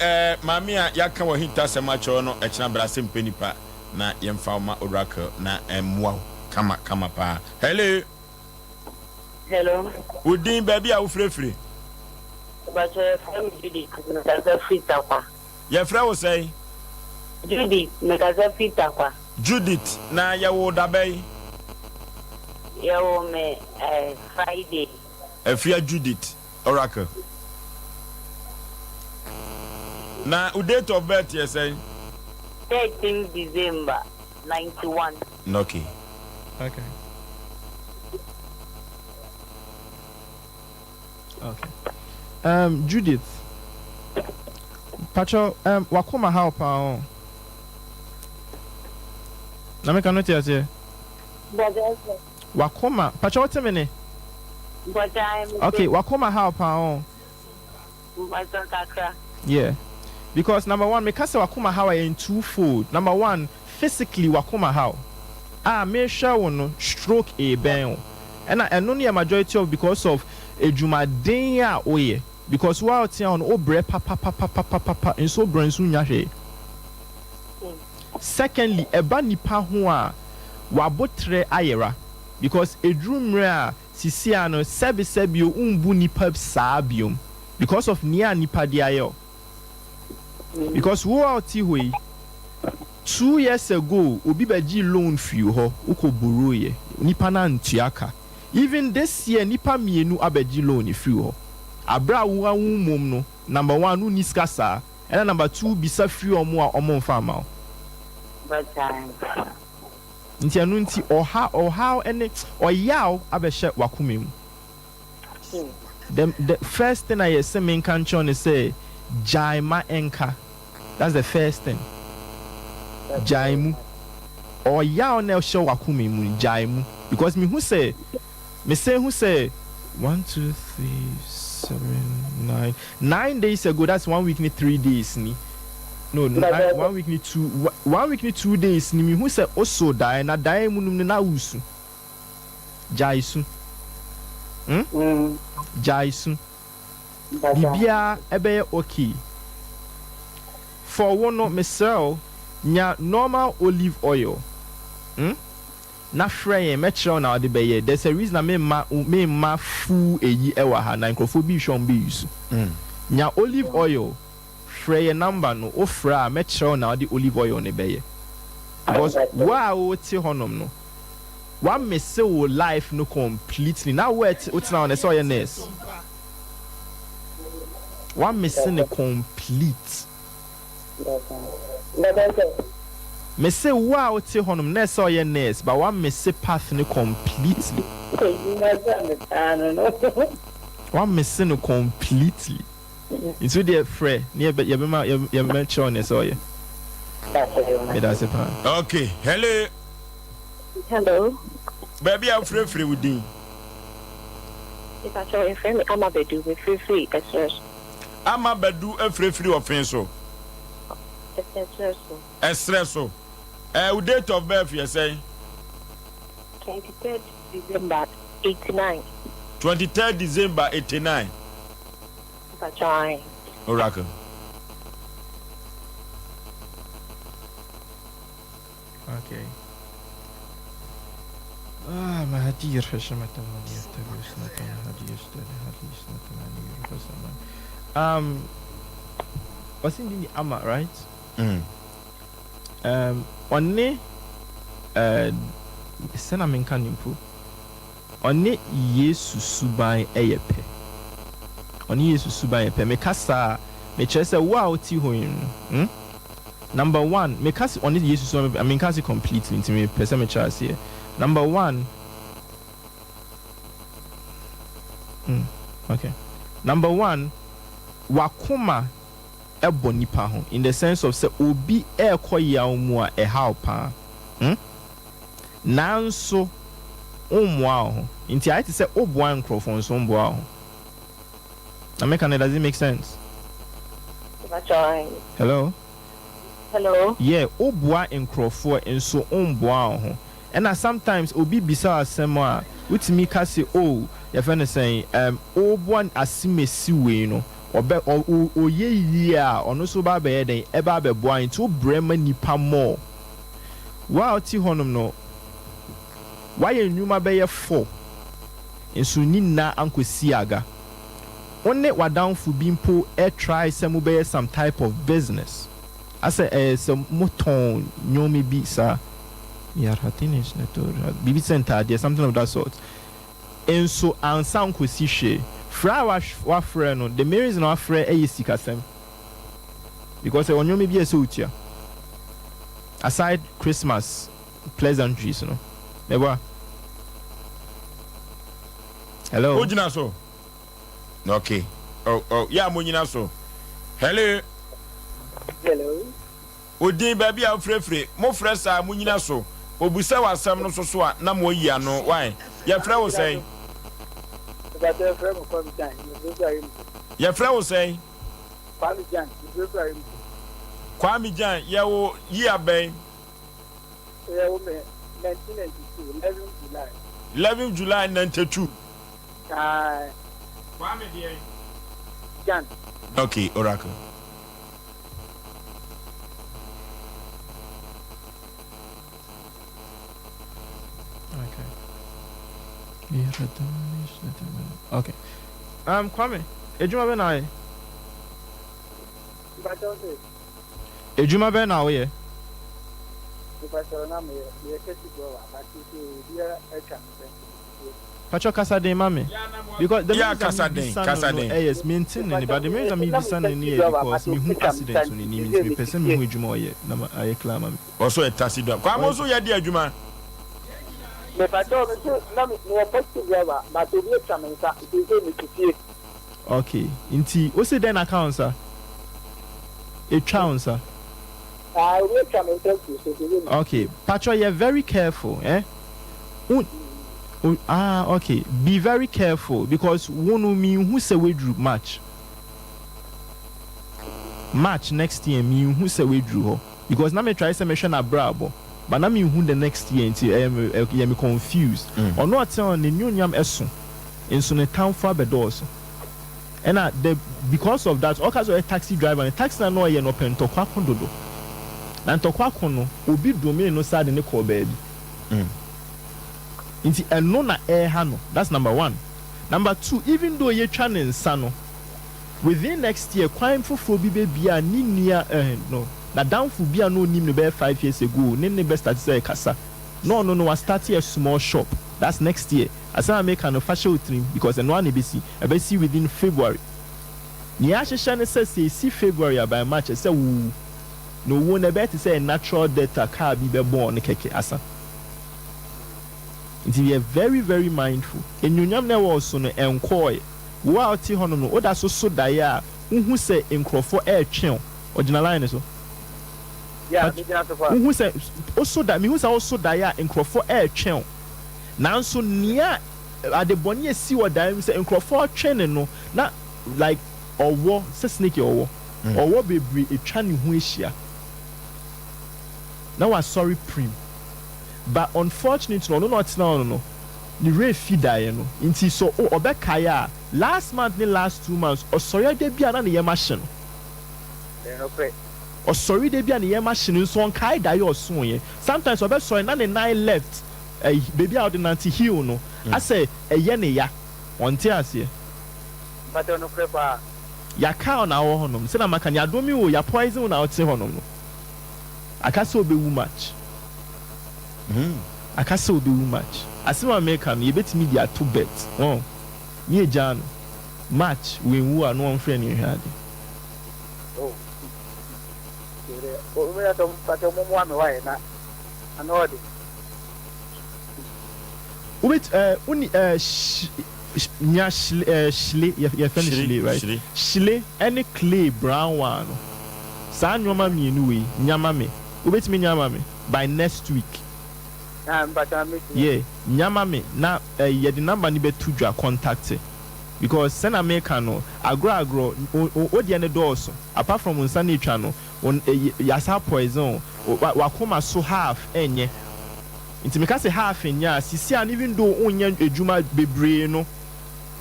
mamia yaka wa hinta semacho no echina bra Asem Mpe Nipa na yemfa ma oracle na emwa kama pa. Hello. Udin baby a wo frefre. But from Judy, Mekaza Fita kwa. Your friend was say Judy, Mekaza Fita kwa. Judith na ya wo dabai. Ya wo me Friday. Efia Judith oracle. Na u date of birth you say 13 December 91. Okay. Judith Pacho wakoma how pa na me cannot hear you. Wakoma Pacho what me ne? Okay, wakoma how pa yeah. Because number one, me kasa wakuma how in twofold. Number one, physically wakuma how. Me sure no stroke a ben. And I know the majority of because of a jumadenya oye. Because while on obre papa and so branson yahe. Secondly, eba nipa ho a wabotre ayera. Because a dream rare sisiano sebio umbu nipa sabium. Because of near nipa diayo. Because who out here 2 years ago obi beji loan free ho uko borrow ye nipa na ntuaka even this year nipa mienu abeji loan free ho abra wo mom no number 1 no niskasa and number 2 bisa free omo a omo mfama nti anu nti oha ene oyaw abehye wakomem the first thing I say men can chon say Jaima enka. That's the first thing. Jaimu. Or ya on show wakumi mu jaimu. Because me say 1, 2, 3, 7, 9 days ago, that's 1 week ni 3 days ni. No, 1 week ni 2 days ni me who say also die na die mu na usu. Jaisu. Jaisu. Bibia ebe okay. For one no mesel nya normal olive oil. Na frey metro na de beye. There's a reason me ma fu eyi ewa ha na nkrofo bi shon be use. nya olive oil frɛ yɛ number no o frɛ a mɛkyerɛw na ɔde olive oil ne bɛyɛ because wa o te honom no wa miss wo life no completely now what now na say nurse wa miss ne complete me say wa o te honom na say nurse but wa miss path ne completely wa miss ne completely into the frɛ ne ye be ma ye mention ne say okay hello baby I'm free within if I show a friend I'm a bedu with free express I'm a bedu a free offense espresso date of birth you say 23rd December 89 23rd December 89 Oracle okay Mahadir Hashamatan what's in the Amma, right? Onne Sena Menkanimpu Onne Yesu Subai Eyepe Onne Yesu Subai Epe Mekasa Mechese wow ti hoin number one Mekasi onne Yesu Subai I mean kasi completely into me pesa mechase here. Number one, okay. Number one, wakoma ebo nipa ho in the sense of say obi ekoya omu a how pa. Nanso omwa ho. Inti I say oboa microphone so omboa ho. Na make an does it make sense? Hello? Hello? Yeah, oboa microphone enso omboa ho. And sometimes obi bisa asem a utimi ka say oh your friend is saying one asimesi we no obe oye yi a ono so ba be den e ba be boa into brema nipa more wa oti honom no why enuma be ye 4 enso ni na ankosi aga onne wadanfo bi mpo e try some be some type of business I say some moton nyomi bi sa Yarhatinish Natur Bibi Center, there's something of that sort. And so Ansan Kusishe, Fra wa friend, the marriage is not friend a sikasem. Because I want you maybe a suitia. Aside Christmas pleasantries, you know. Never. Hello. Ojinaso. Okay. Oh, yeah, Muninaso. Hello. Hello. Odin baby a frefre, mo fresa Muninaso. Obusa wasam no so a na mo yi ano why ya fra wo say ya fra wo say Kwame Jan ya wo yi aben ya wo me 1992 11 July 92 Kwame Jan okay Oracle okay. Kwame, ejuma be na ye. Ejuma be na we ye. Pacho Kasade mame. Because the Kasade. Yes, maintain but the reason me visa ni because me who accident ni means me person me who ejuma ye. Na aye claim also a tacit. Kwame also ye di ejuma. Okay, inti what's it then account sir? A chance sir. Okay, Pacho, you're very careful, eh? Okay, be very careful because one mean who say we drew match next year mean who say we drew because now me try to mention a bravo. But na me who the next year until I am confused. Or not on the new yam esun in so town for bedos. And because of that, all kinds of a taxi driver and taxi no ye no pen to kwakondodo. And to kwakono obi do me no sad in the call baby. Inti and no na air hano. That's number one. Number two, even though ye channing sano, within next year kwan foforo bi be bia ni nia no na downful bia no nim no be 5 years ago ne best start say kasa no was start a small shop that's next year asa make an official trim because no one be see within February ni a hye ne say February by March say wo no one about to say natural data car be born keke asa. It be very very mindful enyunyam na wo so no enkoy wo out ho no no oda so dae a unhu say enkrofo e twen original line so yeah so unhu say oso da me hu say oso dae a enkrofo e twen nanso nia adeboni esi wo dae say enkrofo twen no na like owo say snake owo owo bebre etwa ne hu ehia. Now I'm sorry prim. But unfortunately, no. The rate feed die no. Inti so obekaya last month the last 2 months or sorry they be an the machine. Or sorry they be an the machine so on kai die or so ye. Sometimes obe sorry na 9 left. Baby out in anti hill no. I say a yene ya. On tears here. But no crepa. Ya ka na wo honom. Say na maka ya domi wo ya poison na ote honom no. Akasa obe wu match. Akasa obe wu match. Asem American you bet me dia 2 bets. Oh. Ye jan match when wu no one friend you had. Oh. O me ato pato mo mo wa na. Anodi. Ubet uni nya shile ya finish shile right. Shile any clay brown one. Sa nyoma mi nu we nyama me. Ubet me nyama me by next week. Yeah, nyama me na ye the number ni be tudwa contact because send America no agro o de ne doors apart from unsani twa no on yasa poison wakoma so half enye nti me ka say half enya sisi an even though onya ejuma bebre no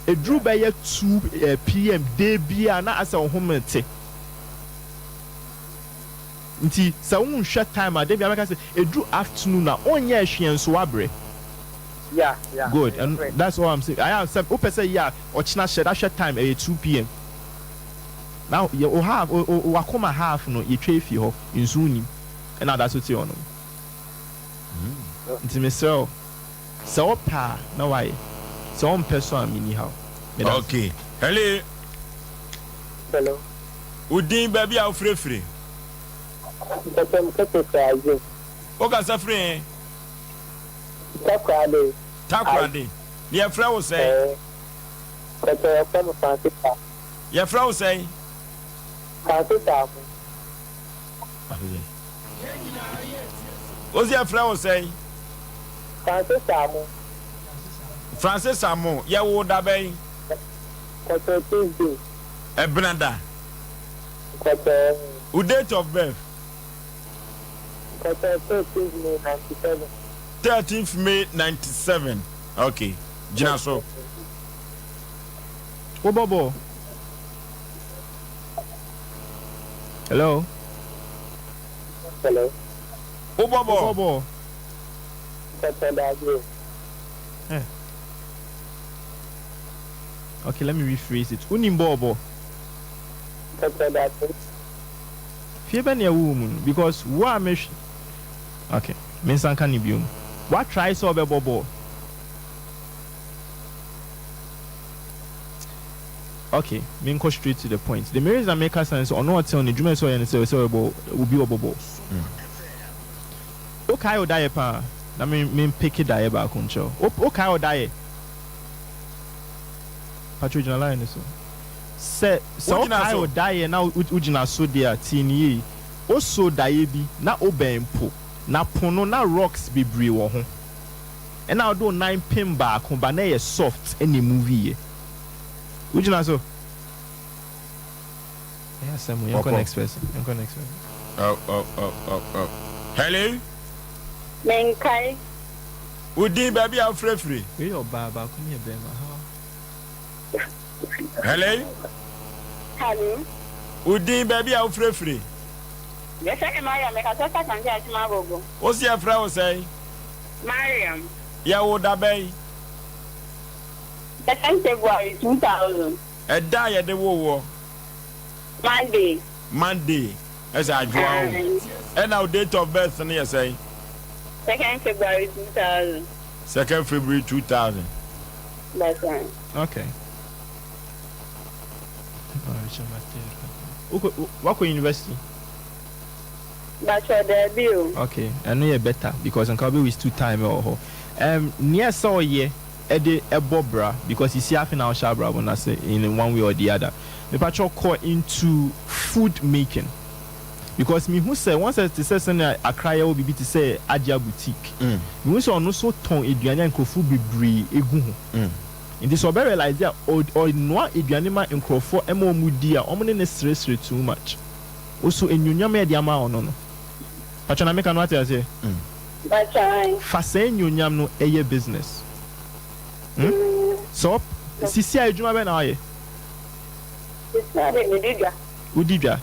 edru be ye 2 pm day bia na asa ohomete nti sa won hwe time a dey bia make say edru afternoon na onya ehwe nso wabre. Yeah. Good, and that's all I'm saying. I have said open say yeah or china shed that time at 2 p.m. Now you have wakoma half no you tray fi ho nso nim and now that's what you know. Nti me so pa na why so on person mini how. Okay. Hello. Udin baby a free. Oga safre. Takrade. Your friend will say. Your friend will say. What's your friend will say? Francis Samu. Ya wo da bay. Ebranda. Who date of birth? 13th May 97. Okay. Jinaso. Obobo. Hello. Obobo. Okay, let me rephrase it. Unimbobo. Fiebe ne woman because wa mesh. Okay. Mensan kan ibium. What try so be bobo? Okay, me go straight to the point. The marriage that make sense or not tell ni dwuma so yen say will be obobo. Okay, o die pa. Na me pick it die ba kuncho. Okay, o die. Patrol line so. Say so okay o die na ugina so there tini. O so die bi na obempo. Na pono na rocks bebre wo ho. And now do 9 pin back ba na ye soft any movie. Ujina so. Yeah, Samu, you can express. Oh. Hello. Menkai. Udin baby a free. We your baba come here be ma. Hello. Udin baby a free. Yes, I am. I am. I can't say tomorrow. What's your friend say? Mariam. Ya wo da bay. The February 2000. A die at the war. Monday. As I draw. And our date of birth, and yes, say 2nd February 2000. 2nd February 2000. That's right. Okay. What university? Bachelor debut. Okay, I know you better because I'm probably with 2 time or near so ye Eddie Ebobra because you see having our shabra when I say in one way or the other. The patrol call into food making. Because me who say once I say something I cry will be to say Adia boutique. Me who say no so ton eduane and kofu bebre egu ho. In this obere like that or no eduane ma nkrofo emo mudi a omo ne stress too much. Also enyunya me dia ma ono no. Pachana make no ati say. Bachai. Fa say enyunya no eye business. So sisi adwuma be na aye. It's not a medidja. Udidja.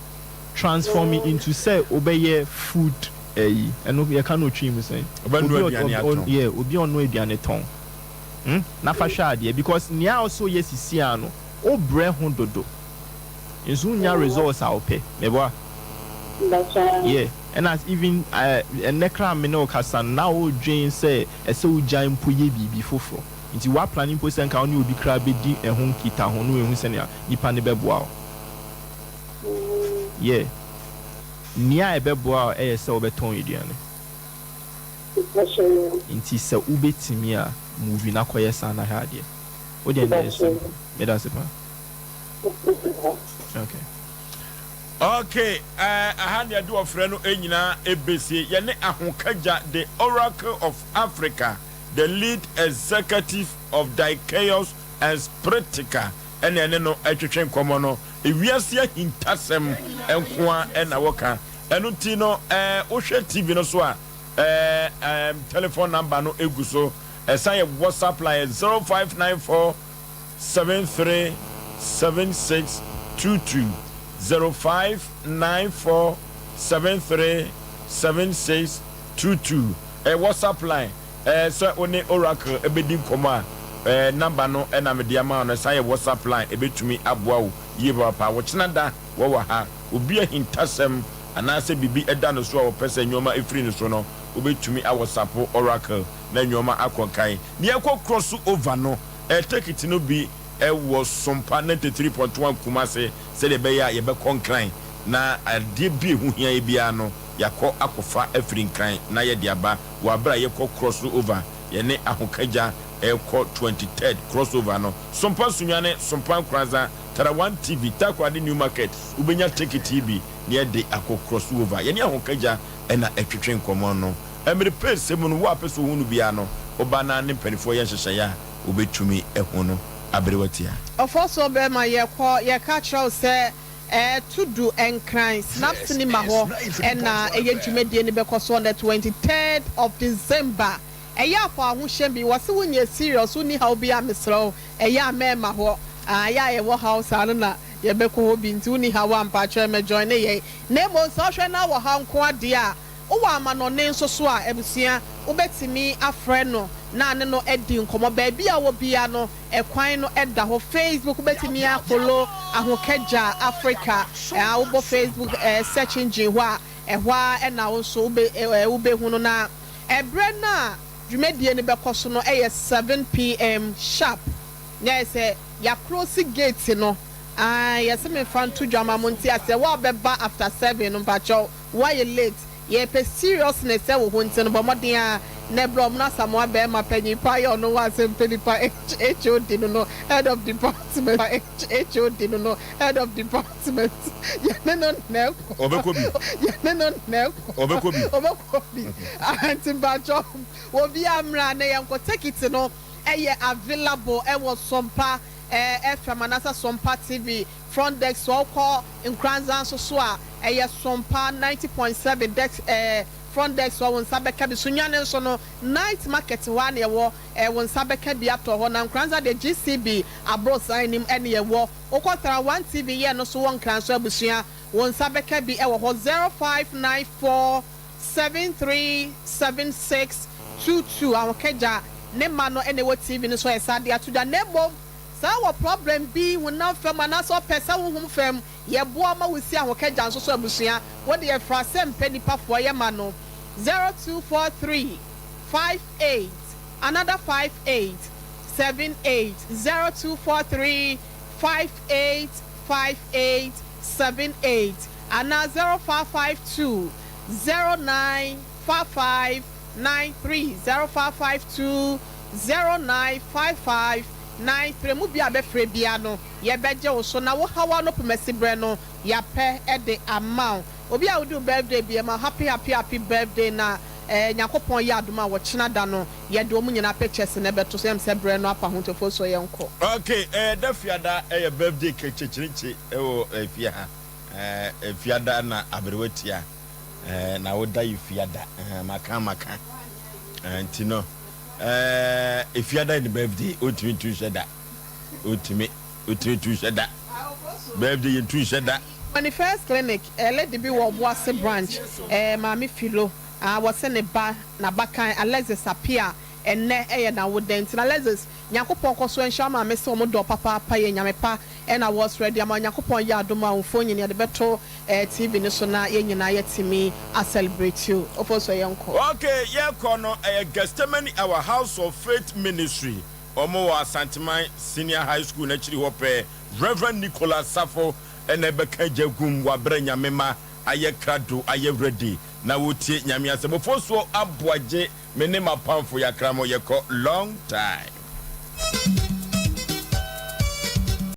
Transform it into say obeye food and you cannot trim say obi on no aduane ton na fa hwa ade because nia also yes sia no o bre ho dodo nso nya results a ope mebo yeah and as even nekra me no kasa na o dwen say ese o gyan poye bibi foforo nti wa planning post nka oni obi kra be di ehun kita ho no ehun se ne nipa ne beboa yeah nia ebeboa se obeton eduane inti se ubetimi a movie na koye sana ha ade o de na so me da se pa okay ahadi adu ofre no enyina ebesie ye ne ahokaja the oracle of Africa, the lead executive of Chaos and Spritica ene no atwetwen komo no ewiase hintasem enkoa ena woka enu ti no wo hwe TV no so a telephone number no eguso say WhatsApp line 0594 737622 0594 737622 WhatsApp line so oni oracle ebedi koma number no na media ma no say WhatsApp line ebetumi aboa wo yeba pa wo chenada wo wa ha obi ahintasem anase bibi eda no so wo pese nyoma efri no so no obetumi a WhatsApp oracle na nyoma akonkan ne ekọ cross over no take it no bi was Sompa 93.1 Kumase say the beya ye be konkran na ade bi hu hia bia no yakọ akofa efri nkran na ye de aba wa bra ye kọ cross over ye ne ahokaja ekọ 23rd crossover no Sompa sunyane Sompa Kranza Tarawan TV takwade new market ubenya ticket TV ne de akọ crossover ye ne ahokaja na etwetwen komo no emre pese mu no wa pese hu no bia no oba na ne panifo ye hyehye ya obetumi ehu no abrewatia ofoso be ma ye catch out say to do enkran snaps ni ma ho na eye dwumedie ni be koso on the 23rd of December eya for ahoshe bi wose wonye serious uni how bi amesro eya ma ho ya ye wo house anu na ye be ko ho bi nti uni how ampa twa me join ye na mo so hwe na wo ha nko ade a wo ama no ne nso so a ebusua wo betimi afre no na ne no edi nkomo ba bia wo bia no ekwan no eda ho Facebook betimi a follow ahokaja Africa wo bo Facebook search engine ho a na wo so wo be hu no na ebre na dwumedie ne be koso no 7 p.m. sharp na say ya cross gate no yes me fan to dwama monti ase wo beba after 7 no pacho why you late ye pe seriousness wo ho ntino bo modern a ne blom na samoa be ma panyi pa yo no Asem Mpe Nipa HOD no head of department HOD no head of department ye no obekobi ye no obekobi antimbacho wo bi amra na ye nko take it no available was Sompa FM anasa Sompa TV front desk so call in Kranza so a Sompa 90.7 desk front desk so won sabeka bi sunyane so no night market one ye wo won sabeka bi ato ho na Kranza the GCB abro sign him ene ye wo okotara 1 TV ye no so won Kranza abusua won sabeka bi wo ho 0594 737622 awokeja ne ma no ene wo TV no so esade atuda nebo Sawa problem be when not fam and also person whom fam ye boama we see our kejan so abusia what the Asem Mpe Nipa for your mano 0243 58 another 58 78 0243 58 58 78 and now 0552 0955 93 0552 0955 93 mu bia be frɛ bia no ye beje wo so na wo hawa no pemesibre no ya pɛ e de amount obi a wo do birthday bia ma happy birthday na nyakopon ya adoma wo kyena da no ye de omu nyina pictures na beto so em se bre no apa hontofo so ye nko okay da fiada e birthday kechechirichi e wo fia ha fiada na abrewatia na wo da fiada maka ntino if you are in the birthday, ultimate two shada. Ultimate two shada. Birthday two shada. On the first clinic, let the be was a branch. Mami Philo, I was in a bar, Nabakan, Alexis appear, and ne na would dance. Alexis, Yakupon so and Shama, Miss Omodo, Papa, Pay, Yamepa, and I was ready. I'm Yakupon Yaduma, phone near the better TV National, Yenaya to me. I celebrate you. Also, okay, yeah, Kono, a testimony our House of Faith Ministry, Omoa Santimai Senior High School, actually, Hope, Reverend Nicholas Safo, and Ebeka Jagum, Wabrenya Mema, Aye Krado, Aye Ready. Now we take Yamia Osei Aboagye, Menema Pam for Yakramo Yako, long time.